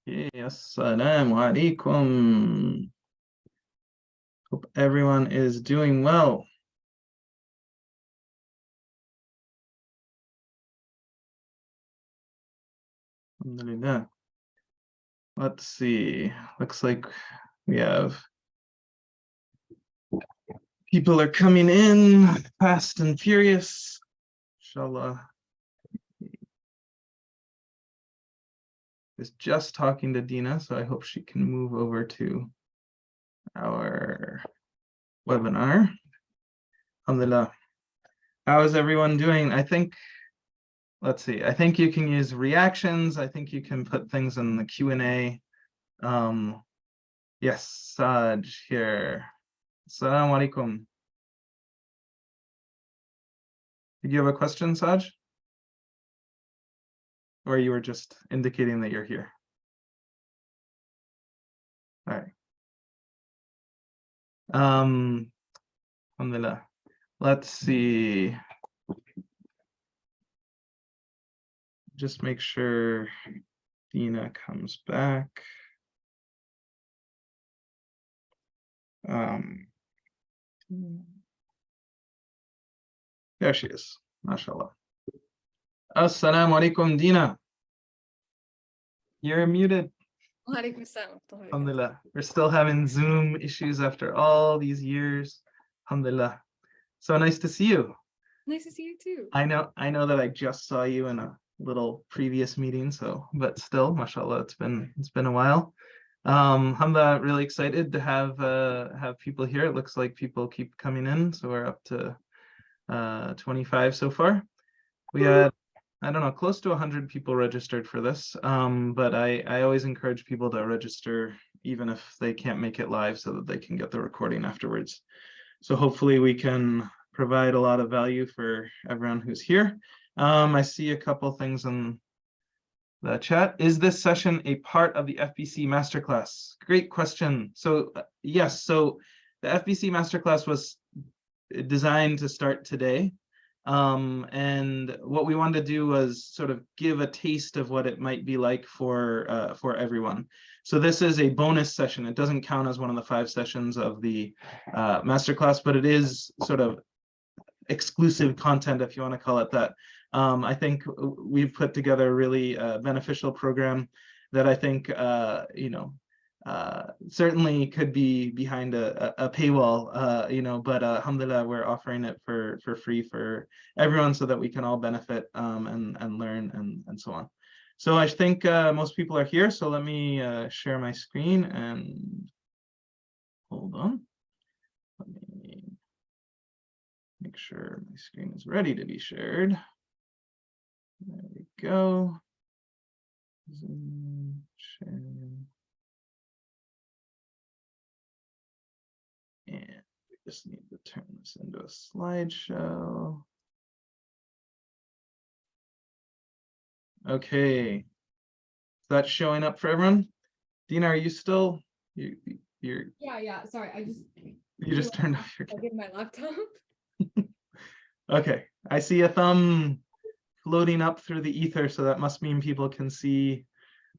Assalamu alaikum. Hope everyone is doing well. Alhamdulillah. Let's see. Looks like we have people are coming in fast and furious. Inshallah. Is just talking to Dina, so I hope she can move over to our webinar. Alhamdulillah. How is everyone doing? Let's see. I think you can use reactions. I think you can put things in the Q&A. Yes, Saj here. Assalamu alaikum. Did you have a question, Saj? Or you were just indicating that you're here? All right. Alhamdulillah. Let's see. Just make sure Dina comes back. There she is, mashallah. Assalamu alaikum, Dina. You're muted. Alhamdulillah. We're still having Zoom issues after all these years. Alhamdulillah. So nice to see you. Nice to see you too. I know that I just saw you in a little previous meeting, but still, mashallah, it's been a while. Hamza, really excited to have people here. It looks like people keep coming in, so we're up to 25 so far. We had, I don't know, close to 100 people registered for this, but I always encourage people to register even if they can't make it live so that they can get the recording afterwards. So hopefully we can provide a lot of value for everyone who's here. I see a couple things in the chat. Is this session a part of the FBC Masterclass? Great question. So yes, so the FBC Masterclass was designed to start today. And what we wanted to do was sort of give a taste of what it might be like for everyone. So this is a bonus session. It doesn't count as one of the 5 sessions of the masterclass, but it is sort of exclusive content, if you want to call it that. I think we've put together a really beneficial program that I think certainly could be behind a paywall, but alhamdulillah, we're offering it for free for everyone so that we can all benefit and learn and so on. So I think most people are here, so let me share my screen and hold on. Let me make sure my screen is ready to be shared. There we go. Zoom, share. And we just need to turn this into a slideshow. Okay. That's showing up for everyone. Dina, are you still? You're. Yeah. Sorry, You just turned off your. I did my laptop. Okay, I see a thumb floating up through the ether, so that must mean people can see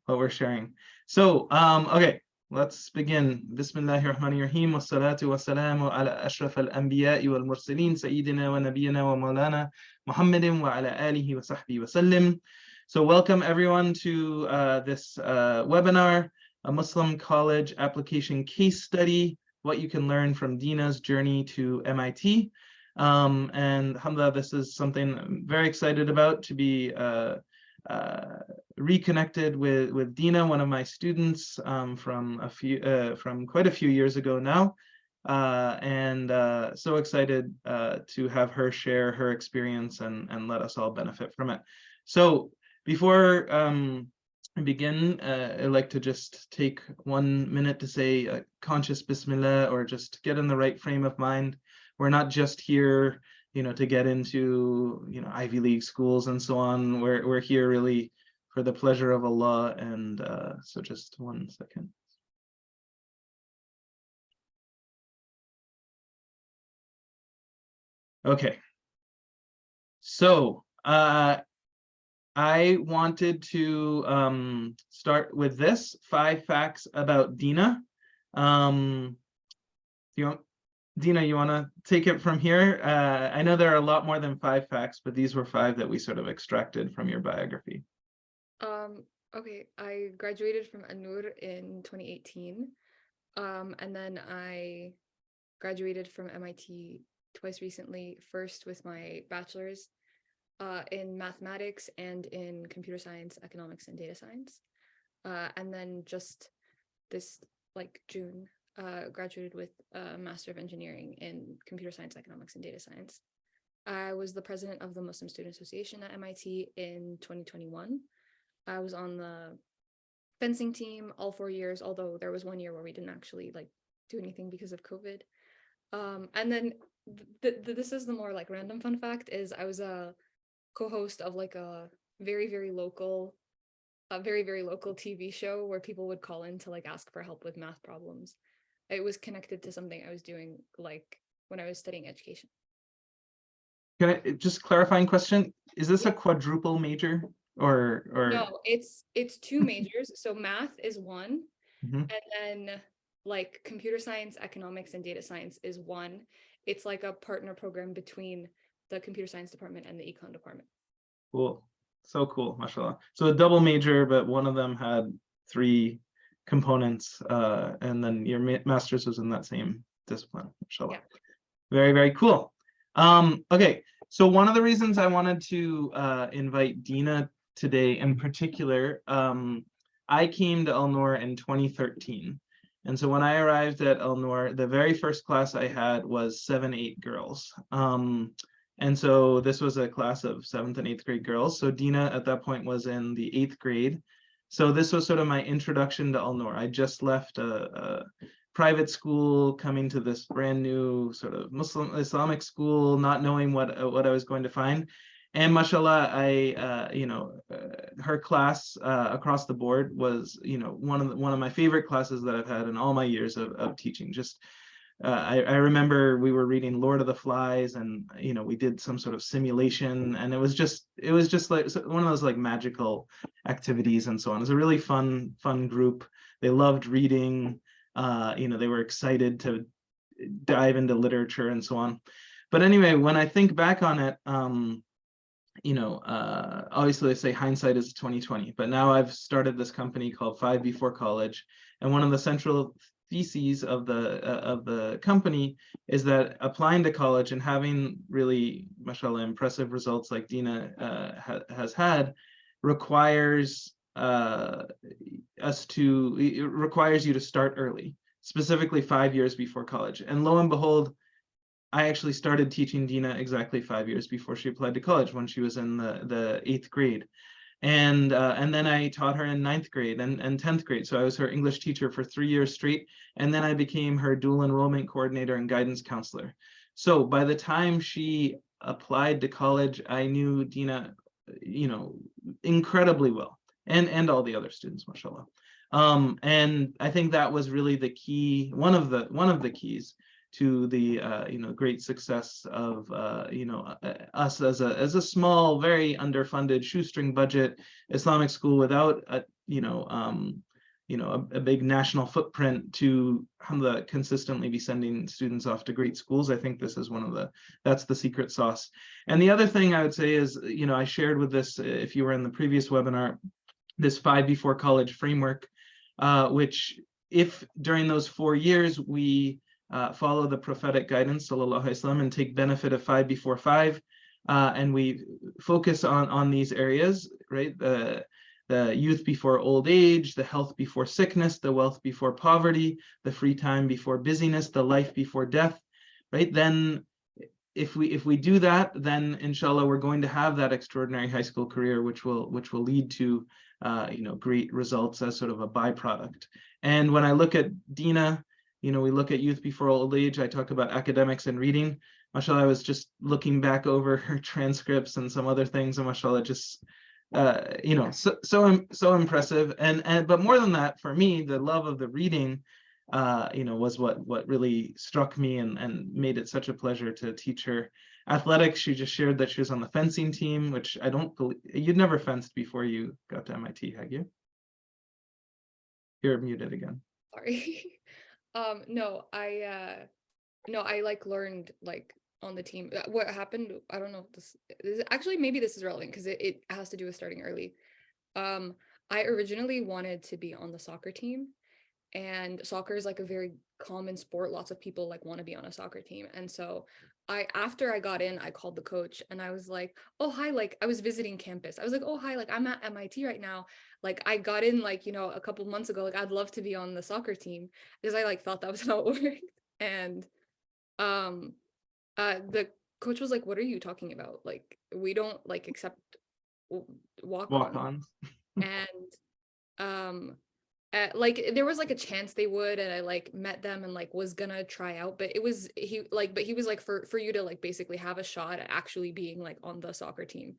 what we're sharing. So, okay. Let's begin. Bismillahir Rahmanir Rahim. Wassalatu wassalamu ala ashraf al-anbiya'i wal mursalin sayyidina wa nabiyyina wa maulana Muhammadin wa ala alihi wa sahbihi wa sallim. So welcome everyone to this webinar, a Muslim college application case study, what you can learn from Dina's journey to MIT. And alhamdulillah, this is something I'm very excited about, to be reconnected with Dina, one of my students from quite a few years ago now, and so excited to have her share her experience and let us all benefit from it. So before I begin, I'd like to just take 1 minute to say a conscious Bismillah, or just get in the right frame of mind. We're not just here, to get into, Ivy League schools and so on. We're here really for the pleasure of Allah. And so just 1 second. Okay. So I wanted to start with this 5 facts about Dina. You want, Dina, you want to take it from here? I know there are a lot more than 5 facts, but these were 5 that we sort of extracted from your biography. Okay, I graduated from Anur in 2018. And then I graduated from MIT twice recently, first with my bachelor's in mathematics and in computer science, economics, and data science. And then just this June, graduated with a Master of Engineering in computer science, economics, and data science. I was the president of the Muslim Student Association at MIT in 2021. I was on the fencing team all 4 years, although there was 1 year where we didn't actually do anything because of COVID. And then this is the more random fun fact is I was a co-host of a very, very local TV show where people would call in to ask for help with math problems. It was connected to something I was doing when I was studying education. Can I just clarifying question? Is this a quadruple major or No, it's 2 majors. So math is one, Mhm. and then computer science, economics, and data science is one. It's like a partner program between the computer science department and the econ department. Cool. So cool, mashallah. So a double major, but one of them had 3 components, and then your master's was in that same discipline, mashallah. Yeah. Very, very cool. Okay, so one of the reasons I wanted to invite Dina today in particular, I came to Al-Noor in 2013. And so when I arrived at Al-Noor, the very first class I had was 7-8 girls. And so this was a class of 7th and 8th grade girls. So Dina at that point was in the 8th grade. So this was sort of my introduction to Al-Noor. I just left a private school, coming to this brand new sort of Muslim Islamic school, not knowing what I was going to find. And mashallah, her class across the board was, one of my favorite classes that I've had in all my years of teaching. Just I remember we were reading Lord of the Flies, and we did some sort of simulation, and it was just like one of those magical activities and so on. It was a really fun group. They loved reading. They were excited to dive into literature and so on. But anyway, when I think back on it, obviously I say hindsight is 2020, but now I've started this company called 5 Before College, and one of the central theses of the company is that applying to college and having really, mashallah, impressive results like Dina has had requires requires you to start early, specifically 5 years before college. And lo and behold, I actually started teaching Dina exactly 5 years before she applied to college, when she was in the 8th grade. And then I taught her in 9th grade and 10th grade. So I was her English teacher for 3 years straight. And then I became her dual enrollment coordinator and guidance counselor. So by the time she applied to college, I knew Dina, incredibly well, and all the other students, mashallah. And I think that was really the key, one of the keys to the great success of us as a small, very underfunded, shoestring budget Islamic school without a big national footprint to Hamzah consistently be sending students off to great schools. I think this is that's the secret sauce. And the other thing I would say is, I shared with this, if you were in the previous webinar, this 5 Before College framework, which if during those 4 years we follow the prophetic guidance, sallallahu alaihi wasallam, and take benefit of 5 Before 5, and we focus on these areas, right? The youth before old age, the health before sickness, the wealth before poverty, the free time before busyness, the life before death, right? Then if we do that, then inshallah we're going to have that extraordinary high school career, which will lead to great results as sort of a byproduct. And when I look at Dina, we look at youth before old age. I talk about academics and reading. Mashallah, I was just looking back over her transcripts and some other things, and mashallah, just so impressive. And but more than that, for me, the love of the reading, was what really struck me and made it such a pleasure to teach her. athletics, she just shared that she was on the fencing team, which I don't believe you'd never fenced before you got to MIT, had you? You're muted again. Sorry. No, no, I like learned like on the team. What happened? I don't know if this actually maybe this is relevant because it has to do with starting early. Um, I originally wanted to be on the soccer team, and soccer is like a very common sport. Lots of people like want to be on a soccer team. And so after I got in, I called the coach and I was like, oh hi, like I was visiting campus. I was like, oh hi, like I'm at MIT right now. Like I got in like, a couple months ago. Like I'd love to be on the soccer team because I like thought that was how it worked. And um the coach was like, what are you talking about? Like we don't like accept walk-on. Walk-ons. And um like there was like a chance they would, and I like met them and like was gonna try out, but he was like, for you to like basically have a shot at actually being like on the soccer team,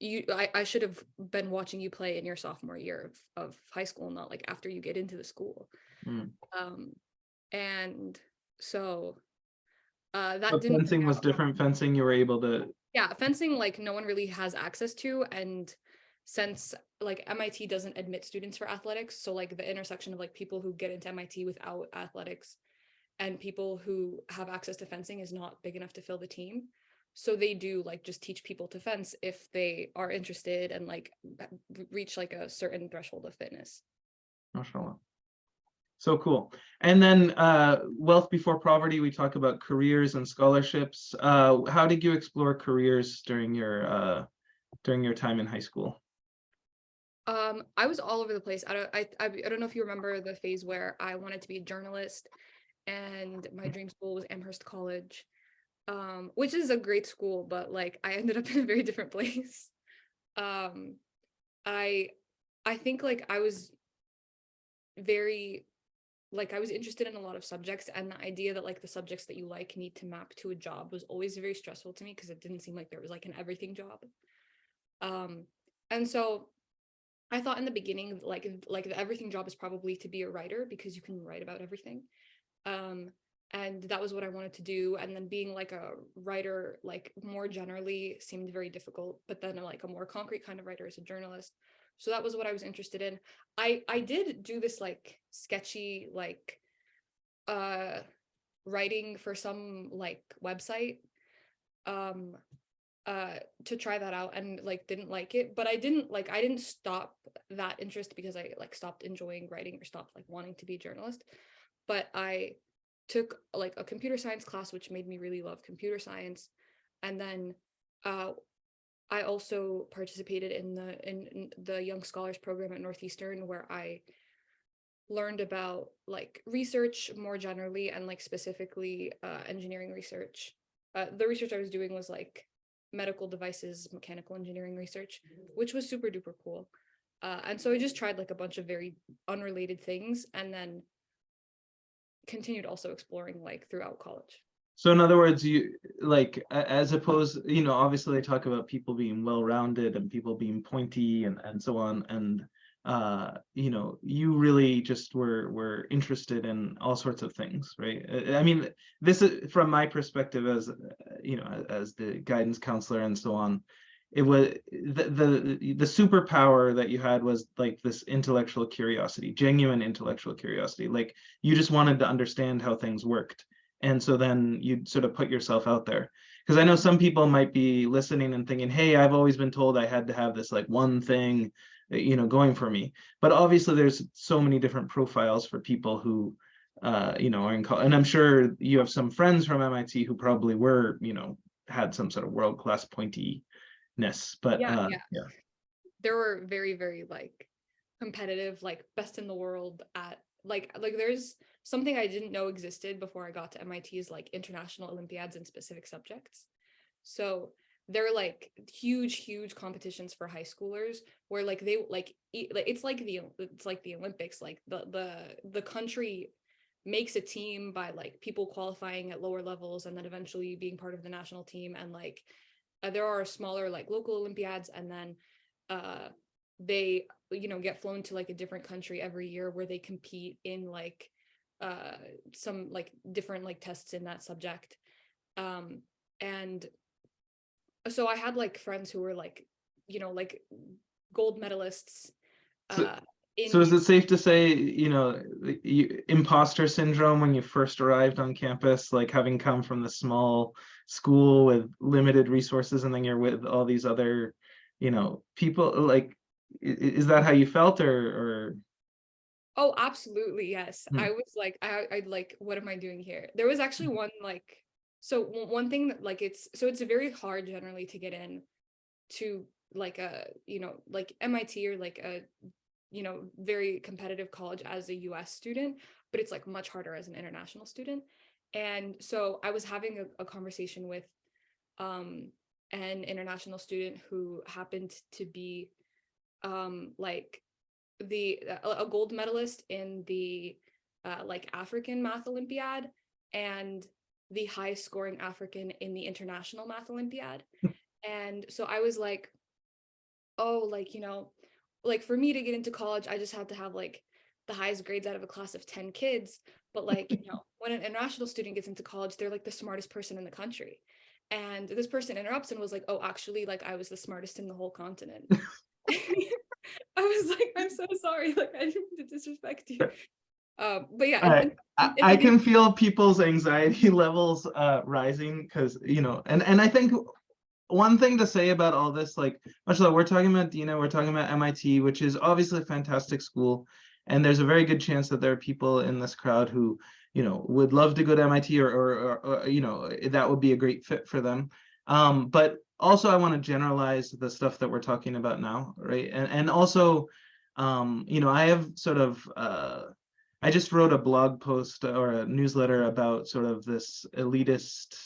I should have been watching you play in your sophomore year of high school, not like after you get into the school. Mm. um and so that But didn't work fencing was out. different. Fencing, you were able to. Yeah, fencing like no one really has access to, and since like MIT doesn't admit students for athletics, so like the intersection of like people who get into MIT without athletics and people who have access to fencing is not big enough to fill the team. So they do like just teach people to fence if they are interested and like reach like a certain threshold of fitness. Mashallah. So cool. And then wealth before poverty, we talk about careers and scholarships. How did you explore careers during your time in high school? I was all over the place. I don't know if you remember the phase where I wanted to be a journalist and my dream school was Amherst College, which is a great school, but like I ended up in a very different place. Um, I I think like I was very like I was interested in a lot of subjects, and the idea that like the subjects that you like need to map to a job was always very stressful to me because it didn't seem like there was like an everything job. Um, and so I thought in the beginning like the everything job is probably to be a writer because you can write about everything. Um, and that was what I wanted to do. And then being like a writer, like more generally seemed very difficult, but then like a more concrete kind of writer as a journalist. So that was what I was interested in. I did do this like sketchy like uh writing for some like website um to try that out, and like didn't like it, but I didn't stop that interest because I like stopped enjoying writing or stopped like wanting to be a journalist. But I took like a computer science class which made me really love computer science, and then uh I also participated in the Young Scholars program at Northeastern, where I learned about like research more generally and like specifically engineering research. The research I was doing was like medical devices, mechanical engineering research, which was super duper cool. And so I just tried like a bunch of very unrelated things, and then continued also exploring like throughout college. So in other words, you like as opposed, obviously they talk about people being well-rounded and people being pointy and so on. And you really just were interested in all sorts of things, right? I mean, this is from my perspective as as the guidance counselor and so on. It was the superpower that you had was like this intellectual curiosity, genuine intellectual curiosity. Like you just wanted to understand how things worked, and so then you sort of put yourself out there. Because I know some people might be listening and thinking, hey, I've always been told I had to have this like one thing, going for me. But obviously there's so many different profiles for people who are in college. And I'm sure you have some friends from MIT who probably were, had some sort of world-class pointiness. But Yeah, yeah. yeah. There were very, very like competitive, like best in the world at like there's something I didn't know existed before I got to MIT is like international Olympiads in specific subjects. So they're like huge, huge competitions for high schoolers where like they like it's like the Olympics. Like the country makes a team by like people qualifying at lower levels and then eventually being part of the national team, and like there are smaller like local Olympiads, and then uh they get flown to like a different country every year where they compete in like uh some like different like tests in that subject. And so I had like friends who were like, like gold medalists So, uh so is in it safe to say, imposter syndrome when you first arrived on campus, like having come from the small school with limited resources, and then you're with all these other, people, like, is that how you felt, or? Oh, absolutely, yes. Hmm. I was like, I like, what am I doing here? There was actually one like, so one thing that like it's very hard generally to get in to like a, like MIT or like a, very competitive college as a US student, but it's like much harder as an international student. And so I was having a conversation with um an international student who happened to be like a gold medalist in the like African Math Olympiad and the highest scoring African in the International Math Olympiad. And so I was like, oh, like, like for me to get into college, I just had to have like the highest grades out of a class of 10 kids. But like, when an international student gets into college, they're like the smartest person in the country. And this person interrupts and was like, oh, actually, like I was the smartest in the whole continent. I was like, I'm so sorry. Like, I didn't mean to disrespect you. But yeah, I, in I the can beginning, feel people's anxiety levels rising, because and I think one thing to say about all this, like, Mashallah, we're talking about Dina, we're talking about MIT, which is obviously a fantastic school, and there's a very good chance that there are people in this crowd who, would love to go to MIT, or that would be a great fit for them. But also I want to generalize the stuff that we're talking about now, right? And also, I have sort of I just wrote a blog post or a newsletter about sort of this elitist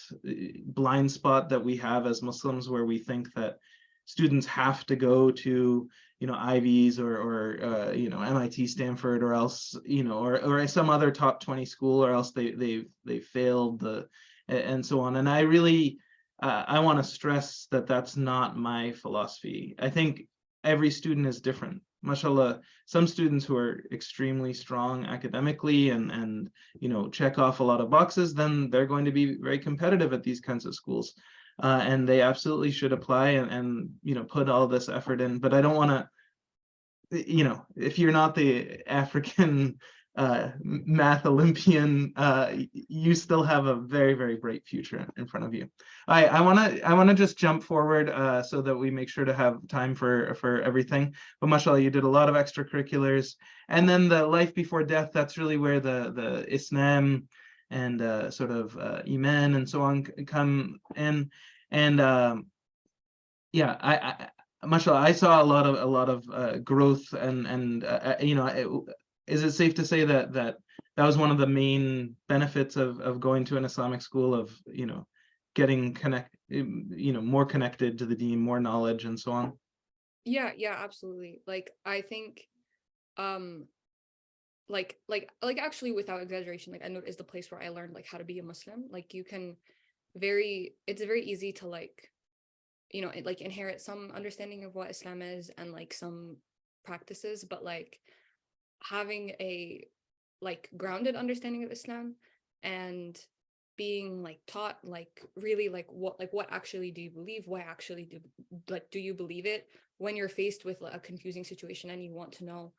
blind spot that we have as Muslims, where we think that students have to go to, Ivies, or MIT, Stanford, or else, or some other top 20 school, or else they failed and so on. And I really I want to stress that that's not my philosophy. I think every student is different. Mashallah, some students who are extremely strong academically and check off a lot of boxes, then they're going to be very competitive at these kinds of schools, and they absolutely should apply and put all this effort in. But I don't want to, if you're not the African math Olympian, you still have a very, very bright future in front of you. I want to just jump forward so that we make sure to have time for everything. But mashallah, you did a lot of extracurriculars, and then the life before death. That's really where the Islam and sort of Iman and so on come in, and yeah, mashallah, I saw a lot of growth, and is it safe to say that was one of the main benefits of going to an Islamic school, of getting more connected to the deen, more knowledge, and so on? yeah, absolutely. Like I think um like actually without exaggeration, like Anur is the place where I learned like how to be a Muslim. Like you can it's very easy to like, like inherit some understanding of what Islam is and like some practices, but like having a like grounded understanding of Islam and being like taught like really like what actually do you believe, why actually do you believe it, when you're faced with a confusing situation and you want to know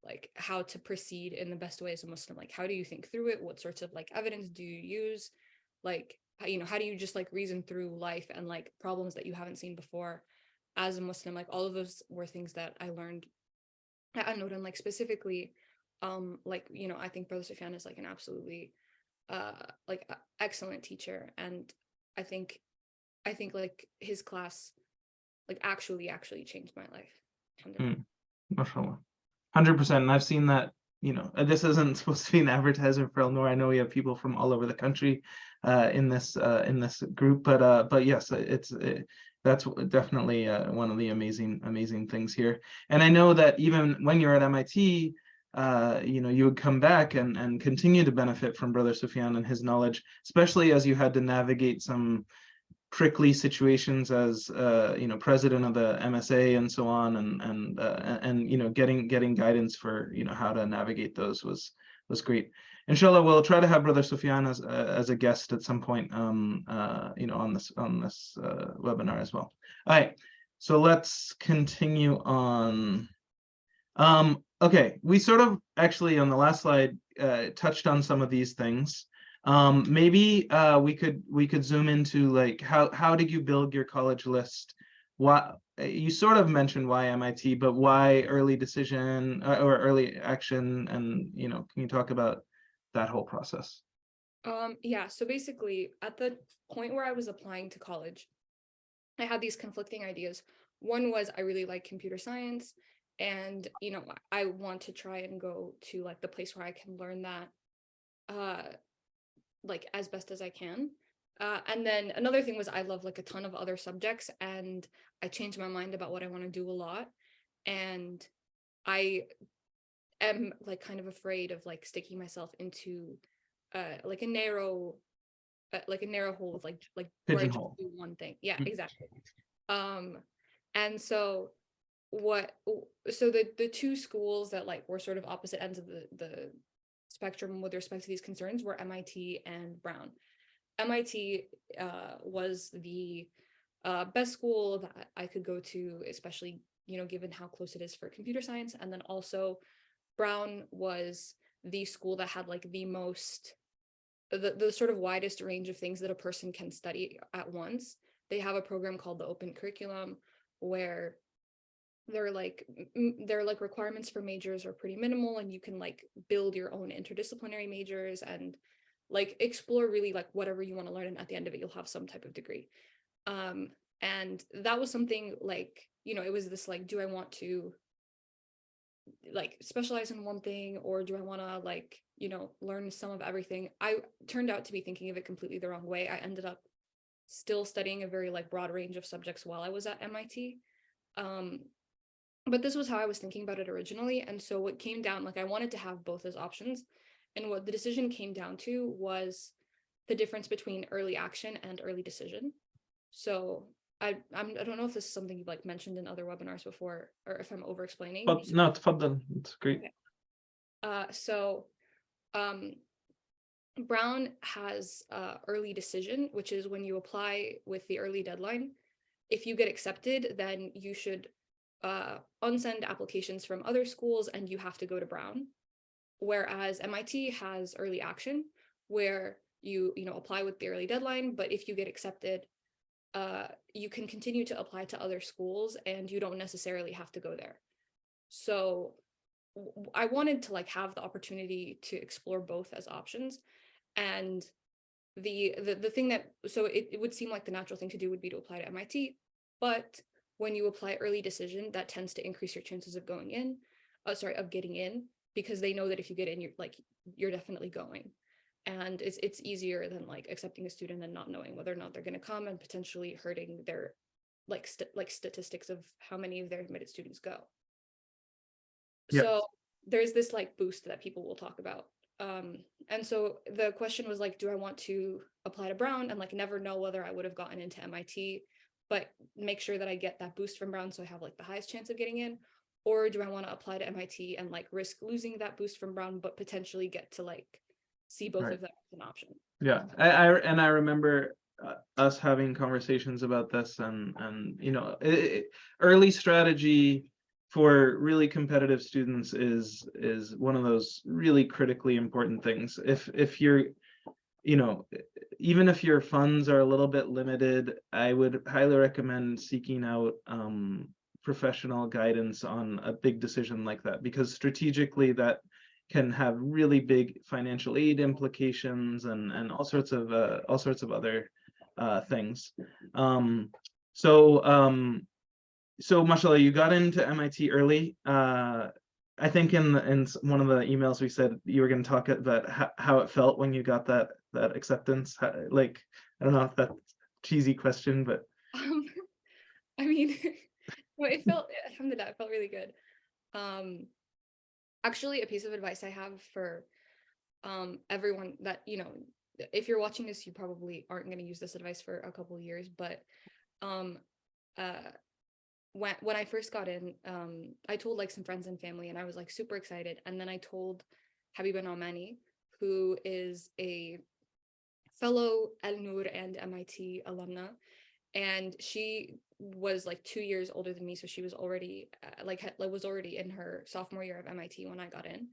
like how to proceed in the best way as a Muslim, like how do you think through it, what sorts of like evidence do you use, like how do you just like reason through life and like problems that you haven't seen before as a Muslim. Like all of those were things that I learned at Note. And like specifically like I think Brother Sufyan is like an absolutely like excellent teacher, and I think like his class like actually changed my life. Hmm. Mashallah. 100%. And I've seen that, this isn't supposed to be an advertisement for Elnor. I know we have people from all over the country in this group, but yes, that's definitely one of the amazing things here. And I know that even when you're at MIT, you would come back and continue to benefit from Brother Sufyan and his knowledge, especially as you had to navigate some prickly situations as president of the MSA and so on, and getting guidance for how to navigate those was great. inshallah, we'll try to have Brother Sufyan as a guest at some point, on this webinar as well. All right, so let's continue on. Okay, we sort of actually on the last slide touched on some of these things. Maybe we could zoom into like how did you build your college list? What you sort of mentioned why MIT, but why early decision or early action, and can you talk about that whole process? Yeah, so basically at the point where I was applying to college, I had these conflicting ideas. One was I really like computer science, and I want to try and go to like the place where I can learn that uh like as best as I can. And then another thing was I love like a ton of other subjects, and I changed my mind about what I want to do a lot. And I am like kind of afraid of like sticking myself into like a narrow hole of like where I just Pigeonhole. do one thing. Yeah, exactly. Um and so what so the two schools that like were sort of opposite ends of the spectrum with respect to these concerns were MIT and Brown. MIT was the best school that I could go to, especially given how close it is for computer science. And then also Brown was the school that had like the sort of widest range of things that a person can study at once. They have a program called the Open Curriculum where they're like requirements for majors are pretty minimal, and you can like build your own interdisciplinary majors and like explore really like whatever you want to learn, and at the end of it you'll have some type of degree. And that was something like it was this like, do I want to like specialize in one thing, or do I want to like learn some of everything? I turned out to be thinking of it completely the wrong way. I ended up still studying a very like broad range of subjects while I was at MIT. But this was how I was thinking about it originally. And so what came down, like I wanted to have both as options. And what the decision came down to was the difference between early action and early decision. So I don't know if this is something you've like mentioned in other webinars before, or if I'm over explaining. But no, تفضل. It's great. Okay. So Brown has early decision, which is when you apply with the early deadline. If you get accepted, then you should unsend applications from other schools and you have to go to Brown. Whereas MIT has early action, where you apply with the early deadline, but if you get accepted, you can continue to apply to other schools and you don't necessarily have to go there. So I wanted to like have the opportunity to explore both as options. And the thing that, so it would seem like the natural thing to do would be to apply to MIT, but when you apply early decision, that tends to increase your chances of going in, of getting in, because they know that if you get in, you're definitely going. And it's easier than like accepting a student and not knowing whether or not they're going to come, and potentially hurting their like statistics of how many of their admitted students go. Yeah. So there's this like boost that people will talk about. And so the question was like, do I want to apply to Brown and like never know whether I would have gotten into MIT, but make sure that I get that boost from Brown so I have like the highest chance of getting in? Or do I want to apply to MIT and like risk losing that boost from Brown, but potentially get to like see both Right. of them as an option? Yeah, I remember us having conversations about this, and early strategy for really competitive students is one of those really critically important things. If you're even if your funds are a little bit limited, I would highly recommend seeking out professional guidance on a big decision like that, because strategically that can have really big financial aid implications and all sorts of other things. So mashallah, you got into MIT early. I think in one of the emails we said you were going to talk about how it felt when you got that acceptance. Like, I don't know if that's a cheesy question, but I mean, well, alhamdulillah, it felt really good. Actually, a piece of advice I have for everyone that, if you're watching this, you probably aren't going to use this advice for a couple of years, but um, uh, when I first got in, I told like some friends and family, and I was like super excited. And then I told Habiba Naumani, who is a fellow Al Noor and MIT alumna, and she was like 2 years older than me, so she was already was already in her sophomore year of MIT when I got in.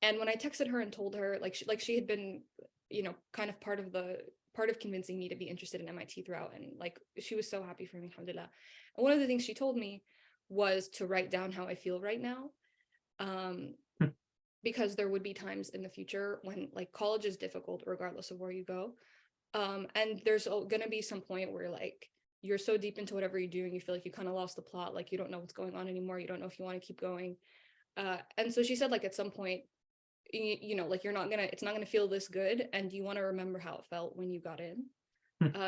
And when I texted her and told her she had been, kind of part of convincing me to be interested in MIT throughout, and like she was so happy for me, alhamdulillah. And one of the things she told me was to write down how I feel right now. Because there would be times in the future when like college is difficult regardless of where you go. And there's going to be some point where like you're so deep into whatever you're doing, you feel like you kind of lost the plot, like you don't know what's going on anymore, you don't know if you want to keep going. And so she said like at some point, like it's not gonna feel this good, and you want to remember how it felt when you got in.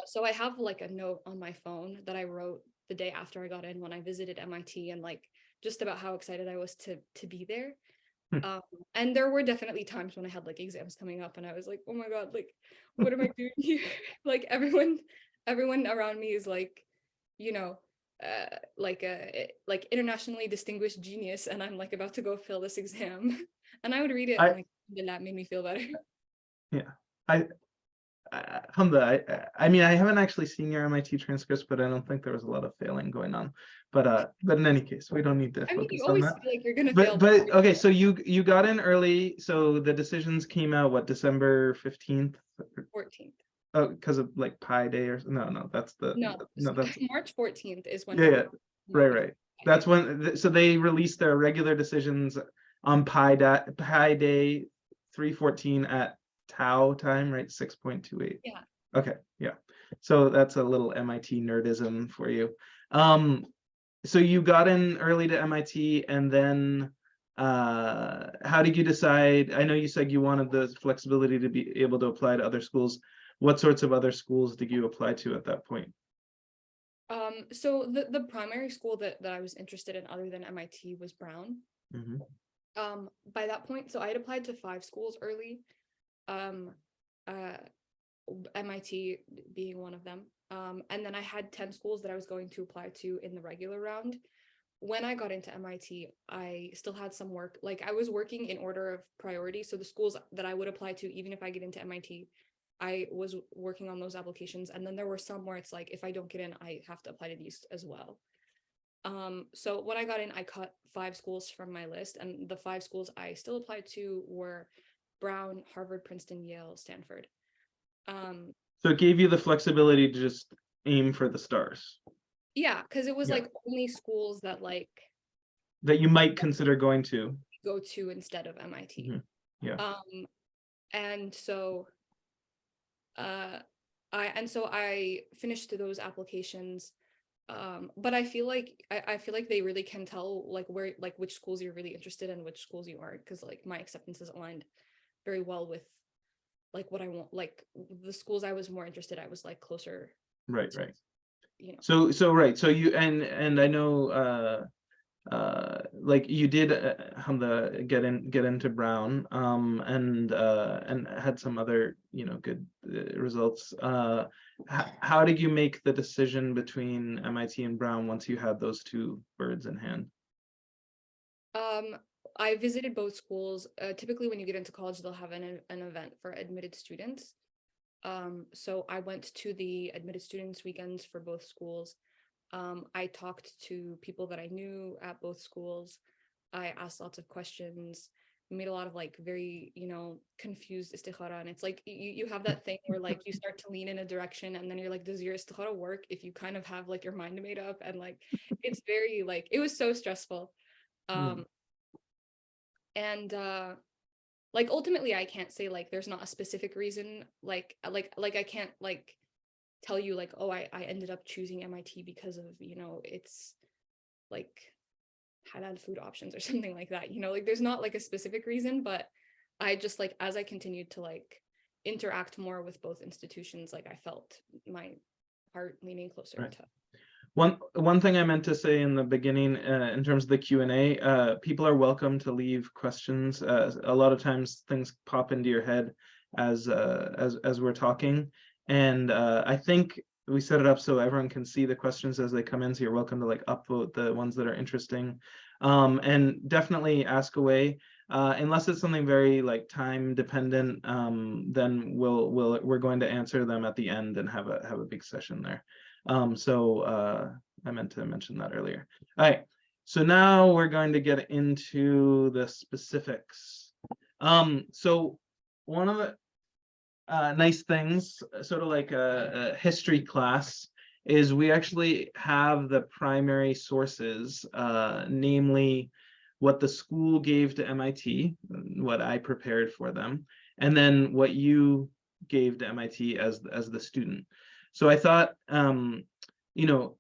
So I have like a note on my phone that I wrote the day after I got in when I visited MIT, and like just about how excited I was to be there. And there were definitely times when I had like exams coming up and I was like, oh my God, like what am I doing here? Like everyone around me is like, you know, like internationally distinguished genius, and I'm like about to go fill this exam. And I would read it and like that made me feel better. Yeah, Hamza, I mean, I haven't actually seen your MIT transcripts, but I don't think there was a lot of failing going on. But in any case, we don't need to I mean, you focus on always that. feel like you're gonna fail. But okay, so you got in early, so the decisions came out what, December 15th? 14th. Oh, because of like Pi Day or no, that's that's March 14th is when yeah, right. That's when so they released their regular decisions on Pi Day 3/14 at Tau time, right? 6.28. Yeah. Okay, yeah. So that's a little MIT nerdism for you. So you got in early to MIT, and then how did you decide? I know you said you wanted the flexibility to be able to apply to other schools. What sorts of other schools did you apply to at that point? So the primary school that I was interested in other than MIT was Brown. By that point, so I had applied to 5 schools early, MIT being one of them. And then I had 10 schools that I was going to apply to in the regular round. When I got into MIT, I still had some work. Like I was working in order of priority. So the schools that I would apply to, even if I get into MIT, I was working on those applications. And then there were some where it's like, if I don't get in, I have to apply to these as well. So when I got in, I cut 5 schools from my list, and the 5 schools I still applied to were Brown, Harvard, Princeton, Yale, Stanford. So it gave you the flexibility to just aim for the stars. Yeah, because it was like only schools that like that you might consider going to go to instead of MIT. Yeah. And so I finished those applications. But I feel like they really can tell like where like which schools you're really interested in, which schools you aren't, because like my acceptance is aligned very well with like what I want. Like the schools I was more interested, I was like closer. Right. You know. So right. So you and I know like you did get into Brown and had some other good results. How did you make the decision between MIT and Brown once you had those 2 birds in hand? I visited both schools. Typically when you get into college, they'll have an event for admitted students. So I went to the admitted students weekends for both schools. I talked to people that I knew at both schools. I asked lots of questions, made a lot of like very, confused istikhara. And it's like you have that thing where like you start to lean in a direction and then you're like, does your istikhara work if you kind of have like your mind made up? And like it's very like it was so stressful. And like ultimately I can't say like there's not a specific reason like I can't like tell you like, oh, I ended up choosing MIT because of it's like halal food options or something like that, like there's not like a specific reason, but I just like as I continued to like interact more with both institutions, like I felt my heart leaning closer to. One thing I meant to say in the beginning, in terms of the Q&A, people are welcome to leave questions. A lot of times things pop into your head as we're talking, and I think we set it up so everyone can see the questions as they come in. So you're welcome to like upvote the ones that are interesting, and definitely ask away. Unless it's something very like time dependent, then we're going to answer them at the end and have a big session there. I meant to mention that earlier. All right, so now we're going to get into the specifics. So one of the nice things, sort of like a history class, is we actually have the primary sources, namely what the school gave to MIT, what I prepared for them, and then what you gave to MIT as the student. So I thought, you know,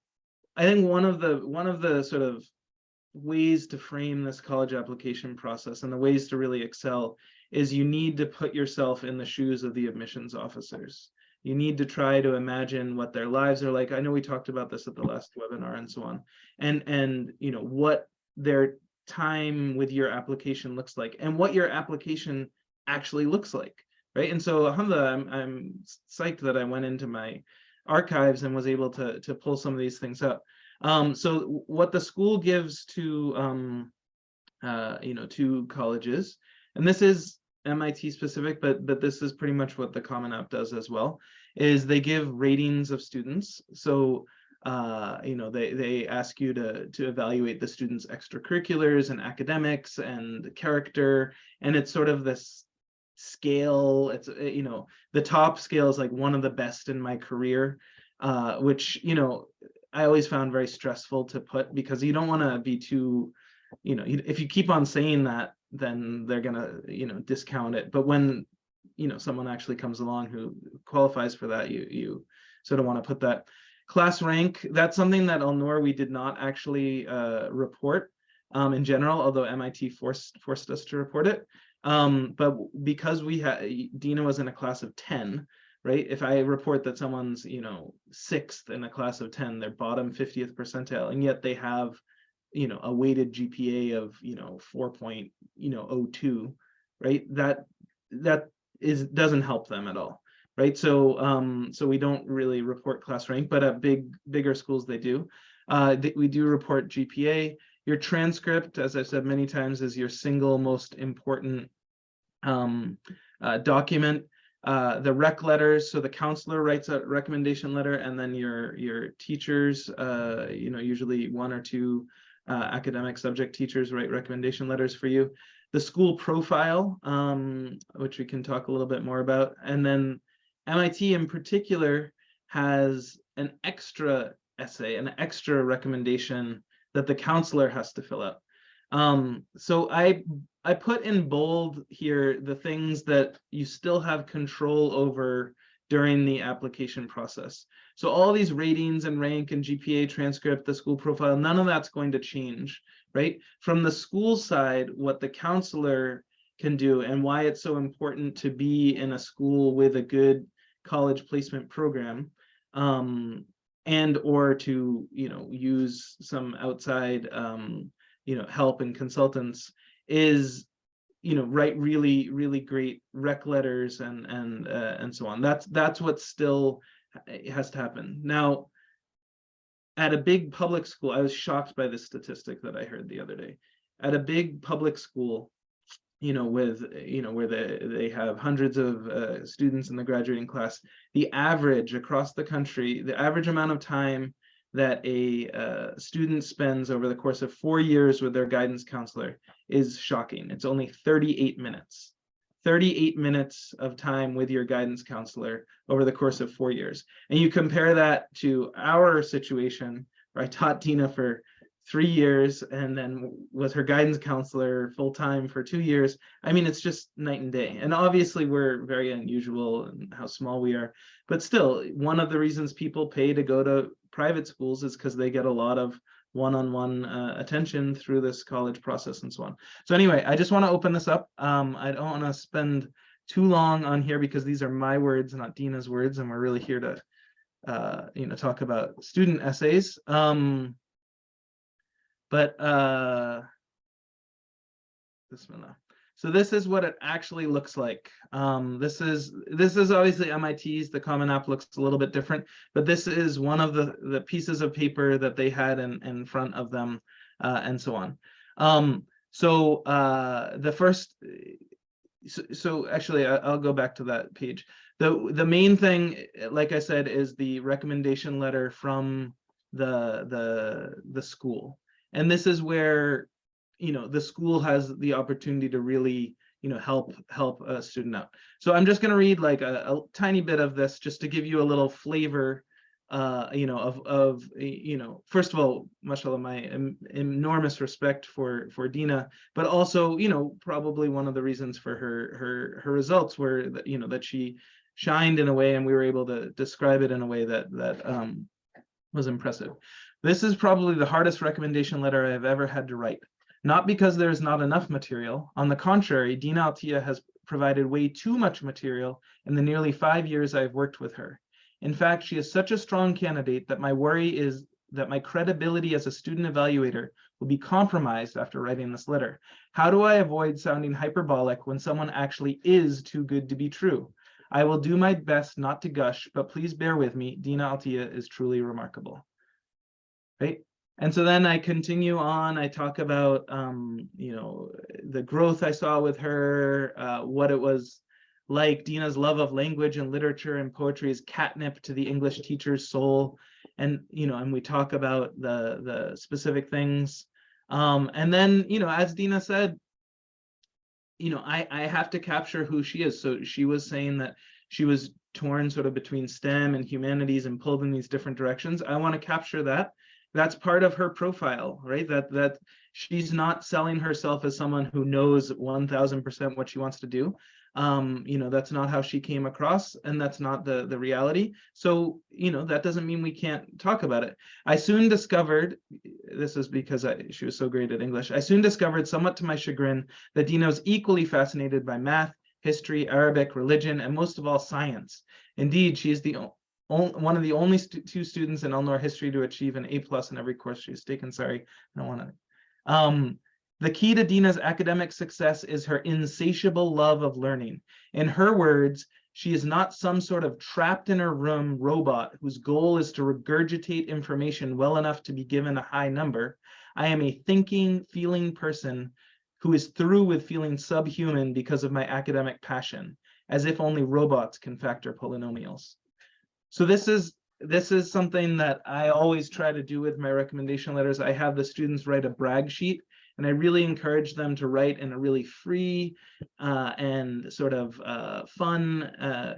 I think one of the sort of ways to frame this college application process and the ways to really excel is you need to put yourself in the shoes of the admissions officers. You need to try to imagine what their lives are like. I know we talked about this at the last webinar and so on, and you know what their time with your application looks like and what your application actually looks like, right? And so Hamzah, I'm psyched that I went into my archives and was able to pull some of these things up. So what the school gives to to colleges, and this is MIT specific, but this is pretty much what the Common App does as well, is they give ratings of students. So they ask you to evaluate the students' extracurriculars and academics and character, and it's sort of this scale. It's the top scale is like one of the best in my career, which I always found very stressful to put, because you don't want to be too, if you keep on saying that, then they're gonna discount it. But when someone actually comes along who qualifies for that, you sort of want to put that. Class rank, that's something that Elnor we did not actually report in general, although MIT forced us to report it. But because we had, Dina was in a class of 10, right? If I report that someone's, 6th in a class of 10, they're bottom 50th percentile, and yet they have, a weighted GPA of, 4.02, right? That doesn't help them at all, right? So we don't really report class rank, but at bigger schools they do. We do report GPA. Your transcript, as I've said many times, is your single most important document. The rec letters, so the counselor writes a recommendation letter, and then your teachers, usually 1 or 2 academic subject teachers write recommendation letters for you. The school profile, which we can talk a little bit more about, and then MIT in particular has an extra essay, an extra recommendation that the counselor has to fill out. So I put in bold here the things that you still have control over during the application process. So all these ratings and rank and GPA, transcript, the school profile, none of that's going to change, right? From the school side, what the counselor can do and why it's so important to be in a school with a good college placement program, and or to use some outside help and consultants, is write really great rec letters and so on. That's what still has to happen. Now, at a big public school, I was shocked by this statistic that I heard the other day. At a big public school, with where they have hundreds of students in the graduating class, the average across the country, the average amount of time that a student spends over the course of 4 years with their guidance counselor is shocking. It's only 38 minutes. 38 minutes of time with your guidance counselor over the course of 4 years. And you compare that to our situation, where I taught Dina for 3 years and then was her guidance counselor full-time for 2 years. I mean, it's just night and day. And obviously we're very unusual in how small we are, but still, one of the reasons people pay to go to private schools is because they get a lot of one-on-one attention through this college process and so on. So anyway, I just want to open this up. I don't want to spend too long on here because these are my words, not Dina's words, and we're really here to talk about student essays. So this is what it actually looks like. This is obviously MIT's. The Common App looks a little bit different, but this is one of the pieces of paper that they had in front of them, and so on. The first, so actually I'll go back to that page. The main thing, like I said, is the recommendation letter from the school, and this is where the school has the opportunity to really help a student out. So I'm just going to read like a tiny bit of this just to give you a little flavor first of all, mashallah, my enormous respect for Dina, but also probably one of the reasons for her results were that that she shined in a way, and we were able to describe it in a way that was impressive. This is probably the hardest recommendation letter I have ever had to write. Not because there is not enough material. On the contrary, Dina Atia has provided way too much material in the nearly 5 years I've worked with her. In fact, she is such a strong candidate that my worry is that my credibility as a student evaluator will be compromised after writing this letter. How do I avoid sounding hyperbolic when someone actually is too good to be true? I will do my best not to gush, but please bear with me. Dina Atia is truly remarkable. Right? And so then I continue on. I talk about, the growth I saw with her, what it was like. Dina's love of language and literature and poetry is catnip to the English teacher's soul. And, and we talk about the specific things. And then, as Dina said, I have to capture who she is. So she was saying that she was torn sort of between STEM and humanities and pulled in these different directions. I want to capture that. That's part of her profile, right? That she's not selling herself as someone who knows 1000% what she wants to do. That's not how she came across, and that's not the reality. So, that doesn't mean we can't talk about it. I soon discovered, this is because she was so great at English, I soon discovered, somewhat to my chagrin, that Dina was equally fascinated by math, history, Arabic, religion, and most of all, science. Indeed, she is one of the only two students in Al-Noor history to achieve an A+ in every course she's taken. Sorry, I don't want to. The key to Dina's academic success is her insatiable love of learning. In her words, she is not some sort of trapped in her room robot whose goal is to regurgitate information well enough to be given a high number. I am a thinking, feeling person who is through with feeling subhuman because of my academic passion, as if only robots can factor polynomials. So this is something that I always try to do with my recommendation letters. I have the students write a brag sheet, and I really encourage them to write in a really free and sort of fun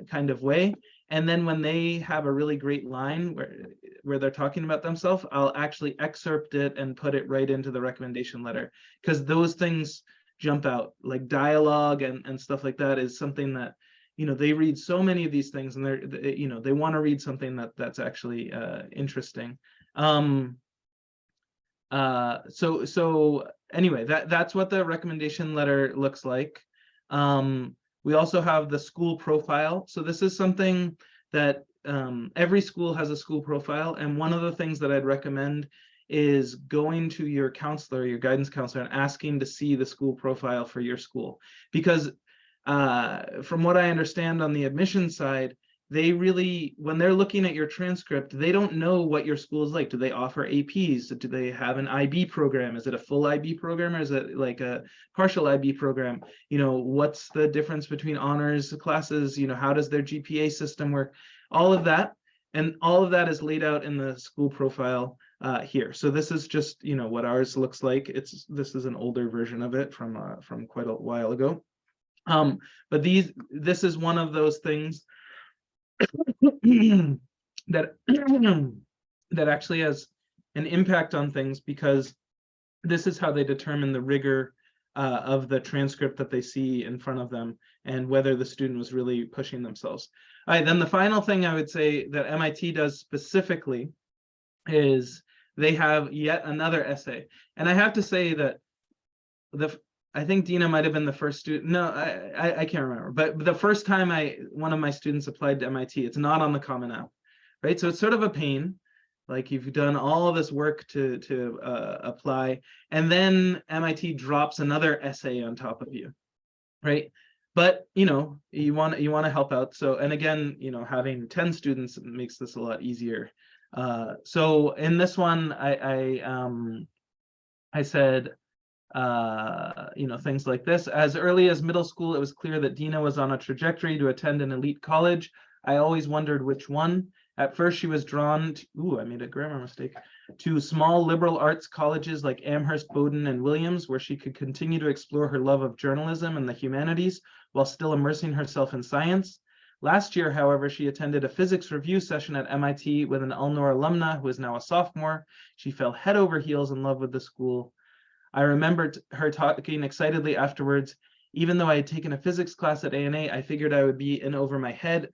kind of way. And then when they have a really great line where they're talking about themselves, I'll actually excerpt it and put it right into the recommendation letter, because those things jump out, like dialogue and stuff like that is something that they read so many of these things, and they want to read something that's actually interesting. So anyway, that's what the recommendation letter looks like. We also have the school profile. So this is something that every school has a school profile, and one of the things that I'd recommend is going to your counselor, your guidance counselor, and asking to see the school profile for your school, because from what I understand on the admission side, they really, when they're looking at your transcript, they don't know what your school is like. Do they offer APs? Do they have an IB program? Is it a full IB program, or is it like a partial IB program? What's the difference between honors classes? How does their GPA system work? All of that, and all of that is laid out in the school profile here. So this is just what ours looks like. This is an older version of it from quite a while ago. But this is one of those things that that actually has an impact on things, because this is how they determine the rigor of the transcript that they see in front of them, and whether the student was really pushing themselves. All right, then the final thing I would say that MIT does specifically is they have yet another essay. And I have to say that I think Dina might have been the first student. No, I can't remember. But the first time one of my students applied to MIT, it's not on the Common App, right? So it's sort of a pain. Like, you've done all of this work to apply, and then MIT drops another essay on top of you, right? But you want to help out. So, and again, having 10 students makes this a lot easier. So in this one, I said, things like this. As early as middle school, it was clear that Dina was on a trajectory to attend an elite college. I always wondered which one. At first, she was drawn to, I made a grammar mistake, to small liberal arts colleges like Amherst, Bowdoin, and Williams, where she could continue to explore her love of journalism and the humanities while still immersing herself in science. Last year, however, she attended a physics review session at MIT with an Ulnor alumna who is now a sophomore. She fell head over heels in love with the school. I remembered her talking excitedly afterwards. Even though I had taken a physics class at ANA, I figured I would be in over my head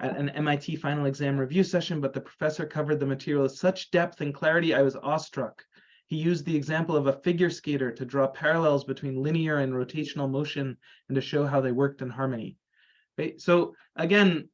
at an MIT final exam review session, but the professor covered the material with such depth and clarity, I was awestruck. He used the example of a figure skater to draw parallels between linear and rotational motion and to show how they worked in harmony. Right? So again,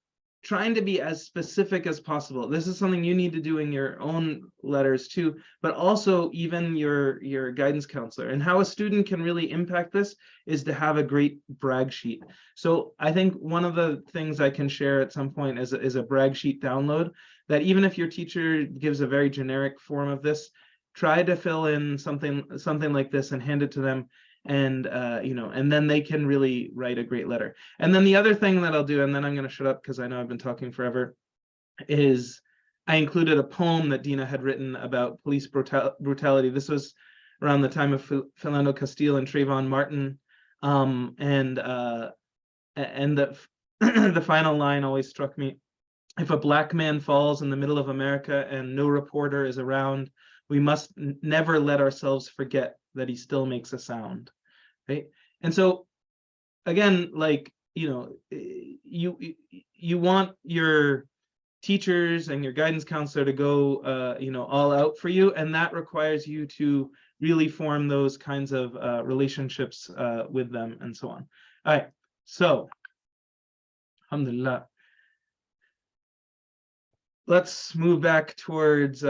trying to be as specific as possible. This is something you need to do in your own letters too, but also even your guidance counselor. And how a student can really impact this is to have a great brag sheet. So I think one of the things I can share at some point is a brag sheet download that even if your teacher gives a very generic form of this, try to fill in something like this and hand it to them, and and then they can really write a great letter. And then the other thing that I'll do, and then I'm going to shut up because I know I've been talking forever, is I included a poem that Dina had written about police brutality. This was around the time of Philando Castile and Trayvon Martin, and the the final line always struck me. If a black man falls in the middle of America and no reporter is around, we must never let ourselves forget that he still makes a sound, right? And so again, like, you want your teachers and your guidance counselor to go all out for you, and that requires you to really form those kinds of relationships with them and so on. All right, so alhamdulillah, let's move back towards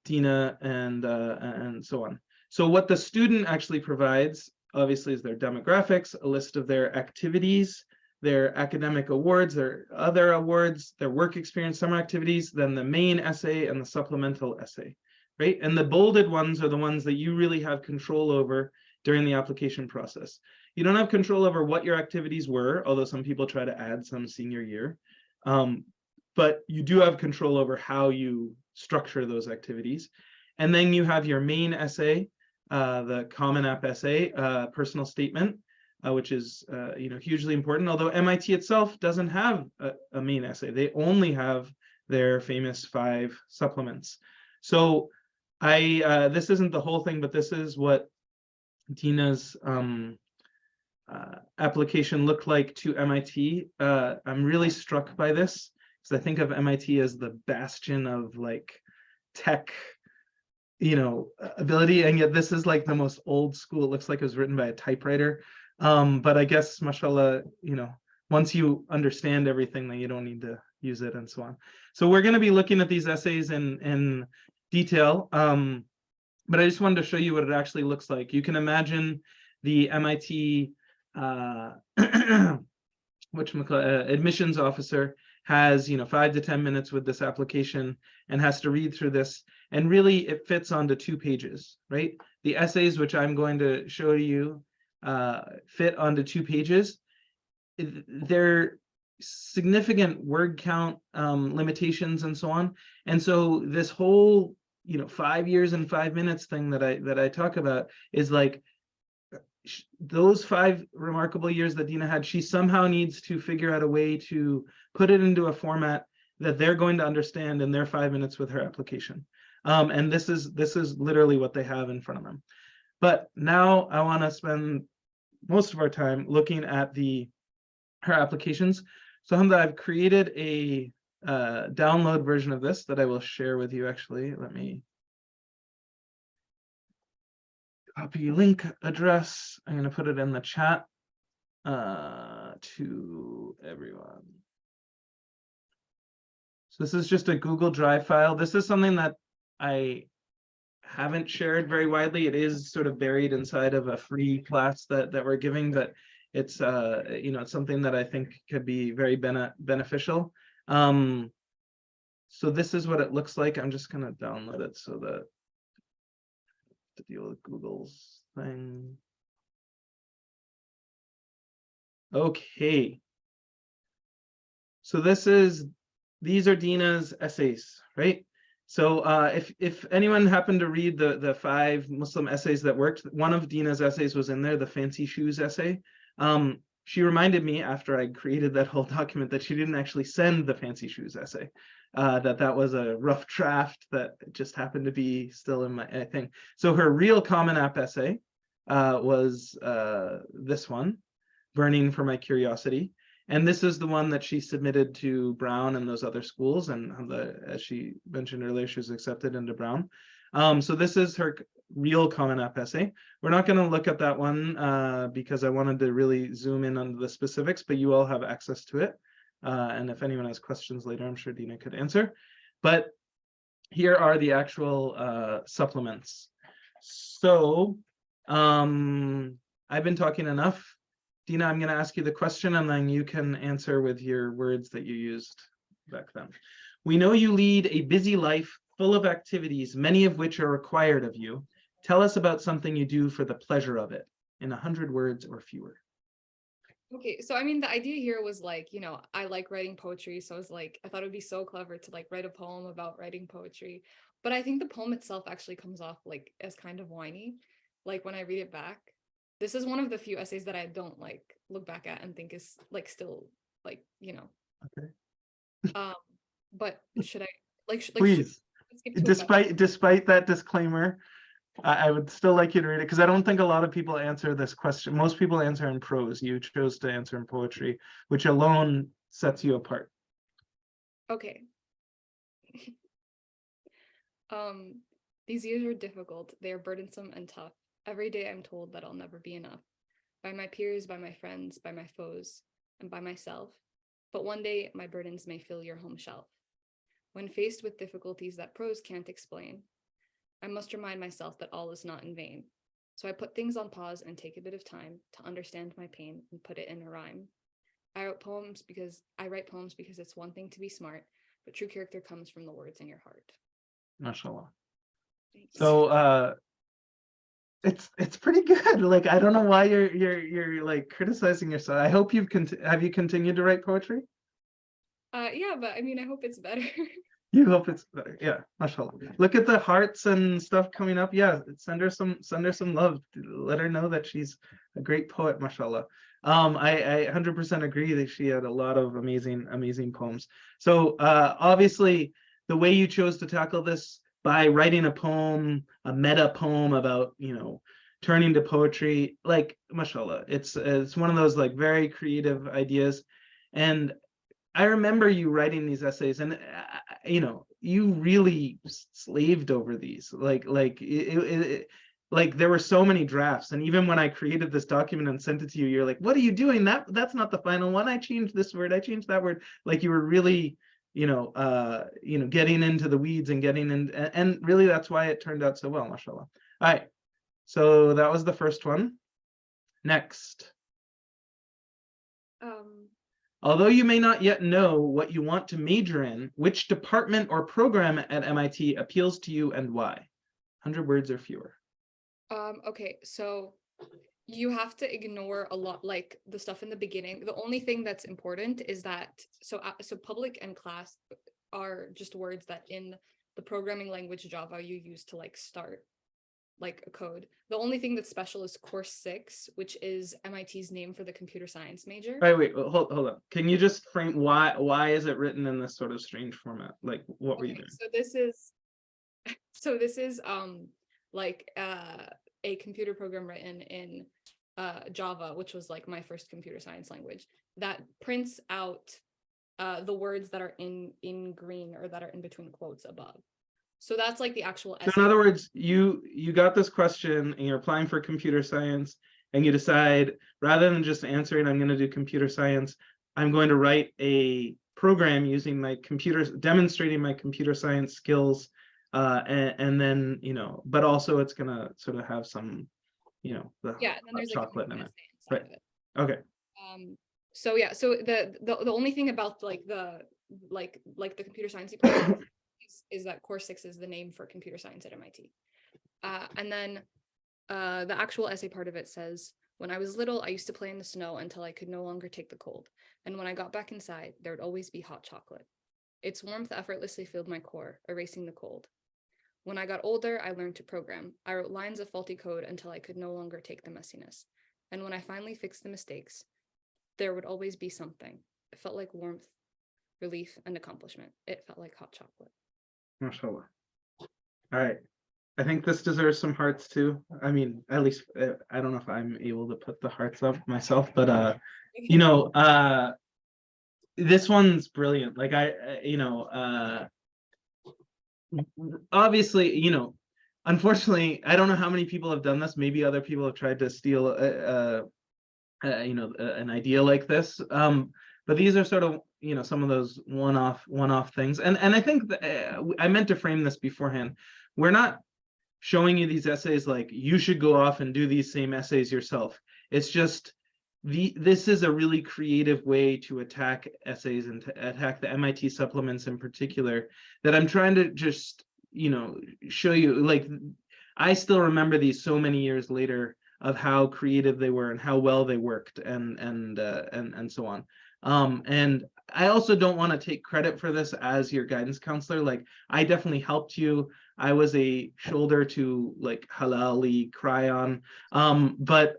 Dina and so on. So what the student actually provides, obviously, is their demographics, a list of their activities, their academic awards, their other awards, their work experience, summer activities, then the main essay and the supplemental essay, right? And the bolded ones are the ones that you really have control over during the application process. You don't have control over what your activities were, although some people try to add some senior year. But you do have control over how you structure those activities. And then you have your main essay, the Common App essay, personal statement, which is hugely important, although MIT itself doesn't have a main essay. They only have their famous 5 supplements. So this isn't the whole thing, but this is what Dina's application looked like to MIT. I'm really struck by this, because I think of MIT as the bastion of like tech, ability, and yet this is like the most old school. It looks like it was written by a typewriter. But I guess, mashallah, once you understand everything, then you don't need to use it and so on. So we're going to be looking at these essays in detail. But I just wanted to show you what it actually looks like. You can imagine the MIT admissions officer has 5 to 10 minutes with this application and has to read through this, and really it fits onto 2 pages, right? The essays, which I'm going to show you, fit onto 2 pages. They're significant word count limitations and so on, and so this whole 5 years and 5 minutes thing that I talk about is like those 5 remarkable years that Dina had. She somehow needs to figure out a way to put it into a format that they're going to understand in their 5 minutes with her application. And this is literally what they have in front of them. But now I want to spend most of our time looking at her applications. So Hamzah, I've created a download version of this that I will share with you. Actually, let me copy link address. I'm going to put it in the chat to everyone. So this is just a Google Drive file. This is something that I haven't shared very widely. It is sort of buried inside of a free class that we're giving, but it's it's something that I think could be very beneficial. So this is what it looks like. I'm just gonna download it so that to deal with Google's thing. Okay. So these are Dina's essays, right? So if anyone happened to read the 5 Muslim essays that worked, one of Dina's essays was in there, the fancy shoes essay. She reminded me after I created that whole document that she didn't actually send the fancy shoes essay, that was a rough draft that just happened to be still in my thing. So her real Common App essay was this one, Burning for My Curiosity. And this is the one that she submitted to Brown and those other schools. And as she mentioned earlier, she was accepted into Brown. So this is her real Common App essay. We're not going to look at that one because I wanted to really zoom in on the specifics, but you all have access to it. And if anyone has questions later, I'm sure Dina could answer. But here are the actual supplements. So I've been talking enough. Dina, I'm going to ask you the question and then you can answer with your words that you used back then. We know you lead a busy life full of activities, many of which are required of you. Tell us about something you do for the pleasure of it in 100 words or fewer. Okay, so I mean, the idea here was like, I like writing poetry. So I was like, I thought it would be so clever to like write a poem about writing poetry. But I think the poem itself actually comes off like as kind of whiny. Like when I read it back, this is one of the few essays that I don't like look back at and think is like still like, Okay. But should I Please, despite that disclaimer, I would still like you to read it because I don't think a lot of people answer this question. Most people answer in prose. You chose to answer in poetry, which alone sets you apart. Okay. These years are difficult. They are burdensome and tough. Every day I'm told that I'll never be enough. By my peers, by my friends, by my foes, and by myself. But one day my burdens may fill your home shelf. When faced with difficulties that prose can't explain, I must remind myself that all is not in vain. So I put things on pause and take a bit of time to understand my pain and put it in a rhyme. I write poems because it's one thing to be smart, but true character comes from the words in your heart. MashaAllah. Thanks. So it's pretty good. Like I don't know why you're like criticizing yourself. I hope have you continued to write poetry? Yeah, but I mean I hope it's better. You hope it's better. Yeah, mashallah. Look at the hearts and stuff coming up. Yeah, send her some love. Let her know that she's a great poet, mashallah. I 100% agree that she had a lot of amazing poems. So obviously the way you chose to tackle this by writing a poem, a meta poem about, turning to poetry, like mashallah, it's one of those like very creative ideas. And I remember you writing these essays, and you really slaved over these. Like there were so many drafts, and even when I created this document and sent it to you, you're like, "What are you doing? That's not the final one. I changed this word. I changed that word." Like you were really, getting into the weeds and getting in, and really that's why it turned out so well, mashallah. All right, so that was the first one. Next. Although you may not yet know what you want to major in, which department or program at MIT appeals to you and why? 100 words or fewer. Okay, so you have to ignore a lot, like the stuff in the beginning. The only thing that's important is that, so public and class are just words that in the programming language Java you use to like start like a code. The only thing that's special is course 6, which is MIT's name for the computer science major. Wait, hold on. Can you just frame why is it written in this sort of strange format? Like what were you doing? So this is like a computer program written in Java, which was like my first computer science language, that prints out the words that are in green or that are in between quotes above. So that's like the actual essay. So in other words, you got this question and you're applying for computer science and you decide, rather than just answering, I'm going to do computer science, I'm going to write a program using my demonstrating my computer science skills and then, but also it's gonna sort of have some, the Yeah, and then hot there's like a chocolate in mini it. essay Right. inside of it. Okay. So yeah, so the only thing about like the computer science part is that Core 6 is the name for computer science at MIT. And then the actual essay part of it says, when I was little, I used to play in the snow until I could no longer take the cold. And when I got back inside, there would always be hot chocolate. Its warmth effortlessly filled my core, erasing the cold. When I got older, I learned to program. I wrote lines of faulty code until I could no longer take the messiness. And when I finally fixed the mistakes, there would always be something. It felt like warmth, relief, and accomplishment. It felt like hot chocolate. Mashallah. All right. I think this deserves some hearts too. I mean, at least I don't know if I'm able to put the hearts up myself, but this one's brilliant. Like obviously, unfortunately, I don't know how many people have done this. Maybe other people have tried to steal an idea like this. But these are sort of, some of those one-off things. And I think that, I meant to frame this beforehand. We're not showing you these essays like you should go off and do these same essays yourself. It's just this is a really creative way to attack essays and to attack the MIT supplements in particular that I'm trying to just, show you. Like, I still remember these so many years later of how creative they were and how well they worked and so on. And I also don't want to take credit for this as your guidance counselor. Like, I definitely helped you. I was a shoulder to like halali cry on. But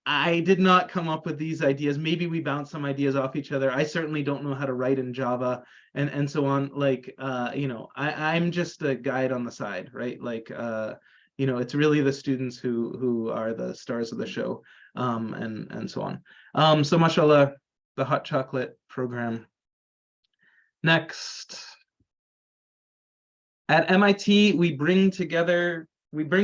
I did not come up with these ideas. Maybe we bounced some ideas off each other. I certainly don't know how to write in Java and so on. Like, I'm just a guide on the side, right? Like, it's really the students who are the stars of the show, and so on. So mashallah, the hot chocolate program. Next. At MIT, we bring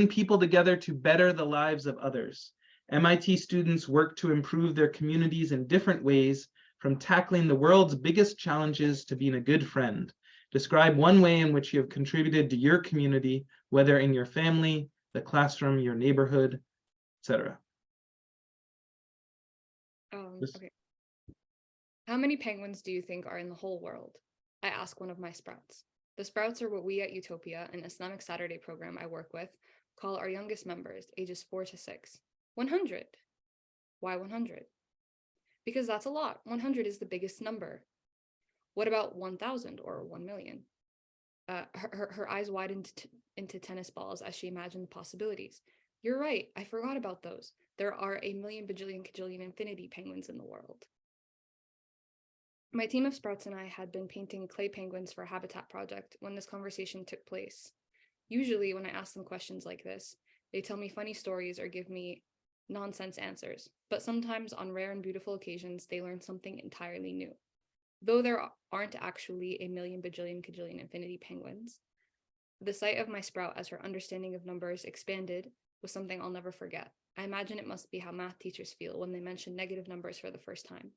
people together to better the lives of others. MIT students work to improve their communities in different ways, from tackling the world's biggest challenges to being a good friend. Describe one way in which you have contributed to your community, whether in your family, the classroom, your neighborhood, etc. Okay. How many penguins do you think are in the whole world? I ask one of my sprouts. The sprouts are what we at Utopia, an Islamic Saturday program I work with, call our youngest members, ages 4 to 6. 100. Why 100? Because that's a lot. 100 is the biggest number. What about 1,000 or 1 million? Her eyes widened into tennis balls as she imagined the possibilities. You're right. I forgot about those. There are a million, bajillion, kajillion, infinity penguins in the world. My team of sprouts and I had been painting clay penguins for a habitat project when this conversation took place. Usually, when I ask them questions like this, they tell me funny stories or give me nonsense answers, but sometimes on rare and beautiful occasions, they learn something entirely new. Though there aren't actually a million, bajillion, kajillion, infinity penguins, the sight of my sprout as her understanding of numbers expanded was something I'll never forget. I imagine it must be how math teachers feel when they mention negative numbers for the first time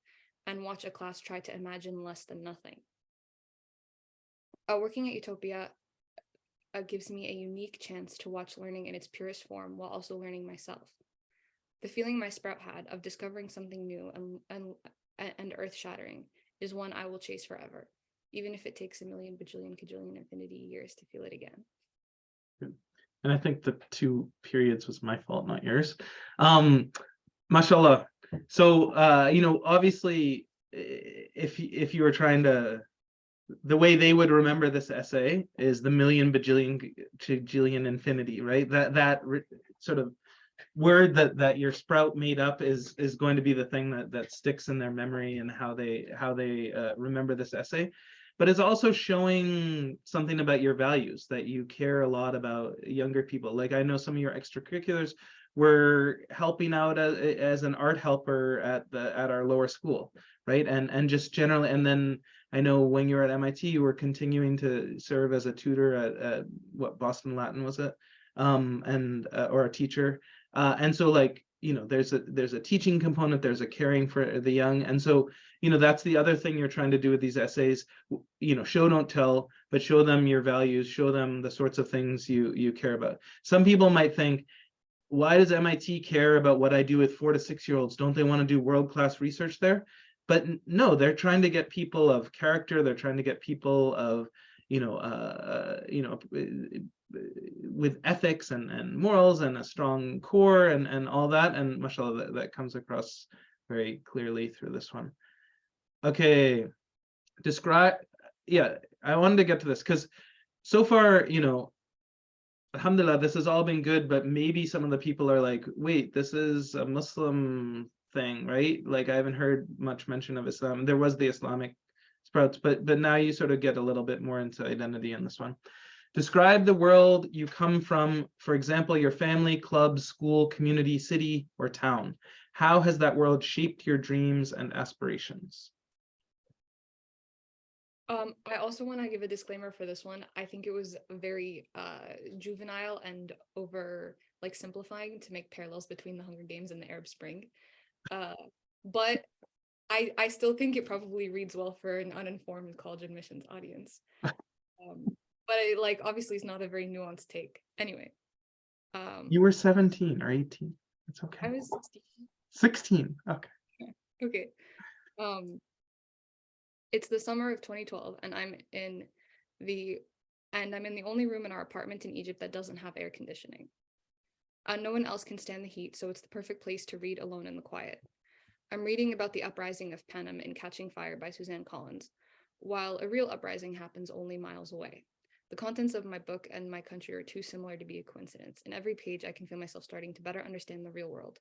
and watch a class try to imagine less than nothing. Working at Utopia gives me a unique chance to watch learning in its purest form while also learning myself. The feeling my sprout had of discovering something new and earth-shattering is one I will chase forever, even if it takes a million, bajillion, kajillion, infinity years to feel it again. And I think the 2 periods was my fault, not yours. Mashallah. So, obviously, if you were trying to, the way they would remember this essay is the million, bajillion, kajillion, infinity, right? That sort of word that your sprout made up is going to be the thing that sticks in their memory and how they remember this essay. But it's also showing something about your values, that you care a lot about younger people. Like, I know some of your extracurriculars were helping out as an art helper at our lower school, right? And just generally, and then I know when you were at MIT, you were continuing to serve as a tutor at what, Boston Latin was it? Or a teacher. And so, like, there's a teaching component, there's a caring for the young. And so, that's the other thing you're trying to do with these essays, show, don't tell, but show them your values, show them the sorts of things you care about. Some people might think, why does MIT care about what I do with 4 to 6-year-olds? Don't they want to do world-class research there? But no, they're trying to get people of character. They're trying to get people of, with ethics and morals and a strong core and all that. And mashallah, that comes across very clearly through this one. Okay, I wanted to get to this because so far, alhamdulillah, this has all been good, but maybe some of the people are like, wait, this is a Muslim thing, right? Like I haven't heard much mention of Islam. There was the Islamic sprouts, but now you sort of get a little bit more into identity in this one. Describe the world you come from, for example, your family, club, school, community, city, or town. How has that world shaped your dreams and aspirations? I also want to give a disclaimer for this one. I think it was very juvenile and over like simplifying to make parallels between the Hunger Games and the Arab Spring. But I still think it probably reads well for an uninformed college admissions audience. But like obviously it's not a very nuanced take. Anyway. You were 17 or 18. It's okay. I was 16. 16. Okay. Okay. It's the summer of 2012 and I'm in the only room in our apartment in Egypt that doesn't have air conditioning. No one else can stand the heat, so it's the perfect place to read alone in the quiet. I'm reading about the uprising of Panem in Catching Fire by Suzanne Collins, while a real uprising happens only miles away. The contents of my book and my country are too similar to be a coincidence. In every page, I can feel myself starting to better understand the real world.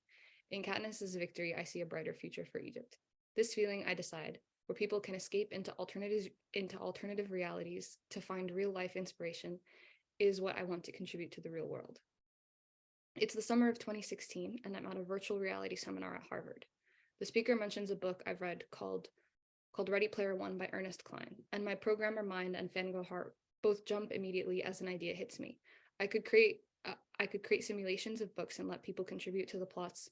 In Katniss's victory, I see a brighter future for Egypt. This feeling, I decide, where people can escape into alternative realities to find real life inspiration, is what I want to contribute to the real world. It's the summer of 2016, and I'm at a virtual reality seminar at Harvard. The speaker mentions a book I've read called Ready Player One by Ernest Cline, and my programmer mind and fangirl heart both jump immediately as an idea hits me. I could create simulations of books and let people contribute to the plots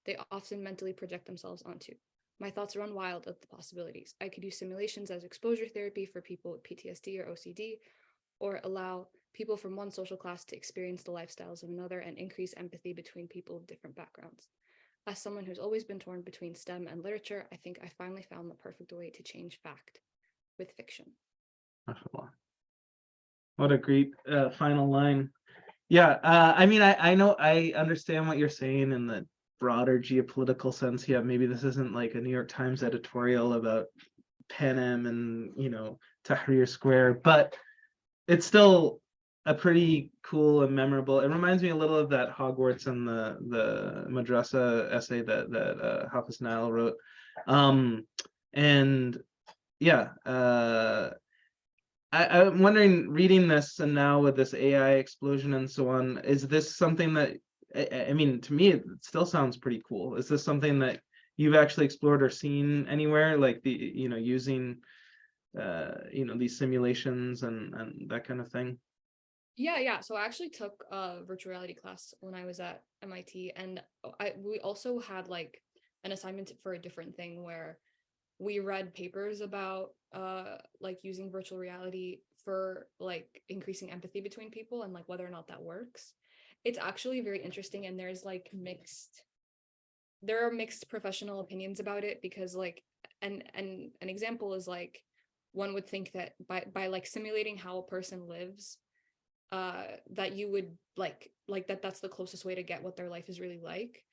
they often mentally project themselves onto. My thoughts run wild at the possibilities. I could use simulations as exposure therapy for people with PTSD or OCD, or allow people from one social class to experience the lifestyles of another and increase empathy between people of different backgrounds. As someone who's always been torn between STEM and literature, I think I finally found the perfect way to change fact with fiction. What a great final line. Yeah, I mean, I know, I understand what you're saying in the broader geopolitical sense. Yeah, maybe this isn't like a New York Times editorial about Panem and, Tahrir Square, but it's still a pretty cool and memorable. It reminds me a little of that Hogwarts and the madrasa essay that Hafiz Nile wrote. And yeah, I'm wondering, reading this and now with this AI explosion and so on, is this something that, I mean, to me, it still sounds pretty cool. Is this something that you've actually explored or seen anywhere, like using, these simulations and that kind of thing? Yeah. So I actually took a virtual reality class when I was at MIT, and we also had like an assignment for a different thing where we read papers about like using virtual reality for like increasing empathy between people and like whether or not that works. It's actually very interesting, and there are mixed professional opinions about it, because like and an example is like one would think that by like simulating how a person lives, that you would like that's the closest way to get what their life is really like.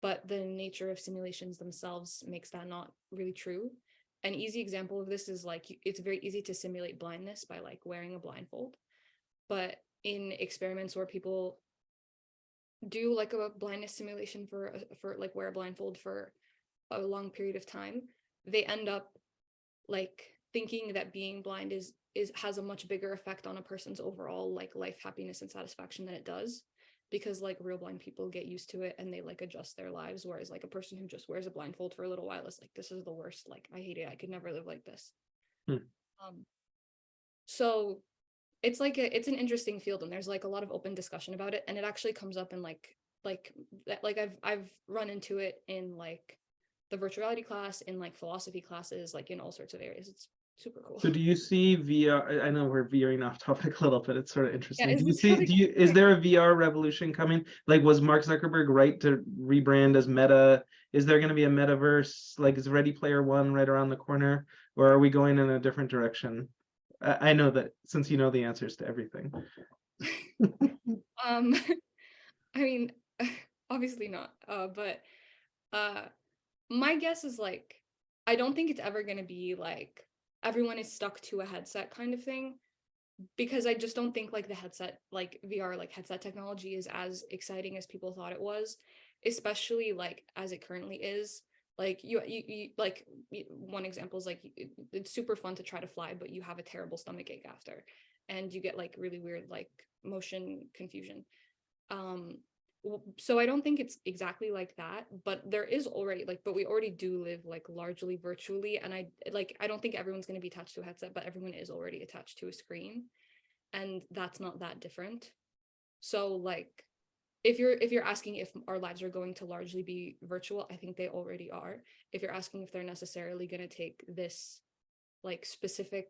But the nature of simulations themselves makes that not really true. An easy example of this is like it's very easy to simulate blindness by like wearing a blindfold. But in experiments where people do like a blindness simulation for like wear a blindfold for a long period of time, they end up like thinking that being blind has a much bigger effect on a person's overall like life happiness and satisfaction than it does, because like real blind people get used to it and they like adjust their lives, whereas like a person who just wears a blindfold for a little while is like, this is the worst, like I hate it, I could never live like this. So it's like it's an interesting field, and there's like a lot of open discussion about it, and it actually comes up in like like that, like I've run into it in like the virtual reality class, in like philosophy classes, like in all sorts of areas. It's super cool. So do you see VR? I know we're veering off topic a little, but it's sort of Yeah, interesting. is Do you this see, topic? is there a VR revolution coming? Like, was Mark Zuckerberg right to rebrand as Meta? Is there going to be a metaverse? Like, is Ready Player One right around the corner? Or are we going in a different direction? I know that since you know the answers to everything. Um, I mean, obviously not. But uh, my guess is like, I don't think it's ever gonna be like everyone is stuck to a headset kind of thing, because I just don't think like the headset, like VR, like headset technology is as exciting as people thought it was, especially like as it currently is. Like one example is like it's super fun to try to fly, but you have a terrible stomach ache after, and you get like really weird like motion confusion. Um, so I don't think it's exactly like that, but there is already like, but we already do live like largely virtually, and I don't think everyone's going to be attached to a headset, but everyone is already attached to a screen, and that's not that different. So like, if you're asking if our lives are going to largely be virtual, I think they already are. If you're asking if they're necessarily going to take this like specific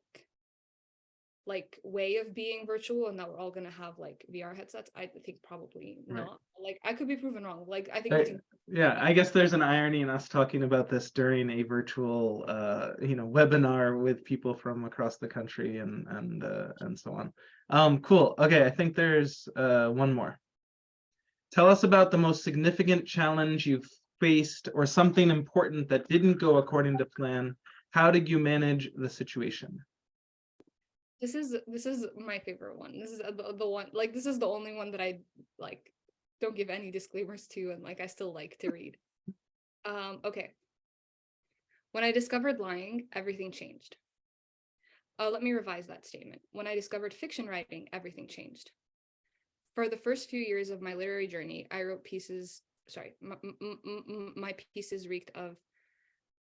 like way of being virtual and that we're all going to have like VR headsets, I think probably Right. not. Like I could be proven wrong. Like I think I, we can. yeah, I guess there's an irony in us talking about this during a virtual, webinar with people from across the country and so on. Cool. Okay, I think there's one more. Tell us about the most significant challenge you've faced or something important that didn't go according to plan. How did you manage the situation? This is my favorite one. This is the one, like this is the only one that I like don't give any disclaimers to, and like I still like to read. Okay. When I discovered lying, everything changed. Let me revise that statement. When I discovered fiction writing, everything changed. For the first few years of my literary journey, I wrote pieces. Sorry, my pieces reeked of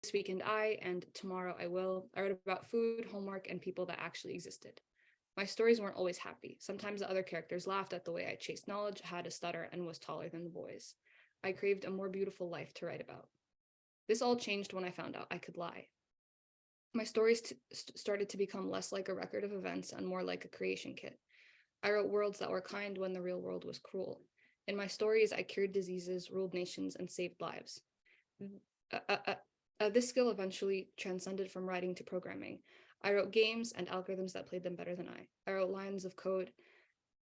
This Weekend and Tomorrow I Will. I wrote about food, homework, and people that actually existed. My stories weren't always happy. Sometimes the other characters laughed at the way I chased knowledge, had a stutter, and was taller than the boys. I craved a more beautiful life to write about. This all changed when I found out I could lie. My stories started to become less like a record of events and more like a creation kit. I wrote worlds that were kind when the real world was cruel. In my stories, I cured diseases, ruled nations, and saved lives. This skill eventually transcended from writing to programming. I wrote games and algorithms that played them better than I. I wrote lines of code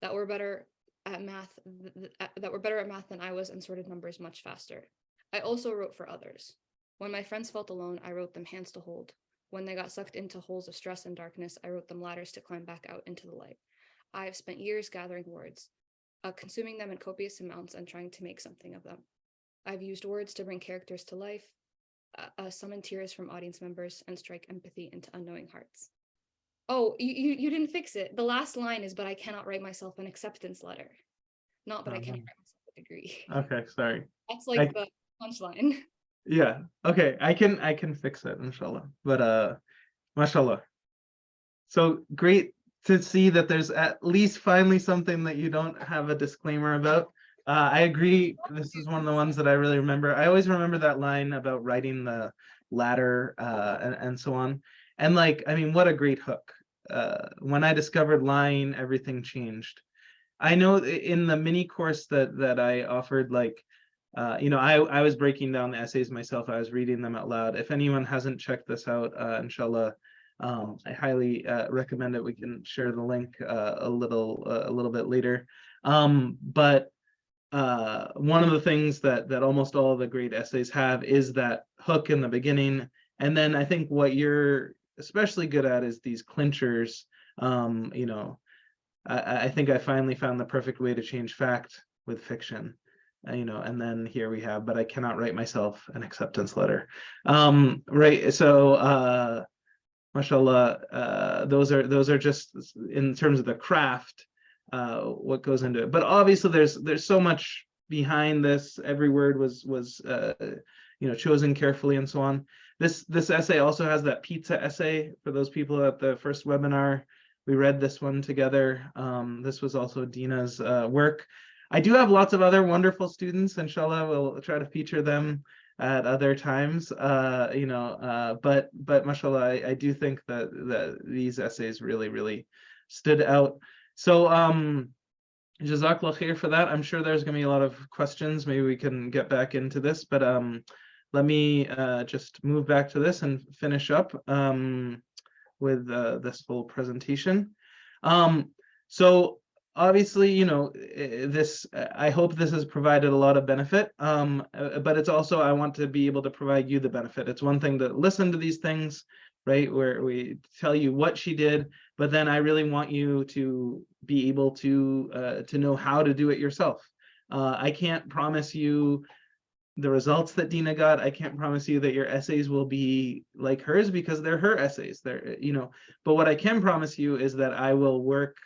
that were better at math than I was, and sorted numbers much faster. I also wrote for others. When my friends felt alone, I wrote them hands to hold. When they got sucked into holes of stress and darkness, I wrote them ladders to climb back out into the light. I have spent years gathering words, consuming them in copious amounts and trying to make something of them. I've used words to bring characters to life, summon tears from audience members, and strike empathy into unknowing hearts. Oh, you didn't fix it. The last line is, but I cannot write myself an acceptance letter. Not, but I cannot write myself a degree. Okay, sorry. That's like the punchline. Yeah. Okay, I can fix it, inshallah. But mashallah. So great to see that there's at least finally something that you don't have a disclaimer about. I agree. This is one of the ones that I really remember. I always remember that line about writing the ladder and so on. And like, I mean, what a great hook. When I discovered lying, everything changed. I know in the mini course that I offered, like, I was breaking down the essays myself. I was reading them out loud. If anyone hasn't checked this out, inshallah, I highly recommend it. We can share the link a little bit later. But one of the things that almost all of the great essays have is that hook in the beginning, and then I think what you're especially good at is these clinchers. I think I finally found the perfect way to change fact with fiction. And then here we have, but I cannot write myself an acceptance letter. Right. So mashallah, those are just in terms of the craft, what goes into it. But obviously there's so much behind this. Every word was chosen carefully and so on. This essay also has that pizza essay for those people at the first webinar. We read this one together. This was also Dina's work. I do have lots of other wonderful students. Inshallah, we'll try to feature them at other times. But mashallah, I do think that these essays really stood out. So Jazakallah khair for that. I'm sure there's going to be a lot of questions. Maybe we can get back into this, but let me just move back to this and finish up with this whole presentation. So obviously, I hope this has provided a lot of benefit, but it's also, I want to be able to provide you the benefit. It's one thing to listen to these things, right, where we tell you what she did, but then I really want you to be able to know how to do it yourself. I can't promise you the results that Dina got. I can't promise you that your essays will be like hers because they're her essays. But what I can promise you is that I will work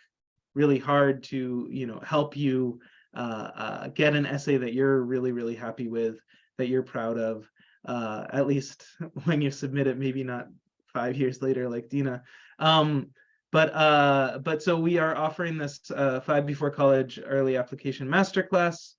really hard to, help you get an essay that you're really happy with, that you're proud of, at least when you submit it, maybe not 5 years later like Dina. But so we are offering this 5 Before College Early Application Masterclass.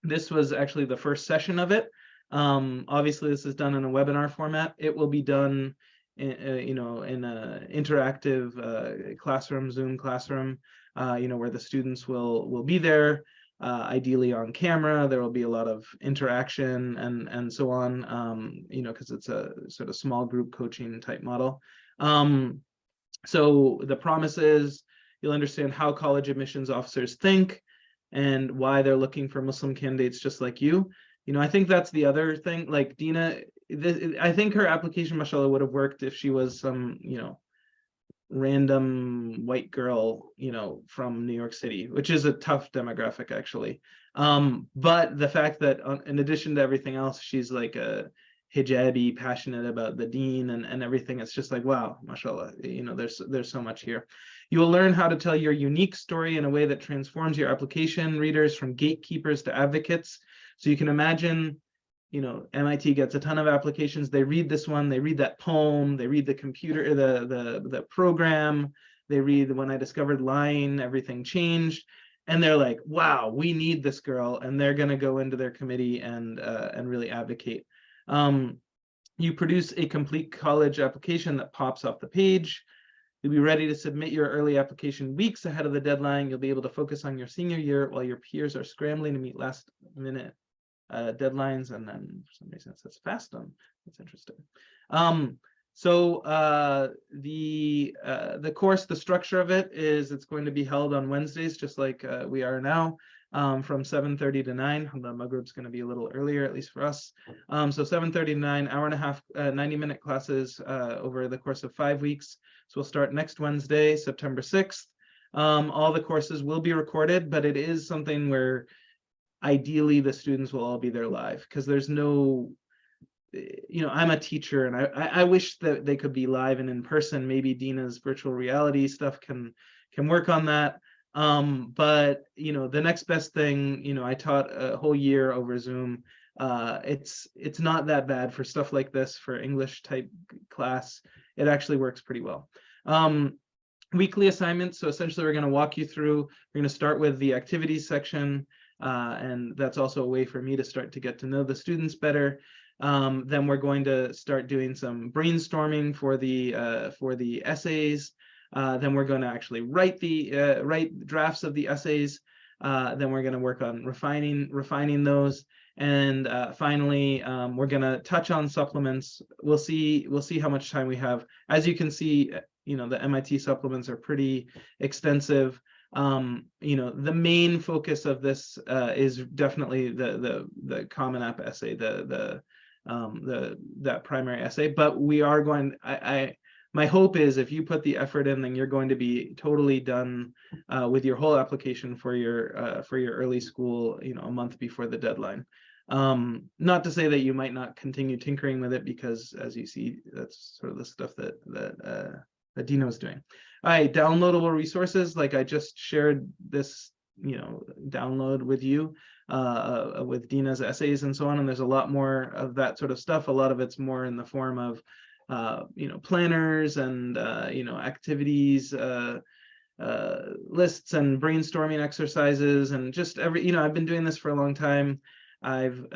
This was actually the first session of it. Obviously, this is done in a webinar format. It will be done in an interactive classroom, Zoom classroom, where the students will be there, ideally on camera. There will be a lot of interaction and so on, because it's a sort of small group coaching type model. So the promise is you'll understand how college admissions officers think and why they're looking for Muslim candidates just like you. I think that's the other thing. Like Dina, I think her application, mashallah, would have worked if she was some, random white girl, from New York City, which is a tough demographic actually. But the fact that in addition to everything else, she's like a hijabi, passionate about the deen and everything. It's just like, wow, mashallah, there's so much here. You will learn how to tell your unique story in a way that transforms your application readers from gatekeepers to advocates. So you can imagine, MIT gets a ton of applications. They read this one, they read that poem, they read the computer, the program, they read When I Discovered Lying, Everything Changed, and they're like, wow, we need this girl, and they're going to go into their committee and really advocate. You produce a complete college application that pops off the page. You'll be ready to submit your early application weeks ahead of the deadline. You'll be able to focus on your senior year while your peers are scrambling to meet last minute deadlines. And then for some reason it says fast on. That's interesting. So the course, the structure of it is it's going to be held on Wednesdays, just like we are now, from 7:30 to 9. The Maghrib's going to be a little earlier, at least for us. So 7:30 to 9, hour and a half, 90-minute classes over the course of 5 weeks. So we'll start next Wednesday, September 6th. All the courses will be recorded, but it is something where ideally the students will all be there live, because there's no, I'm a teacher and I wish that they could be live and in person. Maybe Dina's virtual reality stuff can work on that. But the next best thing, I taught a whole year over Zoom. It's not that bad for stuff like this. For English type class, it actually works pretty well. Weekly assignments. So essentially we're going to walk you through, we're going to start with the activities section. And that's also a way for me to start to get to know the students better. Then we're going to start doing some brainstorming for the essays. Then we're going to actually write drafts of the essays. Then we're going to work on refining those. And finally, we're going to touch on supplements. We'll see how much time we have. As you can see, the MIT supplements are pretty extensive. The main focus of this is definitely the Common App essay, that primary essay. But we are going. My hope is if you put the effort in, then you're going to be totally done with your whole application for your early school, a month before the deadline. Not to say that you might not continue tinkering with it, because as you see, that's sort of the stuff that Dina was doing. All right, downloadable resources. Like I just shared this, download with you with Dina's essays and so on. And there's a lot more of that sort of stuff. A lot of it's more in the form of, planners and, activities, lists and brainstorming exercises, and just I've been doing this for a long time. I've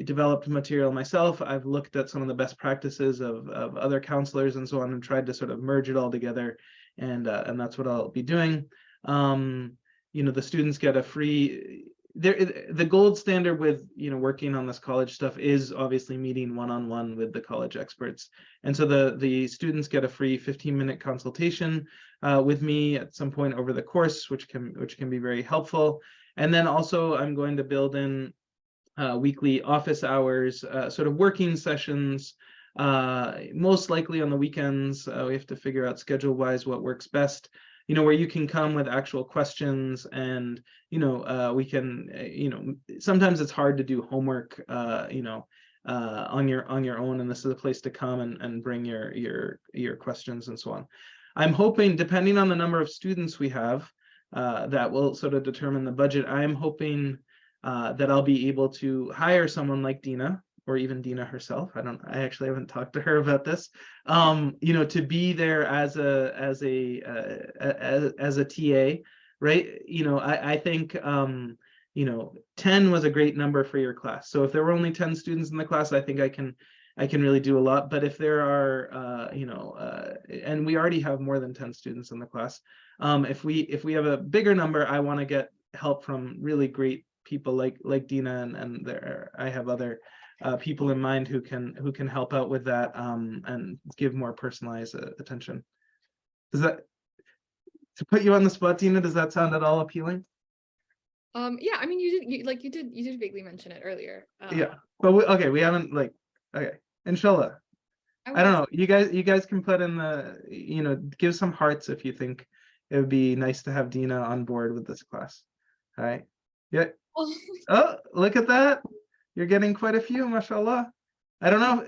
developed material myself. I've looked at some of the best practices of other counselors and so on, and tried to sort of merge it all together. And that's what I'll be doing. The students get a free, the gold standard with working on this college stuff is obviously meeting one-on-one with the college experts, and so the students get a free 15-minute consultation with me at some point over the course, which can be very helpful. And then also I'm going to build in weekly office hours, sort of working sessions, most likely on the weekends. We have to figure out schedule-wise what works best, where you can come with actual questions, and we can, sometimes it's hard to do homework, on your own, and this is a place to come and bring your questions and so on. I'm hoping, depending on the number of students we have, that will sort of determine the budget. I'm hoping that I'll be able to hire someone like Dina, or even Dina herself. I actually haven't talked to her about this. To be there as a TA, right? I think 10 was a great number for your class. So if there were only 10 students in the class, I think I can really do a lot. But if there are, and we already have more than 10 students in the class, if we have a bigger number, I want to get help from really great people like Dina, and I have other people in mind who can help out with that, and give more personalized attention. Does that, to put you on the spot, Dina, does that sound at all appealing? Yeah, I mean, you did vaguely mention it earlier. Yeah, but we haven't, like, okay, inshallah. I don't know, you guys can put in the, give some hearts if you think it would be nice to have Dina on board with this class. All right. Yeah. Oh, look at that. You're getting quite a few, mashallah. I don't know.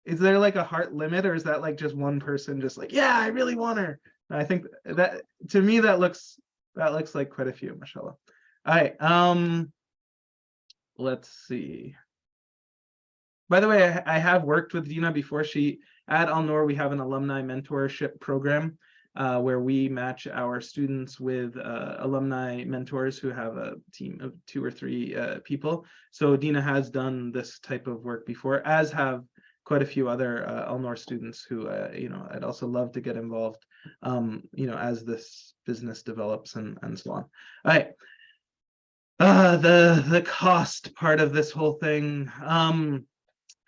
Is there like a heart limit, or is that like just one person just like, yeah, I really want her? I think that, to me, that looks like quite a few, mashallah. All right. Let's see. By the way, I have worked with Dina before. At Al Noor, we have an alumni mentorship program, where we match our students with alumni mentors who have a team of 2 or 3 people. So Dina has done this type of work before, as have quite a few other Al Noor students who, I'd also love to get involved, as this business develops and so on. All right. The cost part of this whole thing.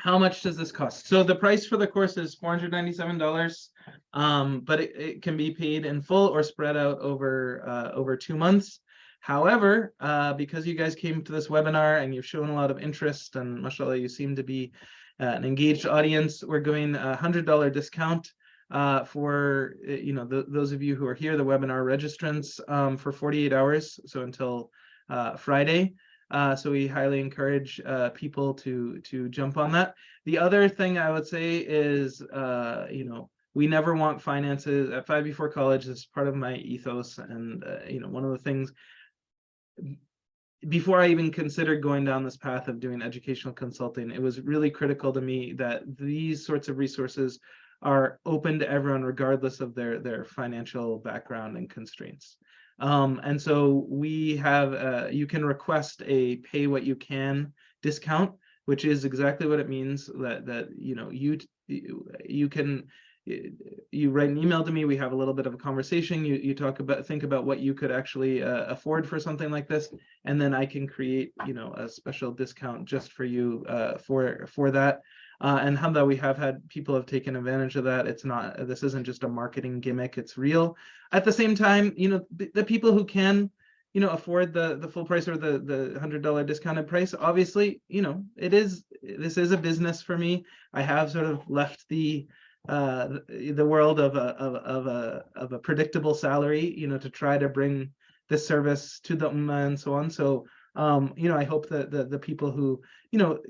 How much does this cost? So the price for the course is $497, but it can be paid in full or spread out over 2 months. However, because you guys came to this webinar and you've shown a lot of interest, and mashallah, you seem to be an engaged audience, we're giving a $100 discount for those of you who are here, the webinar registrants, for 48 hours, so until Friday. So we highly encourage people to jump on that. The other thing I would say is, we never want finances at 5 Before College. This is part of my ethos, and one of the things, before I even considered going down this path of doing educational consulting, it was really critical to me that these sorts of resources are open to everyone, regardless of their financial background and constraints. And so we have, you can request a pay what you can discount, which is exactly what it means, that you write an email to me, we have a little bit of a conversation, you think about what you could actually afford for something like this, and then I can create a special discount just for you for that. And Hamzah, we have had people have taken advantage of that. This isn't just a marketing gimmick, it's real. At the same time, the people who can afford the full price, or the $100 discounted price, obviously, this is a business for me. I have sort of left the world of a predictable salary, to try to bring this service to the ummah and so on. So I hope that the people who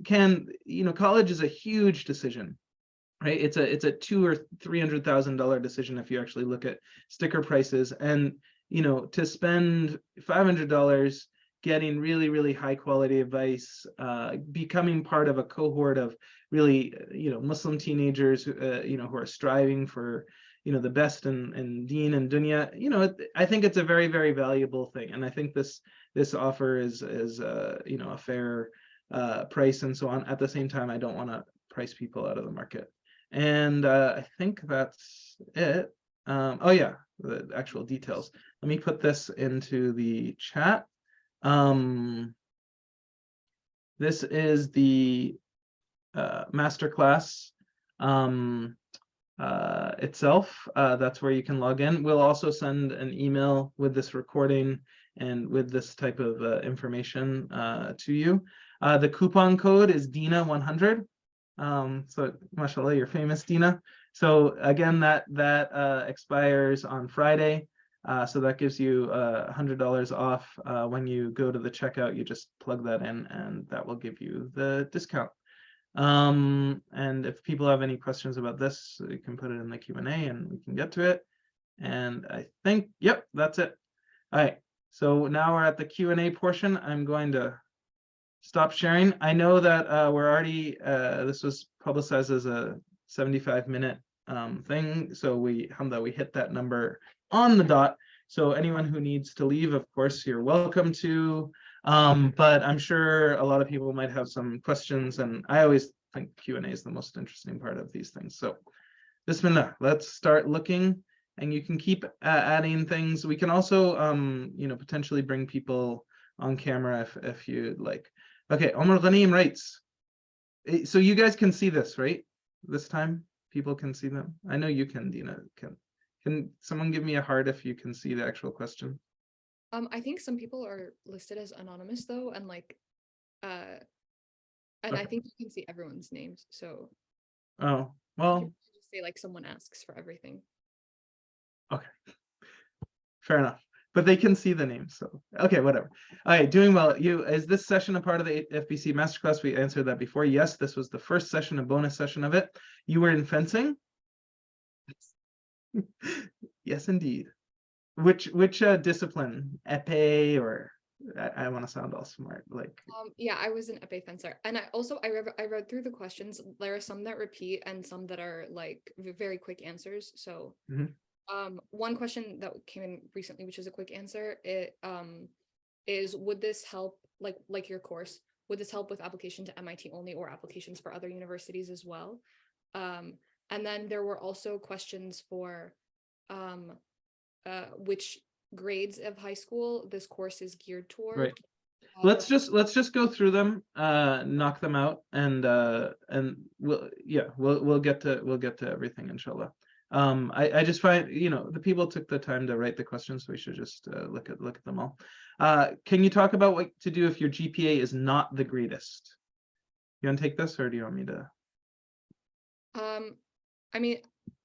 can, college is a huge decision, right? It's a $200,000 or $300,000 decision if you actually look at sticker prices, and to spend $500 getting really, really high quality advice, becoming part of a cohort of really Muslim teenagers who are striving for the best in Dean and Dunya, I think it's a very, very valuable thing. And I think this offer is a fair price and so on. At the same time, I don't want to price people out of the market. And I think that's it. Oh yeah, the actual details. Let me put this into the chat. This is the masterclass itself. That's where you can log in. We'll also send an email with this recording and with this type of information to you. The coupon code is Dina100. So mashallah, you're famous, Dina. So again, that expires on Friday. So that gives you $100 off. When you go to the checkout, you just plug that in and that will give you the discount. And if people have any questions about this, you can put it in the Q&A and we can get to it. And I think, yep, that's it. All right, so now we're at the Q&A portion. I'm going to stop sharing. I know that we're already, this was publicized as a 75-minute thing. So we hit that number on the dot. So anyone who needs to leave, of course, you're welcome to. But I'm sure a lot of people might have some questions, and I always think Q&A is the most interesting part of these things. So Bismillah, let's start looking, and you can keep adding things. We can also, potentially bring people on camera if you'd like. Okay, Omar Ghanim writes, so you guys can see this, right? This time, people can see them. I know you can, Dina. Can someone give me a heart if you can see the actual question? I think some people are listed as anonymous though, and and Okay. I think you can see everyone's names. So Oh, well, just say like someone asks for everything. okay, fair enough. But they can see the names, so okay, whatever. All right, doing well. Is this session a part of the FBC Masterclass? We answered that before. Yes, this was the first session, a bonus session of it. You were in fencing? Yes, indeed. Which discipline? Epee or I want to sound all smart, like Yeah, I was an epee fencer, and I read through the questions. There are some that repeat and some that are like very quick answers. So one question that came in recently, which is a quick answer, is would this help, like your course, would this help with application to MIT only or applications for other universities as well? And then there were also questions for which grades of high school this course is geared toward. right. Let's just go through them, knock them out, and we'll get to everything, inshallah. I just find, the people took the time to write the questions, so we should just look at them all. Can you talk about what to do if your GPA is not the greatest? You want to take this, or do you want me to? I mean,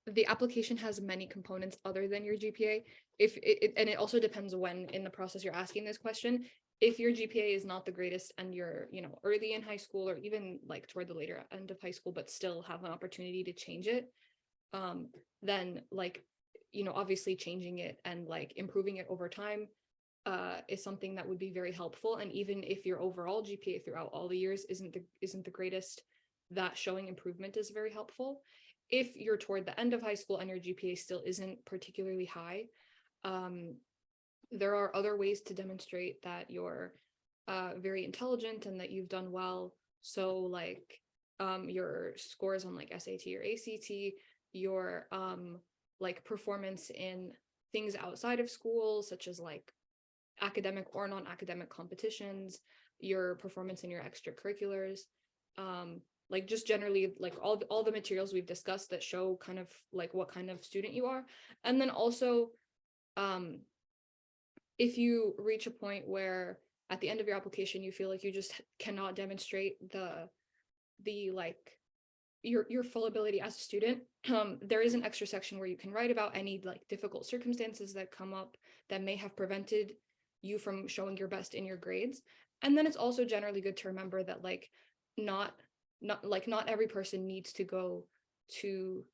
the application has many components other than your GPA. And it also depends when in the process you're asking this question. If your GPA is not the greatest and you're, early in high school or even like toward the later end of high school, but still have an opportunity to change it, then obviously changing it and like improving it over time is something that would be very helpful. And even if your overall GPA throughout all the years isn't the greatest, that showing improvement is very helpful. If you're toward the end of high school and your GPA still isn't particularly high, there are other ways to demonstrate that you're very intelligent and that you've done well. So like your scores on like SAT or ACT, your like performance in things outside of school, such as like academic or non-academic competitions, your performance in your extracurriculars, like just generally like all the materials we've discussed that show kind of like what kind of student you are. And then also if you reach a point where at the end of your application you feel like you just cannot demonstrate the like your full ability as a student, there is an extra section where you can write about any like difficult circumstances that come up that may have prevented you from showing your best in your grades. And then it's also generally good to remember that like not every person needs to go to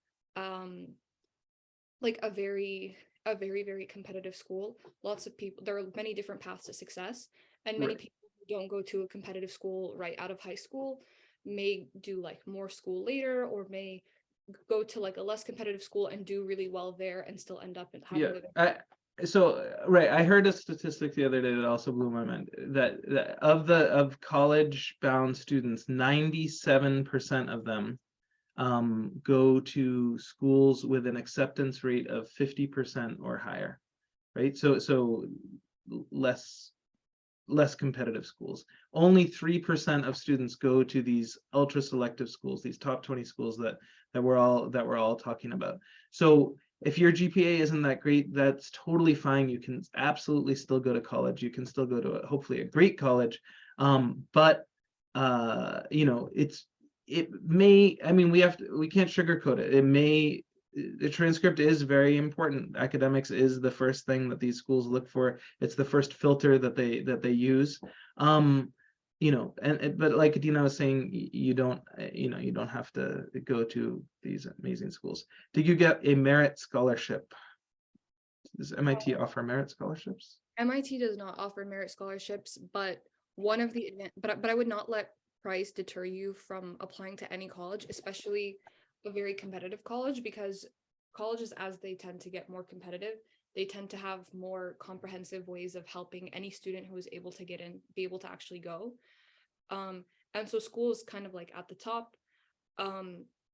like a very very competitive school. Lots of people, there are many different paths to success, and many people who don't go to a competitive school right out of high school may do like more school later, or may go to like a less competitive school and do really well there and still end up having Yeah. Right, I heard a statistic the other day that also blew my mind, that of college bound students, 97% of them go to schools with an acceptance rate of 50% or higher, right? So less competitive schools. Only 3% of students go to these ultra selective schools, these top 20 schools that we're all talking about. So if your GPA isn't that great, that's totally fine. You can absolutely still go to college. You can still go to hopefully a great college. But it may, I mean, we can't sugarcoat it. The transcript is very important. Academics is the first thing that these schools look for. It's the first filter that they use. But like Dina was saying, you don't have to go to these amazing schools. Did you get a merit scholarship? Does MIT offer merit scholarships? MIT does not offer merit scholarships, but but I would not let price deter you from applying to any college, especially a very competitive college, because colleges, as they tend to get more competitive, they tend to have more comprehensive ways of helping any student who is able to get in be able to actually go. And so schools kind of like at the top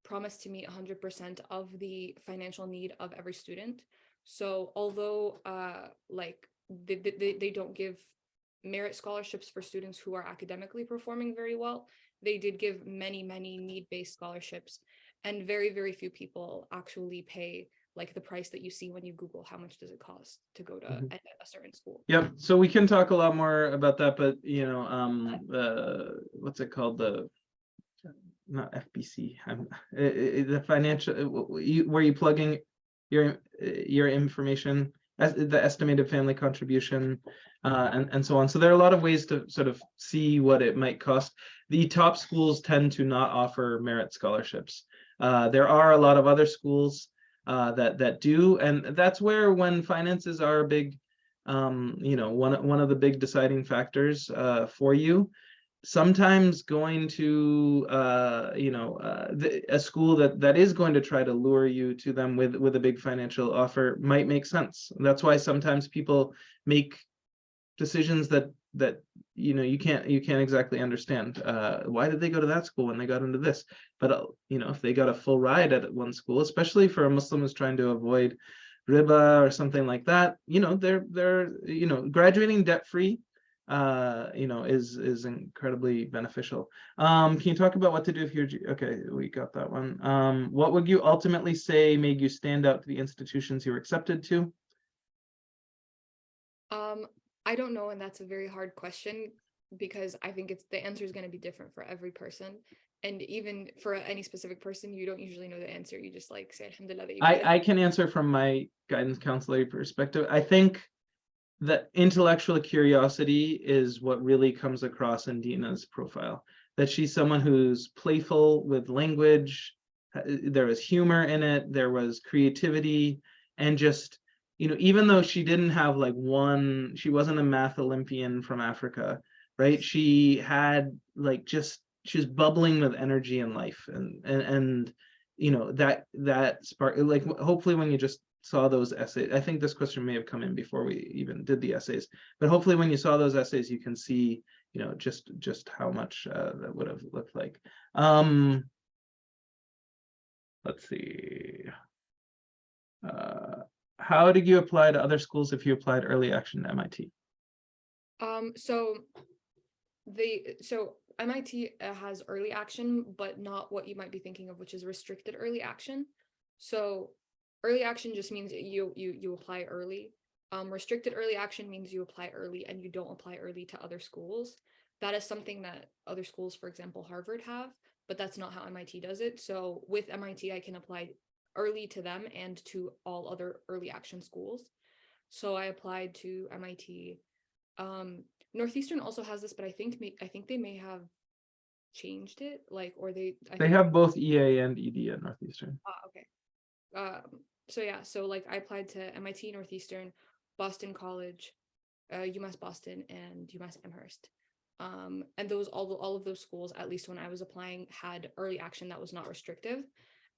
promise to meet 100% of the financial need of every student. So although like they don't give merit scholarships for students who are academically performing very well, they did give many need-based scholarships, and very few people actually pay like the price that you see when you Google how much does it cost to go to a certain school. Yep. So we can talk a lot more about that, but what's it called? Not FBC. The financial where you plugging your information as the estimated family contribution and so on. So there are a lot of ways to sort of see what it might cost. The top schools tend to not offer merit scholarships. There are a lot of other schools that do, and that's where when finances are a big one of the big deciding factors for you. Sometimes going to a school that is going to try to lure you to them with a big financial offer might make sense. That's why sometimes people make decisions that you can't exactly understand. Why did they go to that school when they got into this? But if they got a full ride at one school, especially for a Muslim who's trying to avoid riba or something like that, they're graduating debt free is incredibly beneficial. Can you talk about what to do if you're okay? We got that one. What would you ultimately say made you stand out to the institutions you were accepted to? I don't know, and that's a very hard question because I think the answer is going to be different for every person, and even for any specific person, you don't usually know the answer. You just like say alhamdulillah that you got it. I can answer from my guidance counselor perspective. I think that intellectual curiosity is what really comes across in Dina's profile. That she's someone who's playful with language. There was humor in it. There was creativity, and just even though she didn't have she wasn't a math Olympian from Africa, right? She had she was bubbling with energy and life, and that spark. Hopefully, when you just saw those essays, I think this question may have come in before we even did the essays, but hopefully when you saw those essays, you can see, just how much that would have looked like. Let's see. How did you apply to other schools if you applied early action to MIT? So MIT has early action, but not what you might be thinking of, which is restricted early action. So early action just means you apply early. Restricted early action means you apply early and you don't apply early to other schools. That is something that other schools, for example, Harvard have, but that's not how MIT does it. So with MIT, I can apply early to them and to all other early action schools. So I applied to MIT. Northeastern also has this, but I think they may have changed it, they have both EA and ED at Northeastern. Okay. So yeah, so I applied to MIT, Northeastern, Boston College, UMass Boston, and UMass Amherst. And all of those schools, at least when I was applying, had early action that was not restrictive.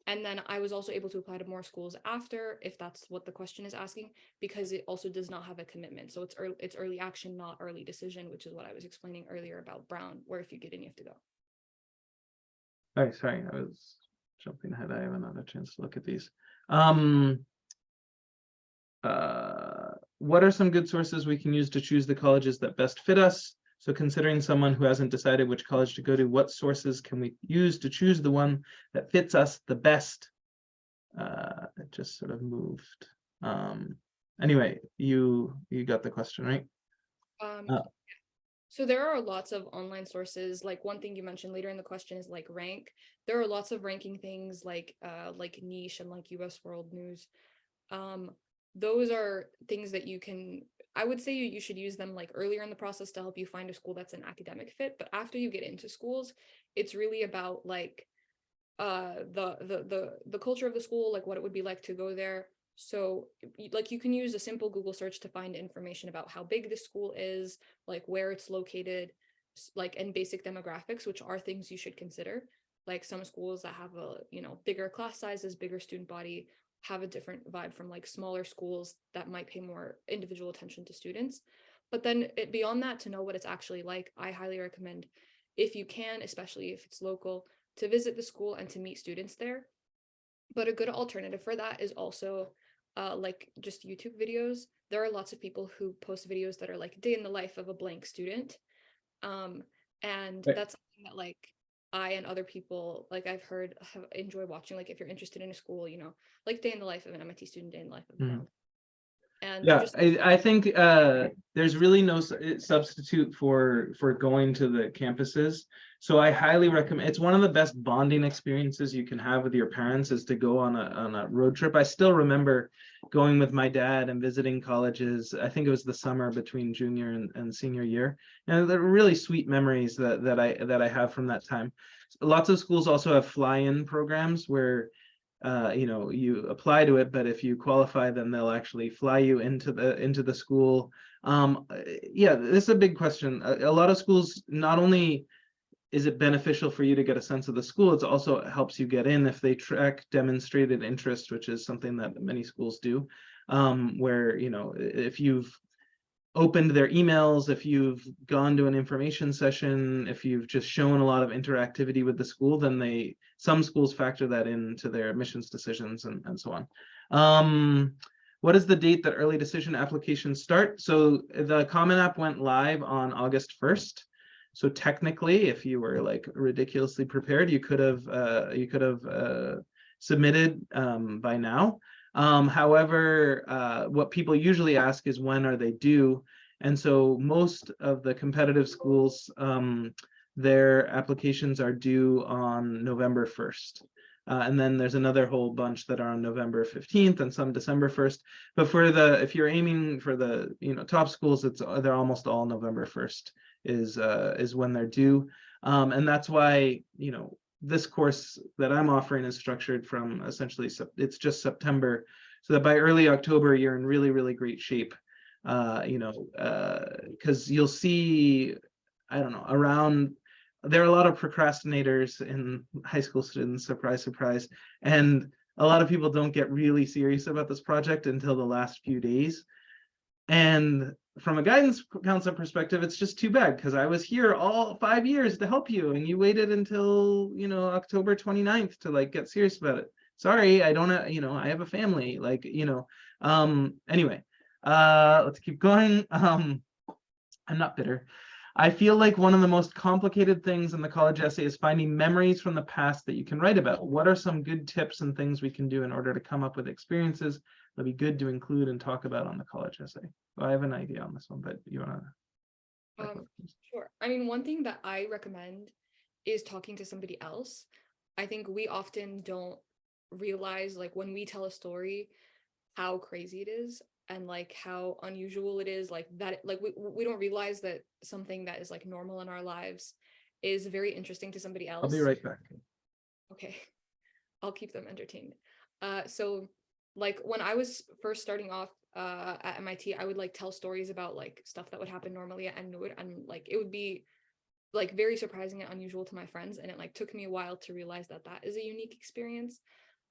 And then I was also able to apply to more schools after, if that's what the question is asking, because it also does not have a commitment. So it's early action, not early decision, which is what I was explaining earlier about Brown, where if you get in, you have to go. Oh, sorry, I was jumping ahead. I haven't had a chance to look at these. What are some good sources we can use to choose the colleges that best fit us? So considering someone who hasn't decided which college to go to, what sources can we use to choose the one that fits us the best? It just sort of moved. Anyway, you got the question, right? Um, So there are lots of online sources. Like one thing you mentioned later in the question is like rank. There are lots of ranking things like Niche and like US World News. Um, those are things that you can, I would say you should use them like earlier in the process to help you find a school that's an academic fit. But after you get into schools, it's really about like the culture of the school, like what it would be like to go there. So like you can use a simple Google search to find information about how big the school is, like where it's located, like and basic demographics, which are things you should consider. Like some schools that have a, bigger class sizes, bigger student body, have a different vibe from like smaller schools that might pay more individual attention to students. But then beyond that, to know what it's actually like, I highly recommend, if you can, especially if it's local, to visit the school and to meet students there. But a good alternative for that is also like just YouTube videos. There are lots of people who post videos that are like day in the life of a blank student. And Right. that's something that like I and other people like I've heard enjoy watching. Like if you're interested in a school, like day in the life of an MIT student, day in the life of Brown. And they're Yeah, just I think there's really no substitute for going to the campuses. So I highly recommend. It's one of the best bonding experiences you can have with your parents is to go on a road trip. I still remember going with my dad and visiting colleges. I think it was the summer between junior and senior year, and they're really sweet memories that I have from that time. Lots of schools also have fly-in programs where you apply to it, but if you qualify, then they'll actually fly you into the school. Yeah, this is a big question. A lot of schools, not only is it beneficial for you to get a sense of the school, it also helps you get in if they track demonstrated interest, which is something that many schools do, where if you've opened their emails, if you've gone to an information session, if you've just shown a lot of interactivity with the school, then some schools factor that into their admissions decisions and so on. What is the date that early decision applications start? So the Common App went live on August 1st. So technically, if you were like ridiculously prepared, you could have submitted by now. However, what people usually ask is when are they due? And so most of the competitive schools, their applications are due on November 1st. And then there's another whole bunch that are on November 15th and some December 1st. But if you're aiming for the top schools, they're almost all November 1st is when they're due. And that's why this course that I'm offering is structured from essentially it's just September, so that by early October you're in really, really great shape. Because you'll see, I don't know, there are a lot of procrastinators in high school students, surprise, surprise, and a lot of people don't get really serious about this project until the last few days. And from a guidance counselor perspective, it's just too bad because I was here all 5 years to help you, and you waited until October 29th to like get serious about it. Sorry, I don't I have a family, anyway. Let's keep going. I'm not bitter. I feel like one of the most complicated things in the college essay is finding memories from the past that you can write about. What are some good tips and things we can do in order to come up with experiences that'll be good to include and talk about on the college essay? Well, I have an idea on this one, but you want to? Sure. I mean, one thing that I recommend is talking to somebody else. I think we often don't realize, like, when we tell a story, how crazy it is and like how unusual it is, like that, like we don't realize that something that is like normal in our lives is very interesting to somebody else. I'll be right back. Okay. I'll keep them entertained. So like when I was first starting off at MIT, I would like tell stories about like stuff that would happen normally at Noor, and like it would be like very surprising and unusual to my friends, and it like took me a while to realize that that is a unique experience.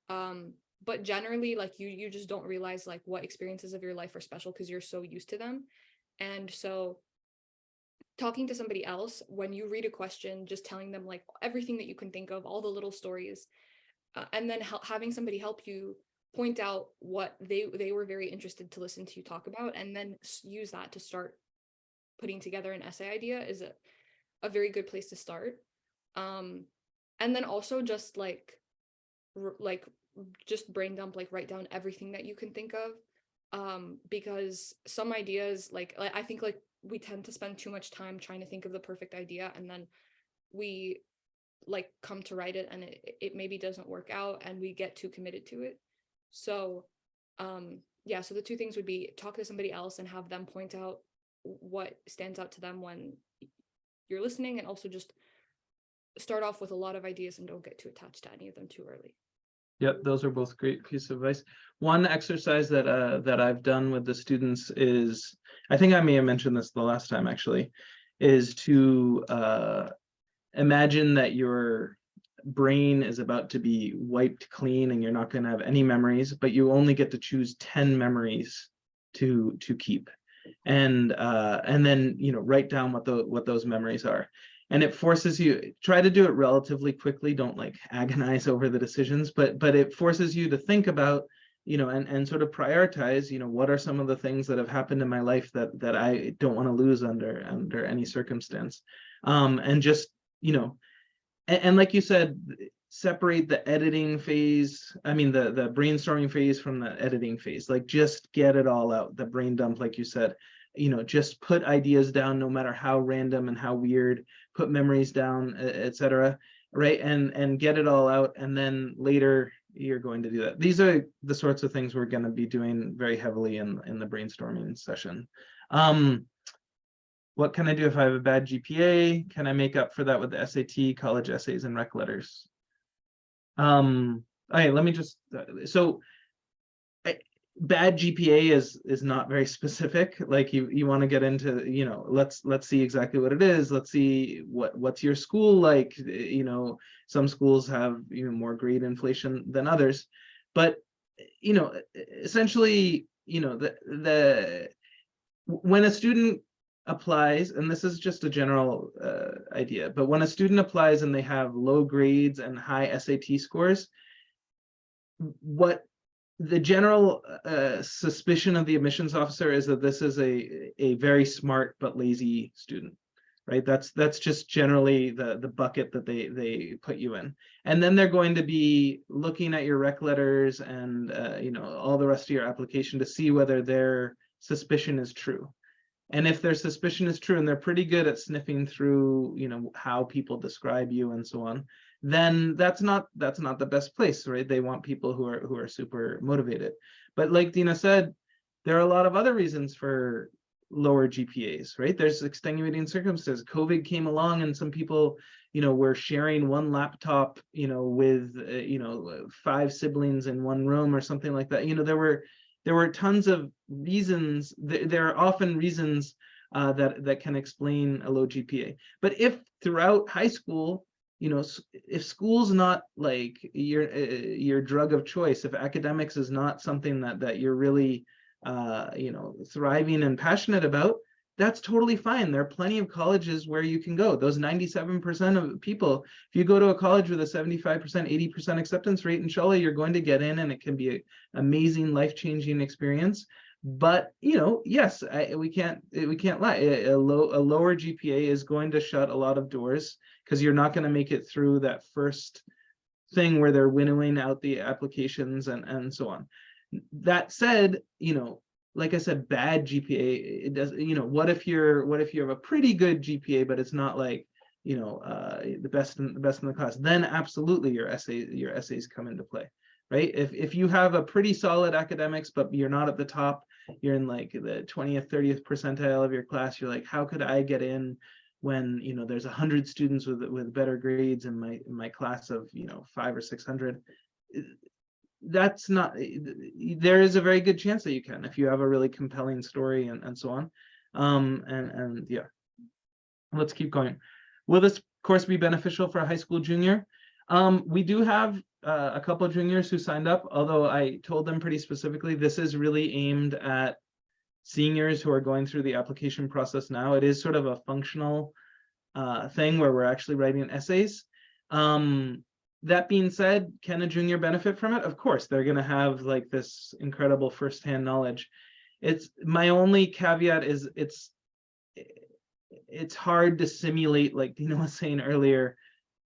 But generally, like you just don't realize like what experiences of your life are special because you're so used to them. And so talking to somebody else, when you read a question, just telling them like everything that you can think of, all the little stories, and then having somebody help you point out what they were very interested to listen to you talk about, and then use that to start putting together an essay idea is a very good place to start. And then also just like just brain dump, like write down everything that you can think of, because some ideas like I think like we tend to spend too much time trying to think of the perfect idea, and then we like come to write it and it maybe doesn't work out and we get too committed to it. So yeah, so the two things would be talk to somebody else and have them point out what stands out to them when you're listening, and also just start off with a lot of ideas and don't get too attached to any of them too early. Yep, those are both great pieces of advice. One exercise that that I've done with the students is, I think I may have mentioned this the last time actually, is to imagine that your brain is about to be wiped clean and you're not going to have any memories, but you only get to choose 10 memories to keep. And then write down what those memories are. And it forces you, try to do it relatively quickly, don't like agonize over the decisions, but it forces you to think about, and sort of prioritize, what are some of the things that have happened in my life that I don't want to lose under any circumstance. And just, and like you said, separate the editing phase, the brainstorming phase from the editing phase. Like just get it all out, the brain dump, like you said. Just put ideas down, no matter how random and how weird, put memories down, etc. Right, and get it all out, and then later you're going to do that. These are the sorts of things we're going to be doing very heavily in the brainstorming session. What can I do if I have a bad GPA? Can I make up for that with the SAT, college essays, and rec letters? Okay, let me just, so bad GPA is not very specific. Like you want to get into, let's see exactly what it is. Let's see what's your school like. Some schools have even more grade inflation than others, but essentially, when a student applies, and this is just a general idea, but when a student applies and they have low grades and high SAT scores, what the general suspicion of the admissions officer is that this is a very smart but lazy student, right? That's just generally the bucket that they put you in. And then they're going to be looking at your rec letters and all the rest of your application to see whether their suspicion is true. And if their suspicion is true and they're pretty good at sniffing through, how people describe you and so on, then that's not the best place, right? They want people who are super motivated. But like Dina said, there are a lot of other reasons for lower GPAs, right? There's extenuating circumstances. COVID came along and some people, were sharing one laptop, with 5 siblings in one room or something like that. There were tons of reasons. There are often reasons that can explain a low GPA. But if throughout high school, if school's not like your drug of choice, if academics is not something that you're really thriving and passionate about, that's totally fine. There are plenty of colleges where you can go. Those 97% of people, if you go to a college with a 75%, 80% acceptance rate, inshallah, you're going to get in, and it can be an amazing, life-changing experience. But yes, we can't lie. A lower GPA is going to shut a lot of doors because you're not going to make it through that first thing where they're winnowing out the applications and so on. That said, like I said, bad GPA, it does, what if you have a pretty good GPA, but it's not like, the best in the class, then absolutely your essays come into play, right? If you have a pretty solid academics, but you're not at the top, you're in like the 20th, 30th percentile of your class, you're like, how could I get in when, there's 100 students with better grades in my class of, 500 or 600? That's not, there is a very good chance that you can, if you have a really compelling story and so on. And yeah, let's keep going. Will this course be beneficial for a high school junior? We do have a couple of juniors who signed up, although I told them pretty specifically, this is really aimed at seniors who are going through the application process now. It is sort of a functional thing where we're actually writing essays. That being said, can a junior benefit from it? Of course, they're going to have like this incredible firsthand knowledge. It's my only caveat is it's hard to simulate, like Dina was saying earlier,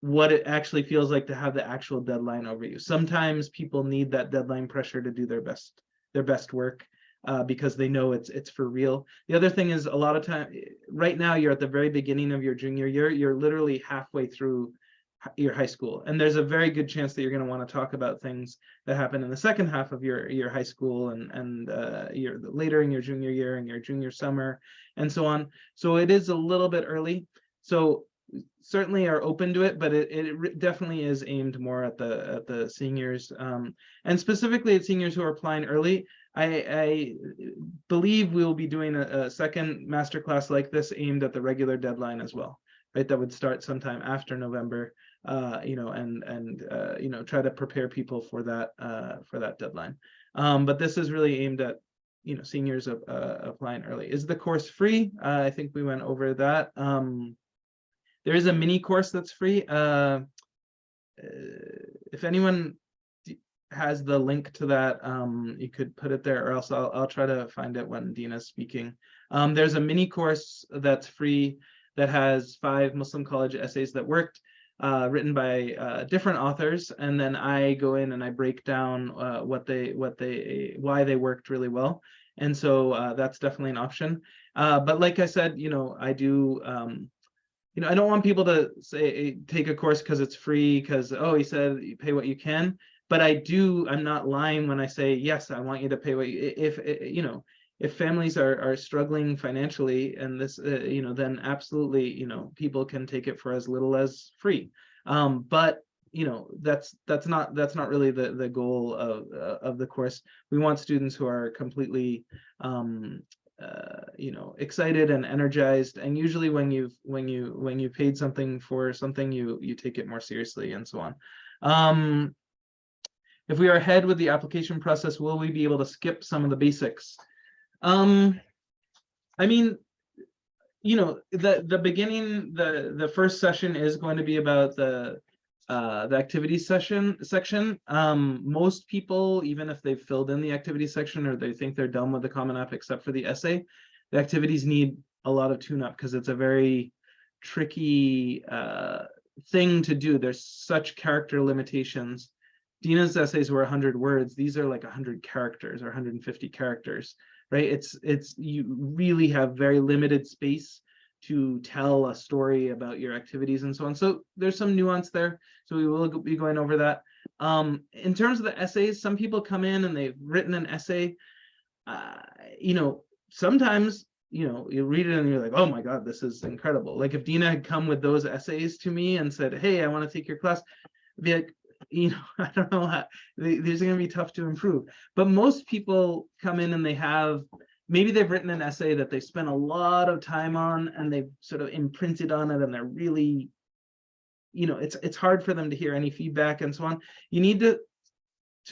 what it actually feels like to have the actual deadline over you. Sometimes people need that deadline pressure to do their best work because they know it's for real. The other thing is a lot of time, right now you're at the very beginning of your junior year, you're literally halfway through your high school, and there's a very good chance that you're going to want to talk about things that happen in the second half of your high school and your later in your junior year and your junior summer and so on. So it is a little bit early. So certainly are open to it, but it definitely is aimed more at the seniors, and specifically at seniors who are applying early. I believe we will be doing a second masterclass like this aimed at the regular deadline as well, right? That would start sometime after November, and try to prepare people for that deadline. But this is really aimed at seniors applying early. Is the course free? I think we went over that. There is a mini course that's free. If anyone has the link to that, you could put it there, or else I'll try to find it when Dina's speaking. There's a mini course that's free that has 5 Muslim college essays that worked, written by different authors, and then I go in and I break down why they worked really well. And so that's definitely an option. But like I said, I do. I don't want people to say take a course because it's free because, oh, he said you pay what you can. But I'm not lying when I say, yes, I want you to pay what if families are struggling financially and this, then absolutely, people can take it for as little as free. But that's not really the goal of the course. We want students who are completely excited and energized, and usually when you paid something for something, you take it more seriously and so on. If we are ahead with the application process, will we be able to skip some of the basics? I mean, the beginning, the first session is going to be about the activities section. Most people, even if they've filled in the activity section or they think they're done with the Common App except for the essay, the activities need a lot of tune-up because it's a very tricky thing to do. There's such character limitations. Dina's essays were 100 words. These are like 100 characters or 150 characters, right? You really have very limited space to tell a story about your activities and so on. So there's some nuance there. So we will be going over that. In terms of the essays, some people come in and they've written an essay. Sometimes, you read it and you're like, oh my God, this is incredible. Like if Dina had come with those essays to me and said, hey, I want to take your class, I'd be like, I don't know how, these are going to be tough to improve. But most people come in and maybe they've written an essay that they spent a lot of time on and they've sort of imprinted on it and they're really, it's hard for them to hear any feedback and so on. You need to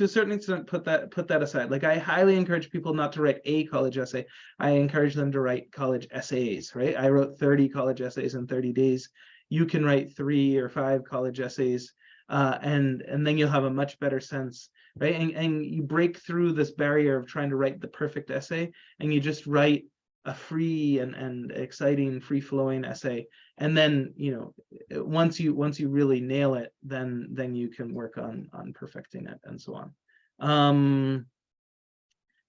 a certain extent, put that aside. Like I highly encourage people not to write a college essay. I encourage them to write college essays, right? I wrote 30 college essays in 30 days. You can write 3 or 5 college essays, and then you'll have a much better sense, right? And you break through this barrier of trying to write the perfect essay, and you just write a free and exciting, free-flowing essay. And then, once you really nail it, then you can work on perfecting it and so on.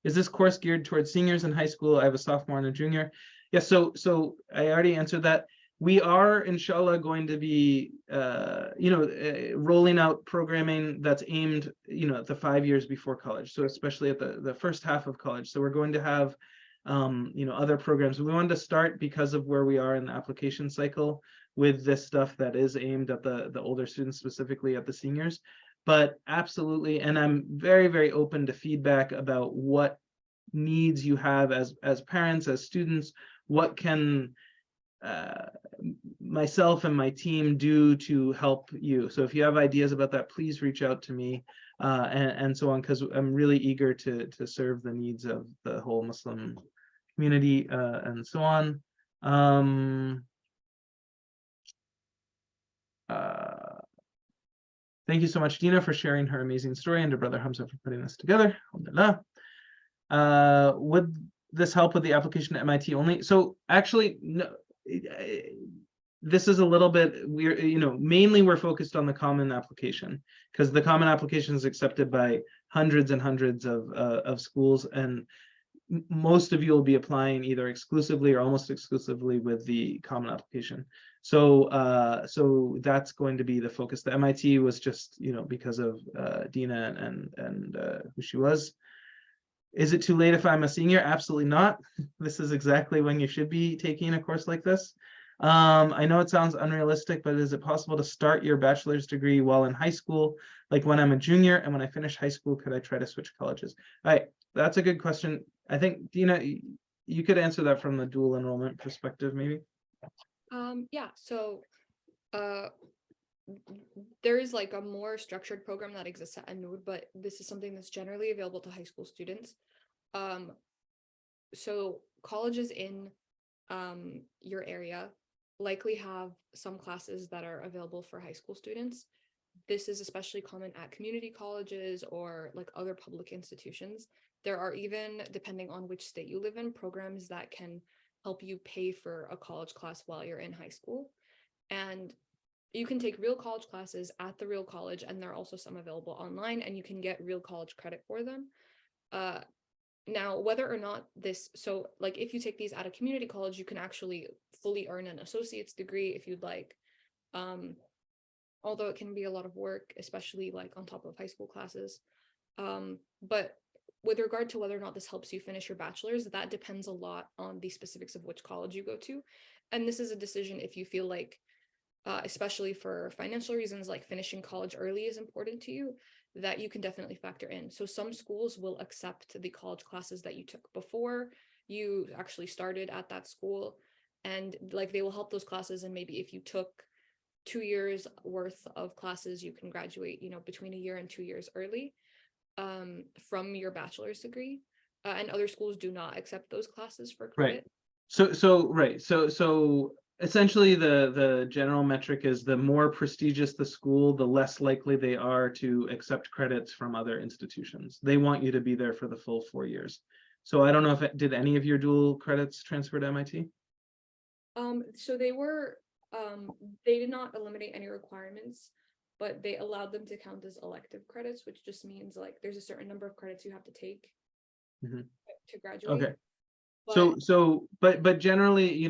Is this course geared towards seniors in high school? I have a sophomore and a junior. Yeah, so I already answered that. We are, inshallah, going to be, rolling out programming that's aimed, at the 5 years before college. So especially at the first half of college. So we're going to have, other programs. We wanted to start because of where we are in the application cycle with this stuff that is aimed at the older students, specifically at the seniors. But absolutely, and I'm very, very open to feedback about what needs you have as parents, as students, what can myself and my team do to help you. So if you have ideas about that, please reach out to me and so on, because I'm really eager to serve the needs of the whole Muslim community and so on. Thank you so much, Dina, for sharing her amazing story, and to Brother Hamzah for putting this together. Would this help with the application to MIT only? So actually, no. This is a little bit weird, mainly we're focused on the common application, because the common application is accepted by hundreds and hundreds of schools, and most of you will be applying either exclusively or almost exclusively with the common application. So so that's going to be the focus. The MIT was just, because of Dina and who she was. Is it too late if I'm a senior? Absolutely not. This is exactly when you should be taking a course like this. I know it sounds unrealistic, but is it possible to start your bachelor's degree while in high school? Like when I'm a junior, and when I finish high school, could I try to switch colleges? All right, that's a good question. I think, Dina, you could answer that from the dual enrollment perspective, maybe. Yeah, so there is like a more structured program that exists at ANUR, but this is something that's generally available to high school students. So colleges in your area likely have some classes that are available for high school students. This is especially common at community colleges or like other public institutions. There are even, depending on which state you live in, programs that can help you pay for a college class while you're in high school. And you can take real college classes at the real college, and there are also some available online, and you can get real college credit for them. Now, whether or not this, so like if you take these at a community college, you can actually fully earn an associate's degree if you'd like. Although it can be a lot of work, especially like on top of high school classes. But with regard to whether or not this helps you finish your bachelor's, that depends a lot on the specifics of which college you go to. And this is a decision if you feel like, especially for financial reasons, like finishing college early is important to you, that you can definitely factor in. So some schools will accept the college classes that you took before you actually started at that school, and like they will help those classes. And maybe if you took 2 years worth of classes, you can graduate, between a year and 2 years early from your bachelor's degree. And other schools do not accept those classes for credit. Right. So essentially the general metric is the more prestigious the school, the less likely they are to accept credits from other institutions. They want you to be there for the full 4 years. So I don't know if did any of your dual credits transfer to MIT? So they did not eliminate any requirements, but they allowed them to count as elective credits, which just means like there's a certain number of credits you have to take to graduate. Okay. But But generally,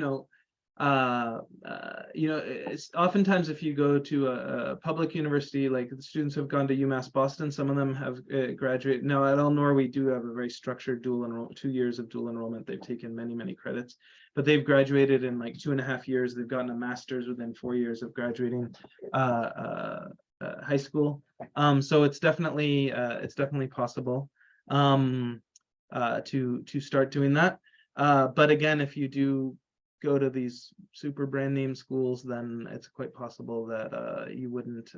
it's oftentimes if you go to a public university, like the students have gone to UMass Boston, some of them have graduated. Now at Elnor, we do have a very structured dual enrollment, 2 years of dual enrollment. They've taken many credits, but they've graduated in like 2.5 years. They've gotten a master's within 4 years of graduating high school. So it's definitely possible to start doing that. But again, if you do go to these super brand name schools, then it's quite possible that you wouldn't,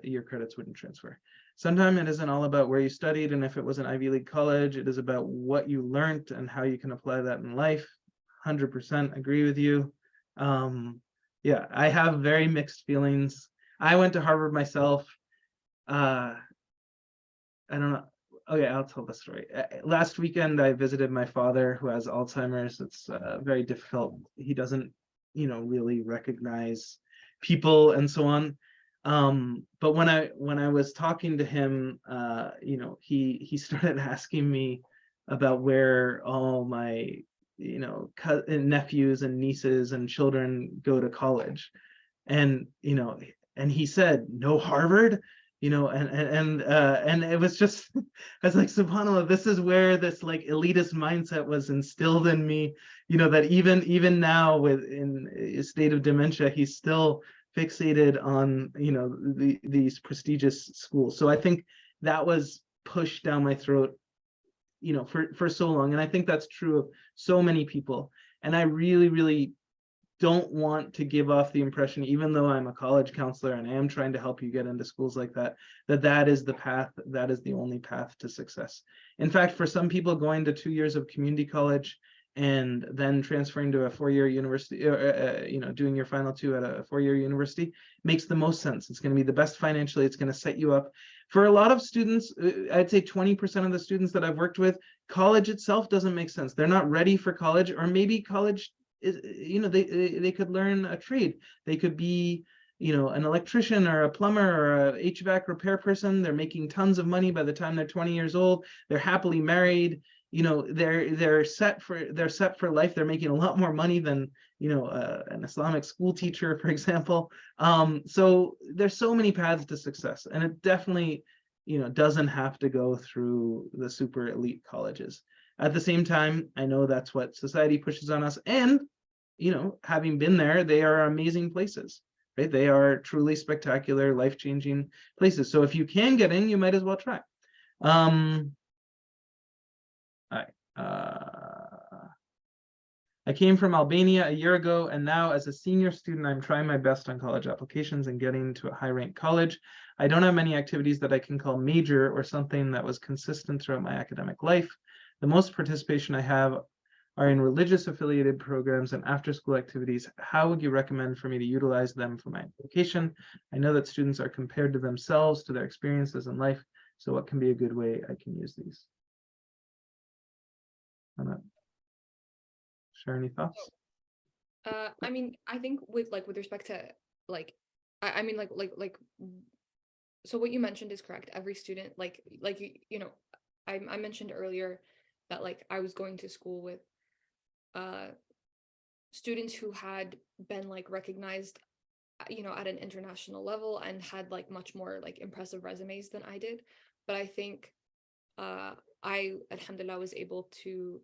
your credits wouldn't transfer. Sometimes it isn't all about where you studied and if it was an Ivy League college, it is about what you learned and how you can apply that in life. 100% agree with you. Yeah, I have very mixed feelings. I went to Harvard myself. I don't know. Okay, I'll tell the story. Last weekend, I visited my father who has Alzheimer's. It's very difficult. He doesn't, really recognize people and so on. But when I was talking to him, he started asking me about where all my, nephews and nieces and children go to college, and and he said, no Harvard. And it was just, I was like, subhanallah, this is where this like elitist mindset was instilled in me, that even now in a state of dementia, he's still fixated on, these prestigious schools. So I think that was pushed down my throat, for so long. And I think that's true of so many people. And I really, really don't want to give off the impression, even though I'm a college counselor and I am trying to help you get into schools like that, that is the path, that is the only path to success. In fact, for some people, going to 2 years of community college and then transferring to a 4-year university, doing your final 2 at a 4-year university makes the most sense. It's going to be the best financially. It's going to set you up. For a lot of students, I'd say 20% of the students that I've worked with, college itself doesn't make sense. They're not ready for college, or maybe college is, they could learn a trade. They could be, an electrician or a plumber or a HVAC repair person. They're making tons of money by the time they're 20 years old. They're happily married. They're set for life. They're making a lot more money than an Islamic school teacher, for example. So there's so many paths to success, and it definitely doesn't have to go through the super elite colleges. At the same time, I know that's what society pushes on us, and having been there, they are amazing places, right? They are truly spectacular, life-changing places. So if you can get in, you might as well try. I came from Albania a year ago, and now as a senior student, I'm trying my best on college applications and getting to a high-ranked college. I don't have many activities that I can call major or something that was consistent throughout my academic life. The most participation I have are in religious affiliated programs and after-school activities. How would you recommend for me to utilize them for my application? I know that students are compared to themselves, to their experiences in life. So what can be a good way I can use these? Share any thoughts? I mean, I think with respect to I mean so what you mentioned is correct. Every student, I mentioned earlier that I was going to school with students who had been recognized at an international level and had much more impressive resumes than I did. But I think I, alhamdulillah, was able to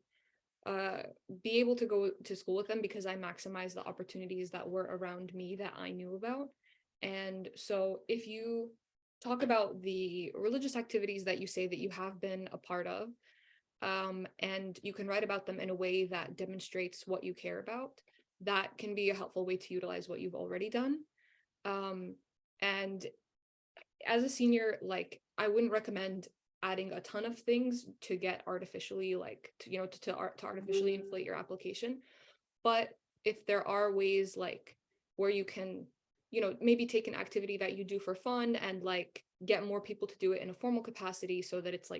be able to go to school with them because I maximized the opportunities that were around me that I knew about. And so if you talk about the religious activities that you say that you have been a part of, and you can write about them in a way that demonstrates what you care about, that can be a helpful way to utilize what you've already done. And as a senior, I wouldn't recommend adding a ton of things to get artificially to artificially inflate your application. But if there are ways where you can maybe take an activity that you do for fun and get more people to do it in a formal capacity so that it's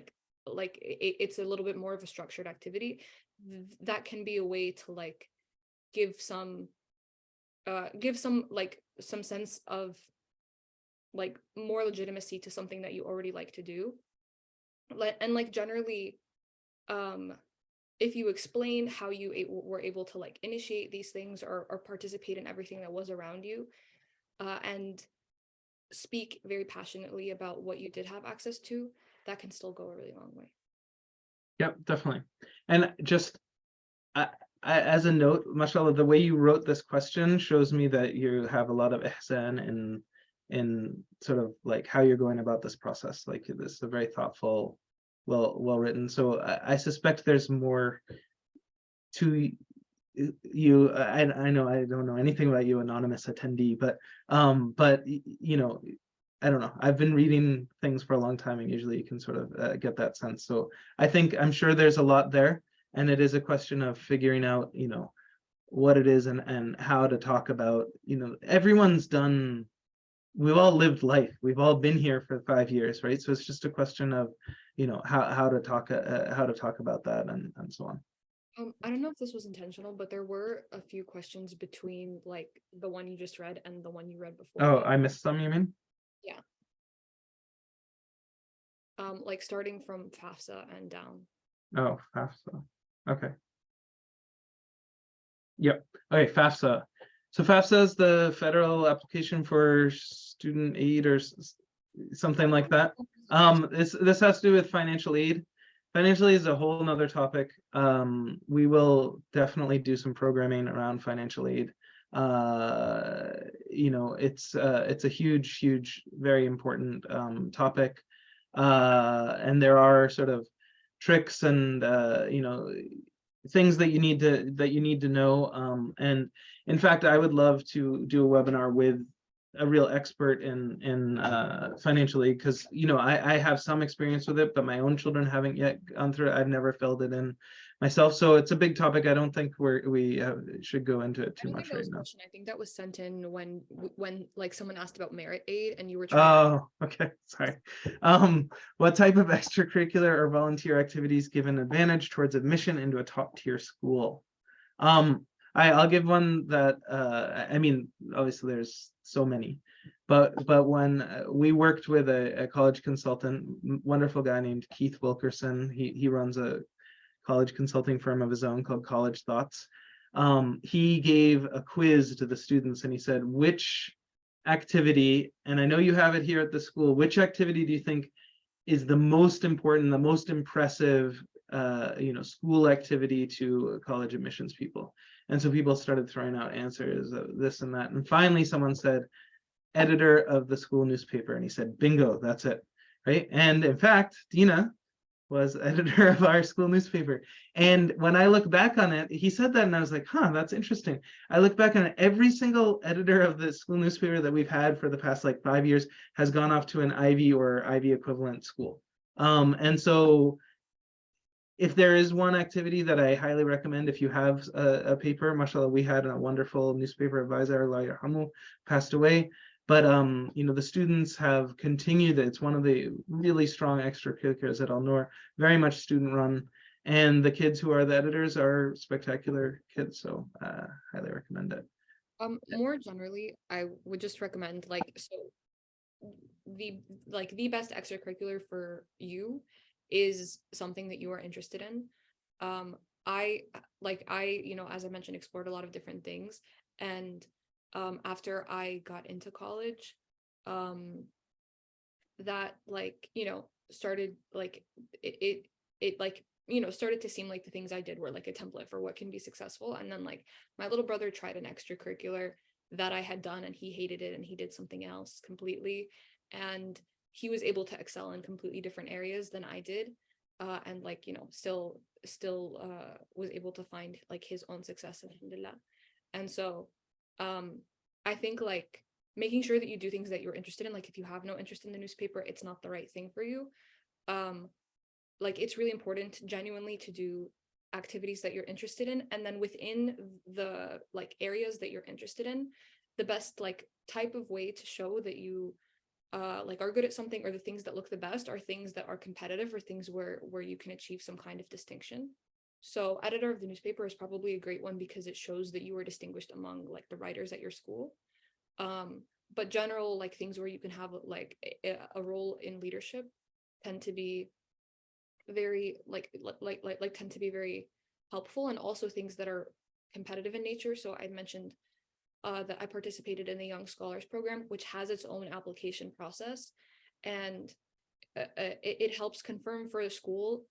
it's a little bit more of a structured activity, that can be a way to give some some sense of more legitimacy to something that you already like to do. And generally, if you explain how you were able to initiate these things or participate in everything that was around you, and speak very passionately about what you did have access to, that can still go a really long way. Yep, definitely. And just as a note, mashallah, the way you wrote this question shows me that you have a lot of ihsan in sort of how you're going about this process. This is a very thoughtful, well written. So I suspect there's more to you. I know I don't know anything about you, anonymous attendee, but I don't know. I've been reading things for a long time, and usually you can sort of get that sense. So I'm sure there's a lot there, and it is a question of figuring out what it is and how to talk about. Everyone's done. We've all lived life. We've all been here for 5 years, right? So it's just a question of how to talk about that and so on. I don't know if this was intentional, but there were a few questions between the one you just read and the one you read before. Oh, I missed some, you mean? Yeah. Starting from FAFSA and down. Oh, FAFSA. Okay. Yep. Okay, FAFSA. So FAFSA is the federal application for student aid or something like that. This has to do with financial aid. Financial aid is a whole nother topic. We will definitely do some programming around financial aid. It's a huge, very important topic. And there are sort of tricks and things that you need to know. And in fact, I would love to do a webinar with a real expert in financial aid, because I have some experience with it, but my own children haven't yet gone through it. I've never filled it in myself, so it's a big topic. I don't think we should go into it I too don't think much that right was a now. question. I think that was sent in when like someone asked about merit aid and you were trying. Oh, okay, sorry. What type of extracurricular or volunteer activities give an advantage towards admission into a top tier school? I'll give one that I mean, obviously there's so many, but when we worked with a college consultant, wonderful guy named Keith Wilkerson. He runs a college consulting firm of his own called College Thoughts. He gave a quiz to the students and he said, which activity, and I know you have it here at the school, which activity do you think is the most important, the most impressive school activity to college admissions people? And so people started throwing out answers of this and that, and finally someone said editor of the school newspaper, and he said bingo, that's it, right? And in fact, Dina was editor of our school newspaper. And when I look back on it, he said that and I was like, huh, that's interesting. I look back on it, every single editor of the school newspaper that we've had for the past like 5 years has gone off to an Ivy or Ivy equivalent school. And so if there is one activity that I highly recommend, if you have a paper, mashallah, we had a wonderful newspaper advisor, Allah yarhamu, passed away. But the students have continued. It's one of the really strong extracurriculars at Al Noor, very much student run. And the kids who are the editors are spectacular kids. So highly recommend it. More generally, I would just recommend the best extracurricular for you is something that you are interested in. I as I mentioned, explored a lot of different things, and after I got into college, that started started to seem like the things I did were like a template for what can be successful. And then like my little brother tried an extracurricular that I had done and he hated it and he did something else completely. And he was able to excel in completely different areas than I did. And still was able to find like his own success, alhamdulillah. And so I think like making sure that you do things that you're interested in, like if you have no interest in the newspaper, it's not the right thing for you. Like it's really important genuinely to do activities that you're interested in, and then within the like areas that you're interested in, the best like type of way to show that you are good at something, or the things that look the best are things that are competitive, or things where you can achieve some kind of distinction. So editor of the newspaper is probably a great one because it shows that you were distinguished among like the writers at your school. But general like things where you can have like a role in leadership tend to be very tend to be very helpful, and also things that are competitive in nature. So I mentioned that I participated in the Young Scholars Program, which has its own application process, and it helps confirm for the school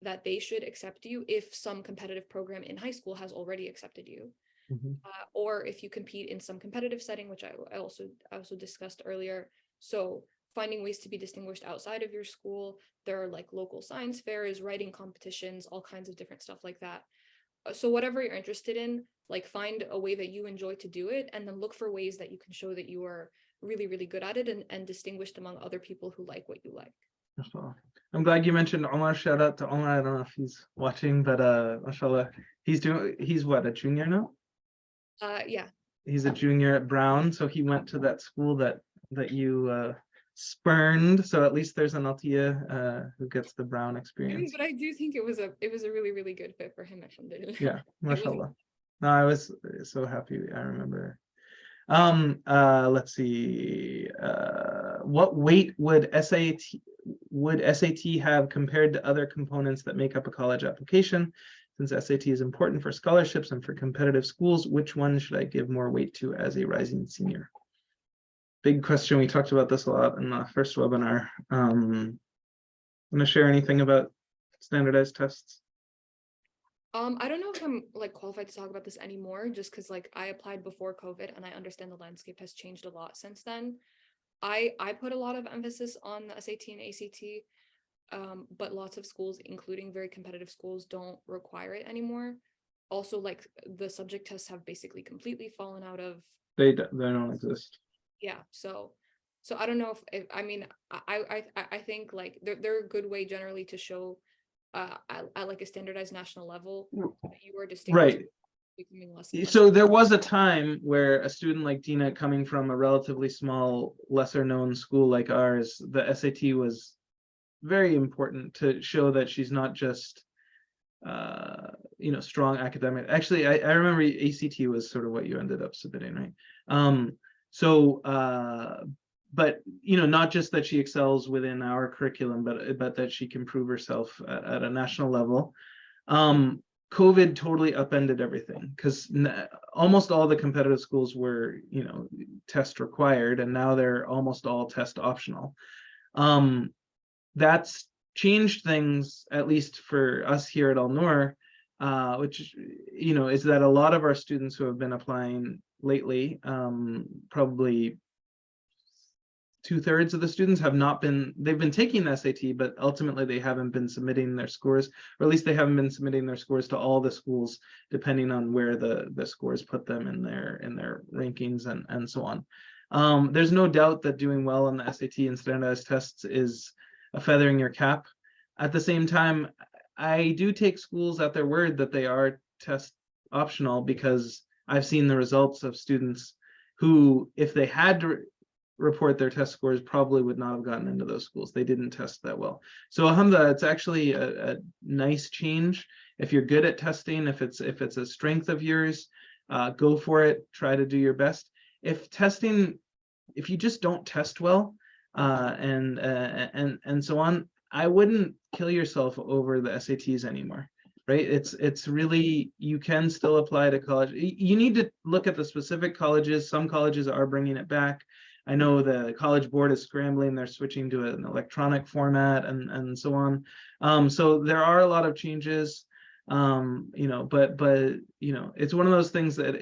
that they should accept you if some competitive program in high school has already accepted you. Mm-hmm. Or if you compete in some competitive setting, which I also discussed earlier. So finding ways to be distinguished outside of your school. There are like local science fairs, writing competitions, all kinds of different stuff like that. So whatever you're interested in, like find a way that you enjoy to do it, and then look for ways that you can show that you are really, really good at it, and distinguished among other people who like what you like. Mashallah. I'm glad you mentioned Omar. Shout out to Omar. I don't know if he's watching, but mashallah, he's what, a junior now? Yeah. He's a junior at Brown, so he went to that school that you spurned. So at least there's an Atia who gets the Brown experience. But I do think it was a really, really good fit for him, alhamdulillah. Yeah, It was mashallah. No, I was so happy. I remember. Let's see. What weight would SAT have compared to other components that make up a college application? Since SAT is important for scholarships and for competitive schools, which one should I give more weight to as a rising senior? Big question. We talked about this a lot in the first webinar. Want to share anything about standardized tests? I don't know if I'm like qualified to talk about this anymore, just because like I applied before COVID and I understand the landscape has changed a lot since then. I put a lot of emphasis on the SAT and ACT. but lots of schools, including very competitive schools, don't require it anymore. Also, like the subject tests have basically completely fallen out of. They don't exist. Yeah, so I don't know if I mean I think like they're a good way generally to show at like a standardized national level that you are distinguished, Right. becoming less and less. So there was a time where a student like Dina, coming from a relatively small, lesser known school like ours, the SAT was very important to show that she's not just strong academic. Actually, I remember ACT was sort of what you ended up submitting, right? But not just that she excels within our curriculum, but that she can prove herself at a national level. COVID totally upended everything, because almost all the competitive schools were test required, and now they're almost all test optional. That's changed things, at least for us here at Al-Noor, which is that a lot of our students who have been applying lately, probably 2/3 of the students they've been taking the SAT, but ultimately they haven't been submitting their scores, or at least they haven't been submitting their scores to all the schools, depending on where the scores put them in their rankings and so on. There's no doubt that doing well on the SAT and standardized tests is a feather in your cap. At the same time, I do take schools at their word that they are test optional, because I've seen the results of students who, if they had to report their test scores, probably would not have gotten into those schools. They didn't test that well. So Hamzah, it's actually a nice change. If you're good at testing, if it's a strength of yours, go for it. Try to do your best. If you just don't test well, and so on, I wouldn't kill yourself over the SATs anymore. Right? It's really, you can still apply to college. You need to look at the specific colleges. Some colleges are bringing it back. I know the College Board is scrambling. They're switching to an electronic format and so on. So there are a lot of changes. But it's one of those things that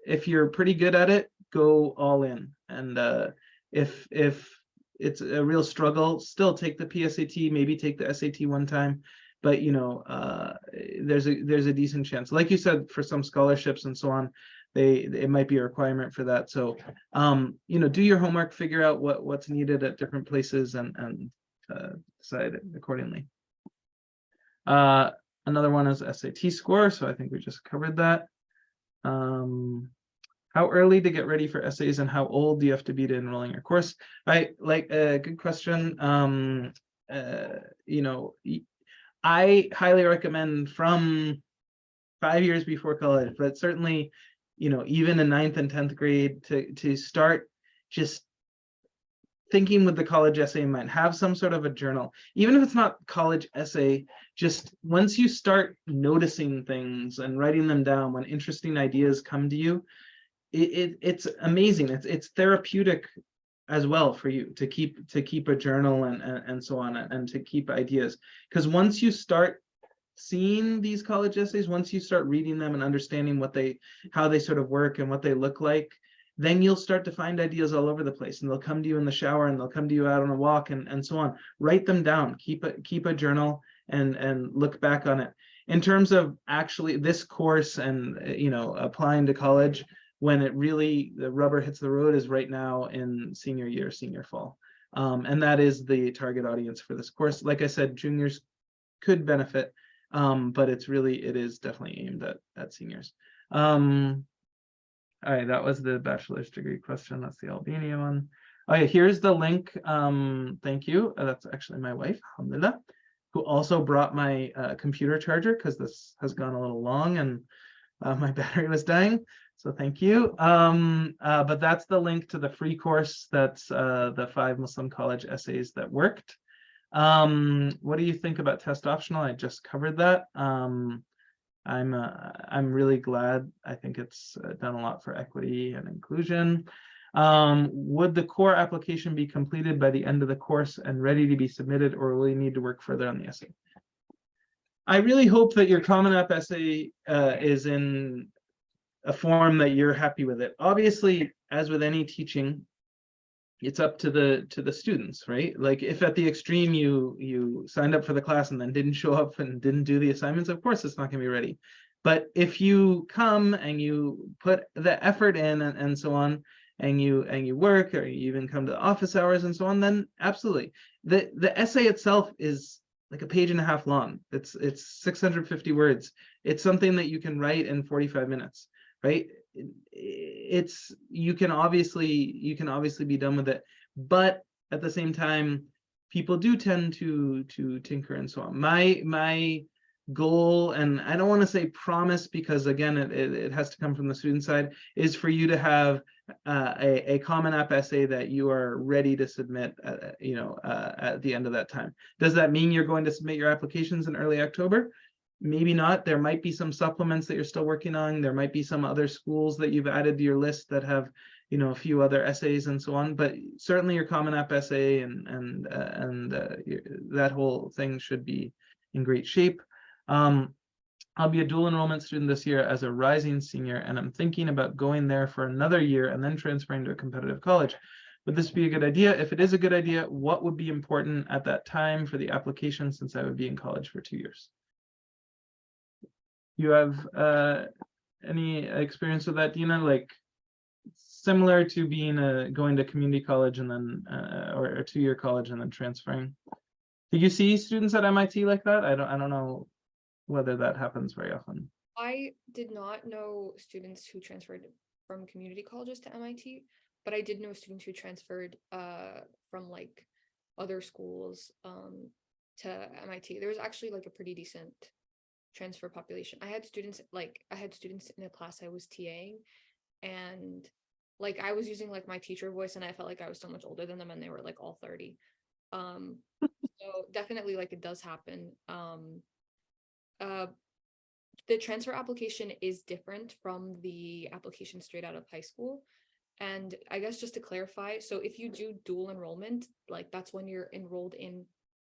if you're pretty good at it, go all in. And if it's a real struggle, still take the PSAT, maybe take the SAT one time. But there's a decent chance, like you said, for some scholarships and so on, it might be a requirement for that. So do your homework, figure out what's needed at different places, and decide accordingly. Another one is SAT score, so I think we just covered that. How early to get ready for essays, and how old do you have to be to enroll in your course? Right, like a good question. I highly recommend from 5 years before college, but certainly, even in 9th and 10th grade, to start just thinking with the college essay in mind. Have some sort of a journal, even if it's not college essay. Just once you start noticing things and writing them down, when interesting ideas come to you, it's amazing. It's therapeutic as well for you to keep a journal and so on, and to keep ideas, because once you start seeing these college essays, once you start reading them and understanding how they sort of work and what they look like, then you'll start to find ideas all over the place, and they'll come to you in the shower, and they'll come to you out on a walk, and so on. Write them down, keep a journal, and look back on it. In terms of actually this course and applying to college, when it really, the rubber hits the road, is right now in senior year, senior fall. And that is the target audience for this course. Like I said, juniors could benefit, but it is definitely aimed at seniors. All right, that was the bachelor's degree question. That's the Albania one. Okay, here's the link. Thank you. That's actually my wife, Alhamdulillah, who also brought my computer charger, because this has gone a little long and my battery was dying. So thank you. But that's the link to the free course. That's the 5 Muslim college essays that worked. What do you think about test optional? I just covered that. I'm really glad. I think it's done a lot for equity and inclusion. Would the core application be completed by the end of the course and ready to be submitted, or will you need to work further on the essay? I really hope that your Common App essay is in a form that you're happy with it. Obviously, as with any teaching, it's up to the students, right? Like if at the extreme you signed up for the class and then didn't show up and didn't do the assignments, of course it's not going to be ready. But if you come and you put the effort in and so on, and you work, or you even come to the office hours and so on, then absolutely. The essay itself is like a page and a half long. It's 650 words. It's something that you can write in 45 minutes, right? It's you can obviously be done with it, but at the same time, people do tend to tinker and so on. My goal, and I don't want to say promise because again it has to come from the student side, is for you to have a Common App essay that you are ready to submit at the end of that time. Does that mean you're going to submit your applications in early October? Maybe not. There might be some supplements that you're still working on. There might be some other schools that you've added to your list that have, a few other essays and so on. But certainly your Common App essay and that whole thing should be in great shape. I'll be a dual enrollment student this year as a rising senior, and I'm thinking about going there for another year and then transferring to a competitive college. Would this be a good idea? If it is a good idea, what would be important at that time for the application, since I would be in college for 2 years? You have any experience with that, Dina? Like similar to being going to community college and then or a 2-year college and then transferring. Did you see students at MIT like that? I don't know whether that happens very often. I did not know students who transferred from community colleges to MIT, but I did know students who transferred from like other schools to MIT. There was actually like a pretty decent transfer population. I had students in a class I was TAing, and like I was using like my teacher voice, and I felt like I was so much older than them, and they were like all 30. So definitely like it does happen. The transfer application is different from the application straight out of high school. And I guess just to clarify, so if you do dual enrollment, like that's when you're enrolled in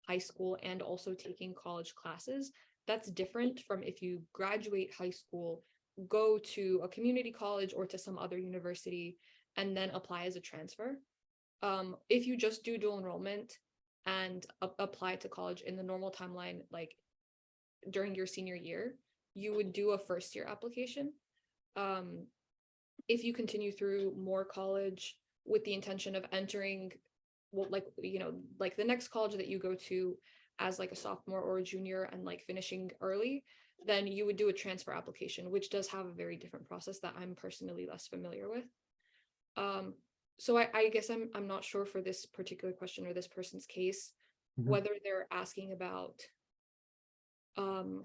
high school and also taking college classes. That's different from if you graduate high school, go to a community college or to some other university, and then apply as a transfer. If you just do dual enrollment and apply to college in the normal timeline, like during your senior year, you would do a first year application. If you continue through more college with the intention of entering, well, like the next college that you go to as like a sophomore or a junior and like finishing early, then you would do a transfer application, which does have a very different process that I'm personally less familiar with. So I guess I'm not sure for this particular question or this person's case, whether they're asking about so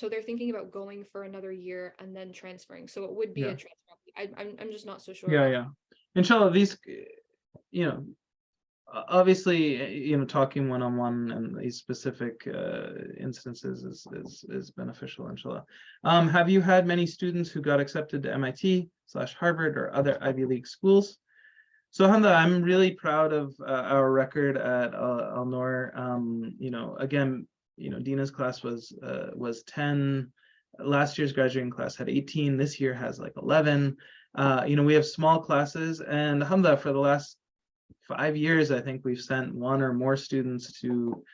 they're thinking about going for another year and then transferring, so it would be a transfer. I'm just not so sure. Yeah. Inshallah, these obviously talking one-on-one and these specific instances is beneficial, inshallah. Have you had many students who got accepted to MIT/Harvard or other Ivy League schools? So Hamza, I'm really proud of our record at Al Noor. Again, Dina's class was 10. Last year's graduating class had 18. This year has like 11. We have small classes, and Hamza, for the last 5 years, I think we've sent one or more students to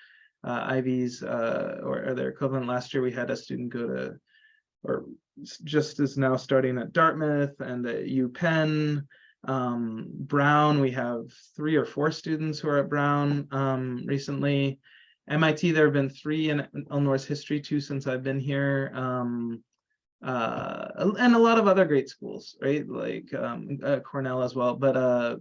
Ivies or their equivalent. Last year we had a student go to, or just is now starting at Dartmouth and at UPenn. Brown, we have 3 or 4 students who are at Brown recently. MIT, there have been 3 in Al Noor's history, 2 since I've been here. And a lot of other great schools, right? Like Cornell as well, but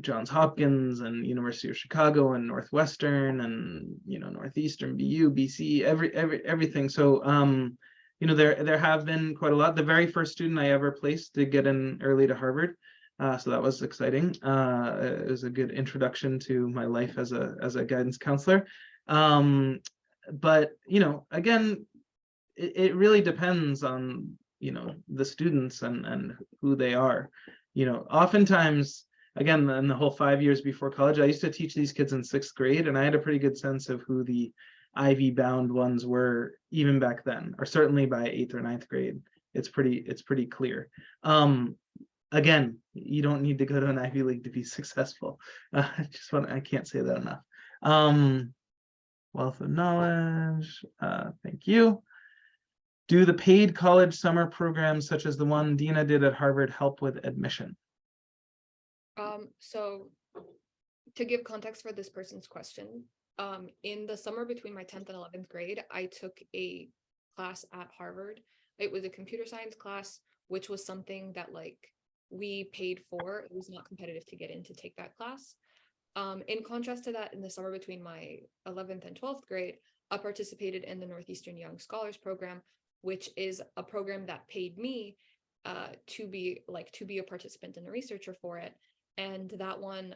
Johns Hopkins and University of Chicago and Northwestern and Northeastern, BU, BC, everything. So there have been quite a lot. The very first student I ever placed did get in early to Harvard, so that was exciting. It was a good introduction to my life as a guidance counselor. But again, it really depends on the students and who they are. Oftentimes, again, in the whole 5 years before college, I used to teach these kids in 6th grade, and I had a pretty good sense of who the Ivy bound ones were even back then, or certainly by 8th or 9th grade. it's pretty clear. Again, you don't need to go to an Ivy League to be successful. I can't say that enough. Wealth of knowledge. Thank you. Do the paid college summer programs such as the one Dina did at Harvard help with admission? So to give context for this person's question, in the summer between my 10th and 11th grade, I took a class at Harvard. It was a computer science class, which was something that like we paid for. It was not competitive to get in to take that class. In contrast to that, in the summer between my 11th and 12th grade, I participated in the Northeastern Young Scholars Program, which is a program that paid me to be a participant and a researcher for it. And that one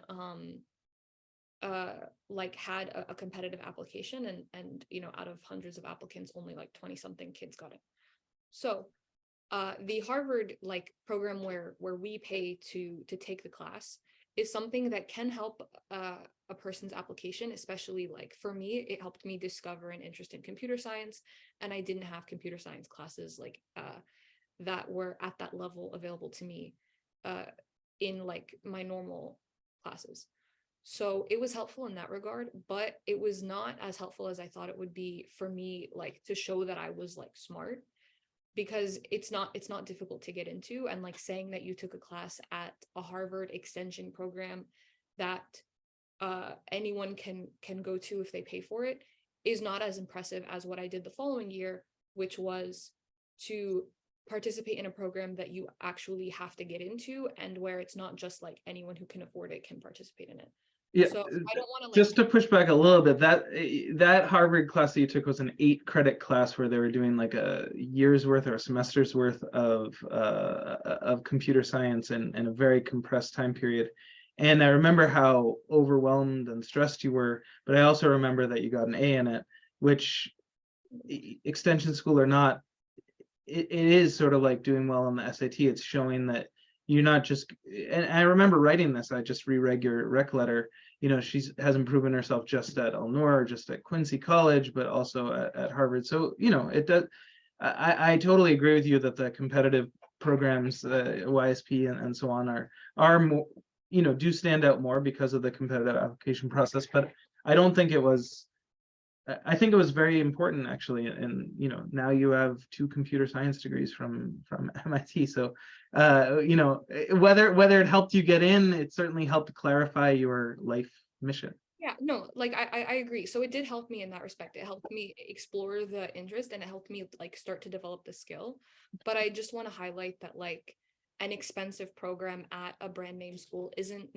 like had a competitive application, and you know, out of hundreds of applicants, only like 20 something kids got it. So the Harvard like program where we pay to take the class is something that can help a person's application, especially like for me, it helped me discover an interest in computer science, and I didn't have computer science classes like that were at that level available to me in like my normal classes. So it was helpful in that regard, but it was not as helpful as I thought it would be for me, like to show that I was like smart, because it's not difficult to get into. And like saying that you took a class at a Harvard extension program that anyone can go to if they pay for it is not as impressive as what I did the following year, which was to participate in a program that you actually have to get into, and where it's not just like anyone who can afford it can participate in it. Yeah, So I don't want to like, just to push back a little bit, that Harvard class that you took was an 8-credit class where they were doing like a year's worth or a semester's worth of computer science in a very compressed time period. And I remember how overwhelmed and stressed you were, but I also remember that you got an A in it, which, extension school or not, it is sort of like doing well on the SAT. It's showing that you're not just, and I remember writing this, I just reread your rec letter, you know, she hasn't proven herself just at Elnor, just at Quincy College, but also at Harvard. So, you know, it does, I totally agree with you that the competitive programs, YSP and so on are more, you know, do stand out more because of the competitive application process. But I don't think it was, I think it was very important actually, and you know, now you have 2 computer science degrees from MIT. So you know, whether it helped you get in, it certainly helped clarify your life mission. yeah, no, like I agree. So it did help me in that respect. It helped me explore the interest, and it helped me like start to develop the skill. But I just want to highlight that like an expensive program at a brand name school isn't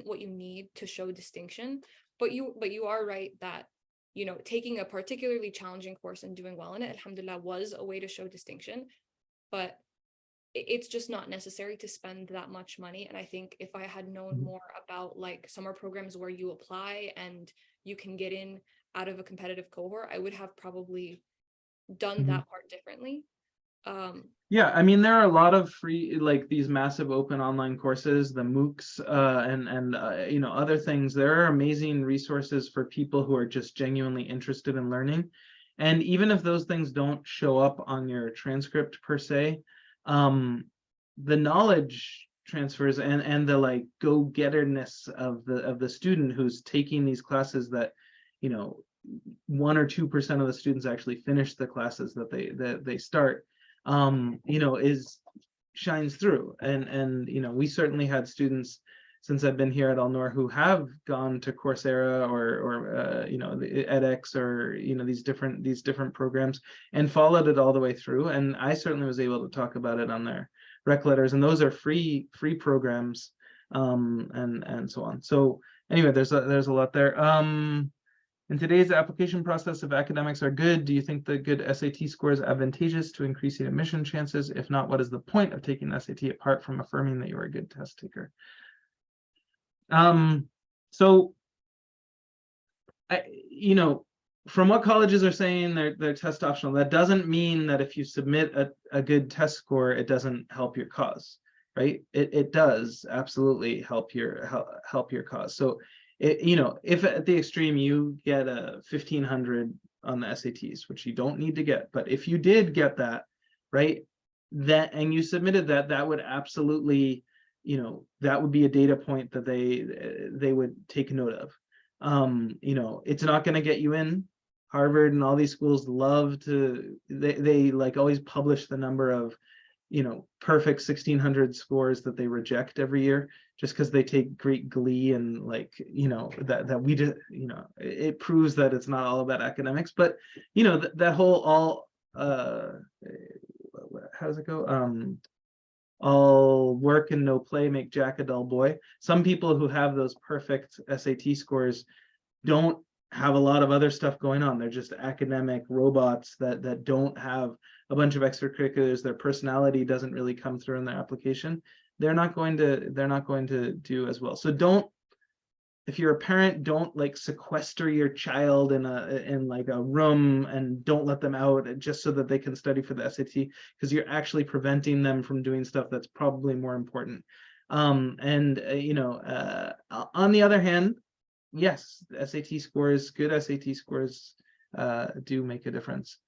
what you need to show distinction. But you are right that, you know, taking a particularly challenging course and doing well in it, alhamdulillah, was a way to show distinction. But it's just not necessary to spend that much money. And I think if I had known more about like summer programs where you apply and you can get in out of a competitive cohort, I would have probably done that part differently. Yeah, I mean, there are a lot of free, like these massive open online courses, the MOOCs, and you know, other things. There are amazing resources for people who are just genuinely interested in learning. And even if those things don't show up on your transcript per se, the knowledge transfers and the like go-getterness of the student who's taking these classes that, you know, 1 or 2% of the students actually finish the classes that they start, you know, shines through. And you know, we certainly had students since I've been here at Elnor who have gone to Coursera or you know, the edX, or you know, these different programs, and followed it all the way through. And I certainly was able to talk about it on their rec letters, and those are free programs, and so on. So anyway, there's a lot there. In today's application process, if academics are good, do you think the good SAT score is advantageous to increasing admission chances? If not, what is the point of taking the SAT apart from affirming that you are a good test taker? So, you know, from what colleges are saying, they're test optional. That doesn't mean that if you submit a good test score, it doesn't help your cause, right? It does absolutely help your cause. So, you know, if at the extreme you get a 1500 on the SATs, which you don't need to get, but if you did get that, right, that, and you submitted that, that would absolutely, that would be a data point that they would take note of. It's not going to get you in. Harvard and all these schools love to, they like always publish the number of, perfect 1600 scores that they reject every year, just because they take great glee and like, that we just, it proves that it's not all about academics. But, that whole all, how does it go? All work and no play make Jack a dull boy. Some people who have those perfect SAT scores don't have a lot of other stuff going on. They're just academic robots that don't have a bunch of extracurriculars. Their personality doesn't really come through in their application. They're not going to do as well. So don't, if you're a parent, don't like sequester your child in like a room and don't let them out just so that they can study for the SAT, because you're actually preventing them from doing stuff that's probably more important. On the other hand, yes, SAT scores, good SAT scores do make a difference.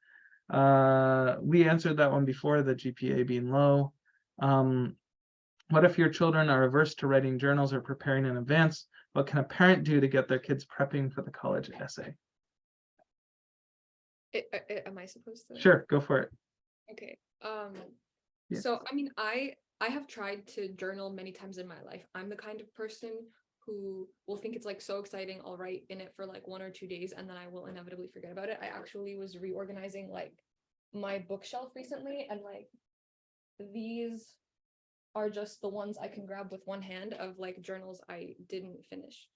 We answered that one before, the GPA being low. What if your children are averse to writing journals or preparing in advance? What can a parent do to get their kids prepping for the college essay? Am I supposed to? Sure, go for it. Okay. Yeah. So I mean, I have tried to journal many times in my life. I'm the kind of person who will think it's like so exciting. I'll write in it for like 1 or 2 days and then I will inevitably forget about it. I actually was reorganizing like my bookshelf recently, and like these are just the ones I can grab with one hand of like journals I didn't finish.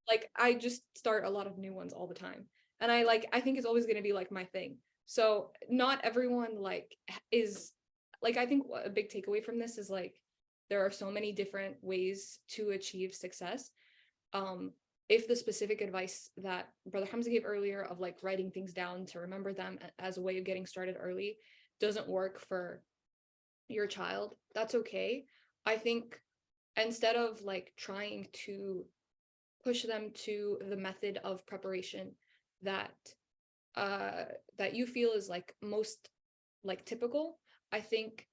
Like I just start a lot of new ones all the time. And I think it's always going to be like my thing. So not everyone like is like, I think a big takeaway from this is like, there are so many different ways to achieve success. If the specific advice that Brother Hamzah gave earlier of like writing things down to remember them as a way of getting started early doesn't work for your child, that's okay. I think instead of like trying to push them to the method of preparation that that you feel is like most like typical, I think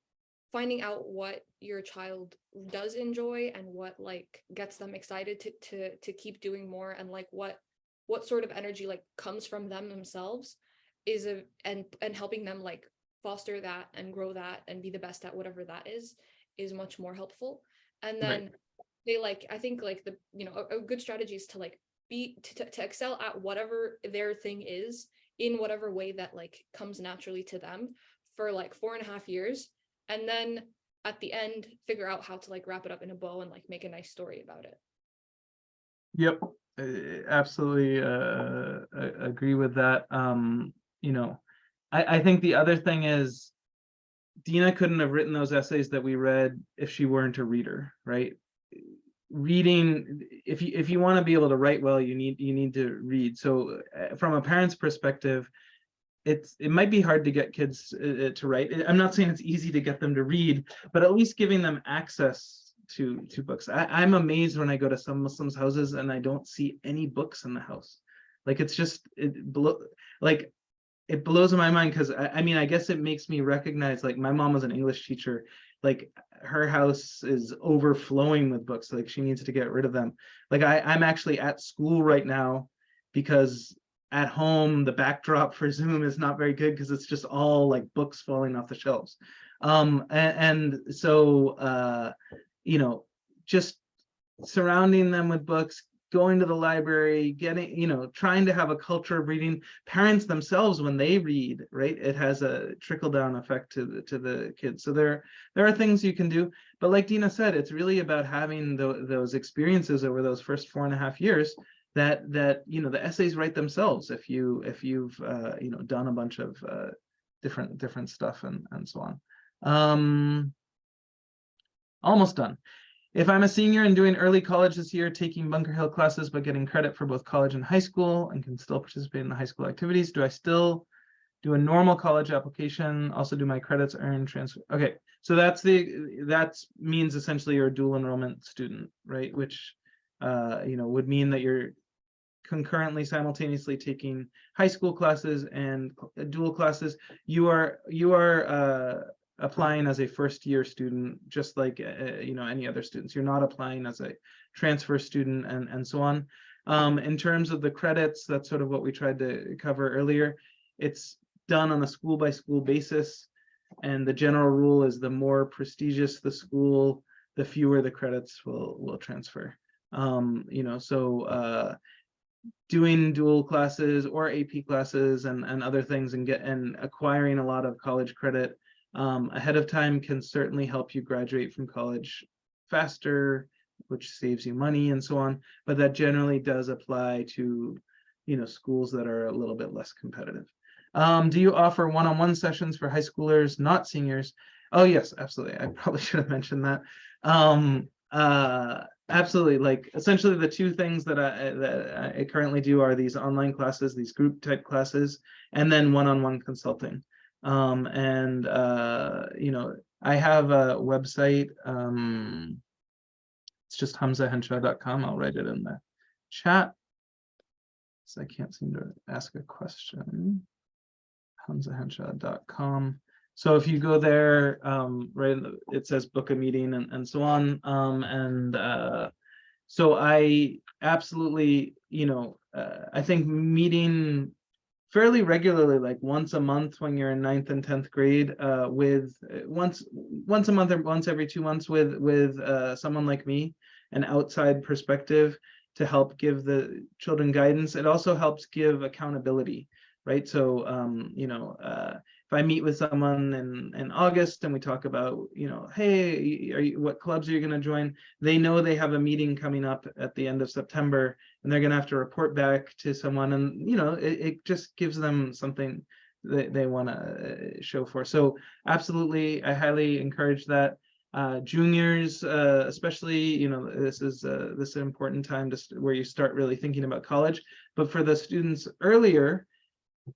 finding out what your child does enjoy and what like gets them excited to keep doing more, and like what sort of energy like comes from them themselves is and helping them like foster that and grow that and be the best at whatever that is much more helpful. And then they like, I think like the a good strategy is to like be to excel at whatever their thing is in whatever way that like comes naturally to them for like 4.5 years, and then at the end figure out how to like wrap it up in a bow and like make a nice story about it. Yep, absolutely agree with that. I think the other thing is Dina couldn't have written those essays that we read if she weren't a reader, right? Reading, if you want to be able to write well, you need to read. So from a parent's perspective, it might be hard to get kids to write. I'm not saying it's easy to get them to read, but at least giving them access to books. I'm amazed when I go to some Muslims' houses and I don't see any books in the house. Like it's just it blows my mind, because I mean, I guess it makes me recognize, like my mom was an English teacher, like her house is overflowing with books, like she needs to get rid of them. Like I'm actually at school right now because at home the backdrop for Zoom is not very good because it's just all like books falling off the shelves. And so just surrounding them with books, going to the library, getting, trying to have a culture of reading. Parents themselves, when they read, right, it has a trickle-down effect to the kids. So there are things you can do, but like Dina said, it's really about having those experiences over those first 4.5 years that the essays write themselves if you've done a bunch of different stuff and so on. Almost done. If I'm a senior and doing early college this year, taking Bunker Hill classes but getting credit for both college and high school, and can still participate in the high school activities, do I still do a normal college application? Also, do my credits earn transfer? Okay, so that means essentially you're a dual enrollment student, right? Which would mean that you're concurrently, simultaneously taking high school classes and dual classes, you are applying as a first-year student, just like any other students. You're not applying as a transfer student and so on. In terms of the credits, that's sort of what we tried to cover earlier. It's done on a school-by-school basis, and the general rule is the more prestigious the school, the fewer the credits will transfer. Doing dual classes or AP classes and other things and acquiring a lot of college credit ahead of time can certainly help you graduate from college faster, which saves you money and so on. But that generally does apply to, schools that are a little bit less competitive. Do you offer one-on-one sessions for high schoolers, not seniors? Oh yes, absolutely. I probably should have mentioned that. Absolutely. Like essentially the two things that I currently do are these online classes, these group type classes, and then one-on-one consulting. I have a website. It's just hamzahhenshaw.com. I'll write it in the chat. So I can't seem to ask a question. hamzahhenshaw.com. So if you go there, right, it says book a meeting and so on. So I absolutely, I think meeting fairly regularly, like once a month when you're in 9th and 10th grade, with once a month or once every 2 months with someone like me, an outside perspective to help give the children guidance. It also helps give accountability, right? So, if I meet with someone in August and we talk about, hey, what clubs are you going to join? They know they have a meeting coming up at the end of September and they're going to have to report back to someone. And, it just gives them something that they want to show for. So absolutely, I highly encourage that. Juniors, especially, this is an important time where you start really thinking about college. But for the students earlier,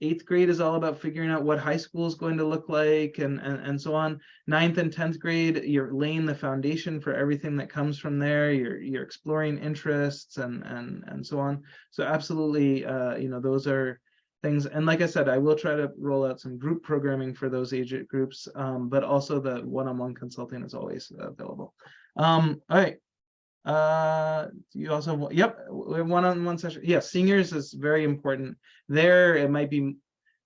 8th grade is all about figuring out what high school is going to look like and so on. 9th and 10th grade, you're laying the foundation for everything that comes from there. You're exploring interests and so on. So absolutely, those are things. And like I said, I will try to roll out some group programming for those age groups, but also the one-on-one consulting is always available. All right. You also, yep, one-on-one session. Yes, seniors is very important. There, it might be,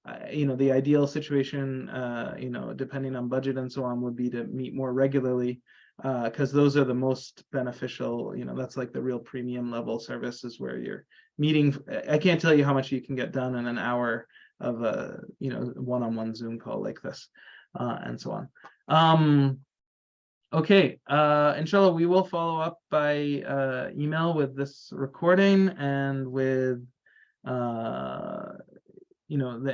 the ideal situation, depending on budget and so on, would be to meet more regularly, because those are the most beneficial. That's like the real premium level service is where you're meeting. I can't tell you how much you can get done in an hour of a, one-on-one Zoom call like this, and so on. Okay, inshallah, we will follow up by email with this recording and with the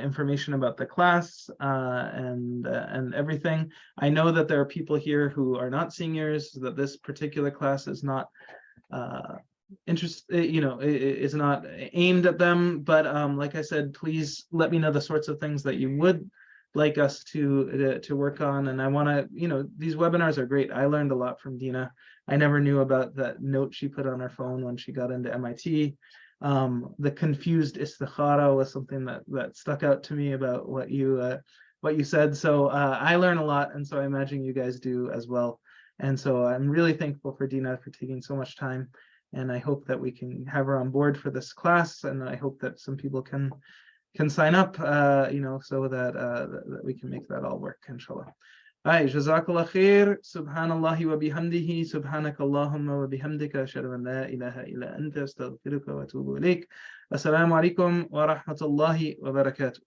information about the class and everything. I know that there are people here who are not seniors, that this particular class is not is not aimed at them, but like I said, please let me know the sorts of things that you would like us to work on. And I want to, these webinars are great. I learned a lot from Dina. I never knew about that note she put on her phone when she got into MIT. The confused istikhara was something that stuck out to me about what you said. So I learn a lot, and so I imagine you guys do as well. And so I'm really thankful for Dina for taking so much time, and I hope that we can have her on board for this class, and I hope that some people can sign up, so that that we can make that all work, inshallah. Hi, Jazakallah khair, subhanallahi wa bihamdihi, subhanakallahumma wa bihamdika, ashhadu an la ilaha illa anta, astaghfiruka wa atubu ilayk. Assalamu alaikum wa rahmatullahi wa barakatuh.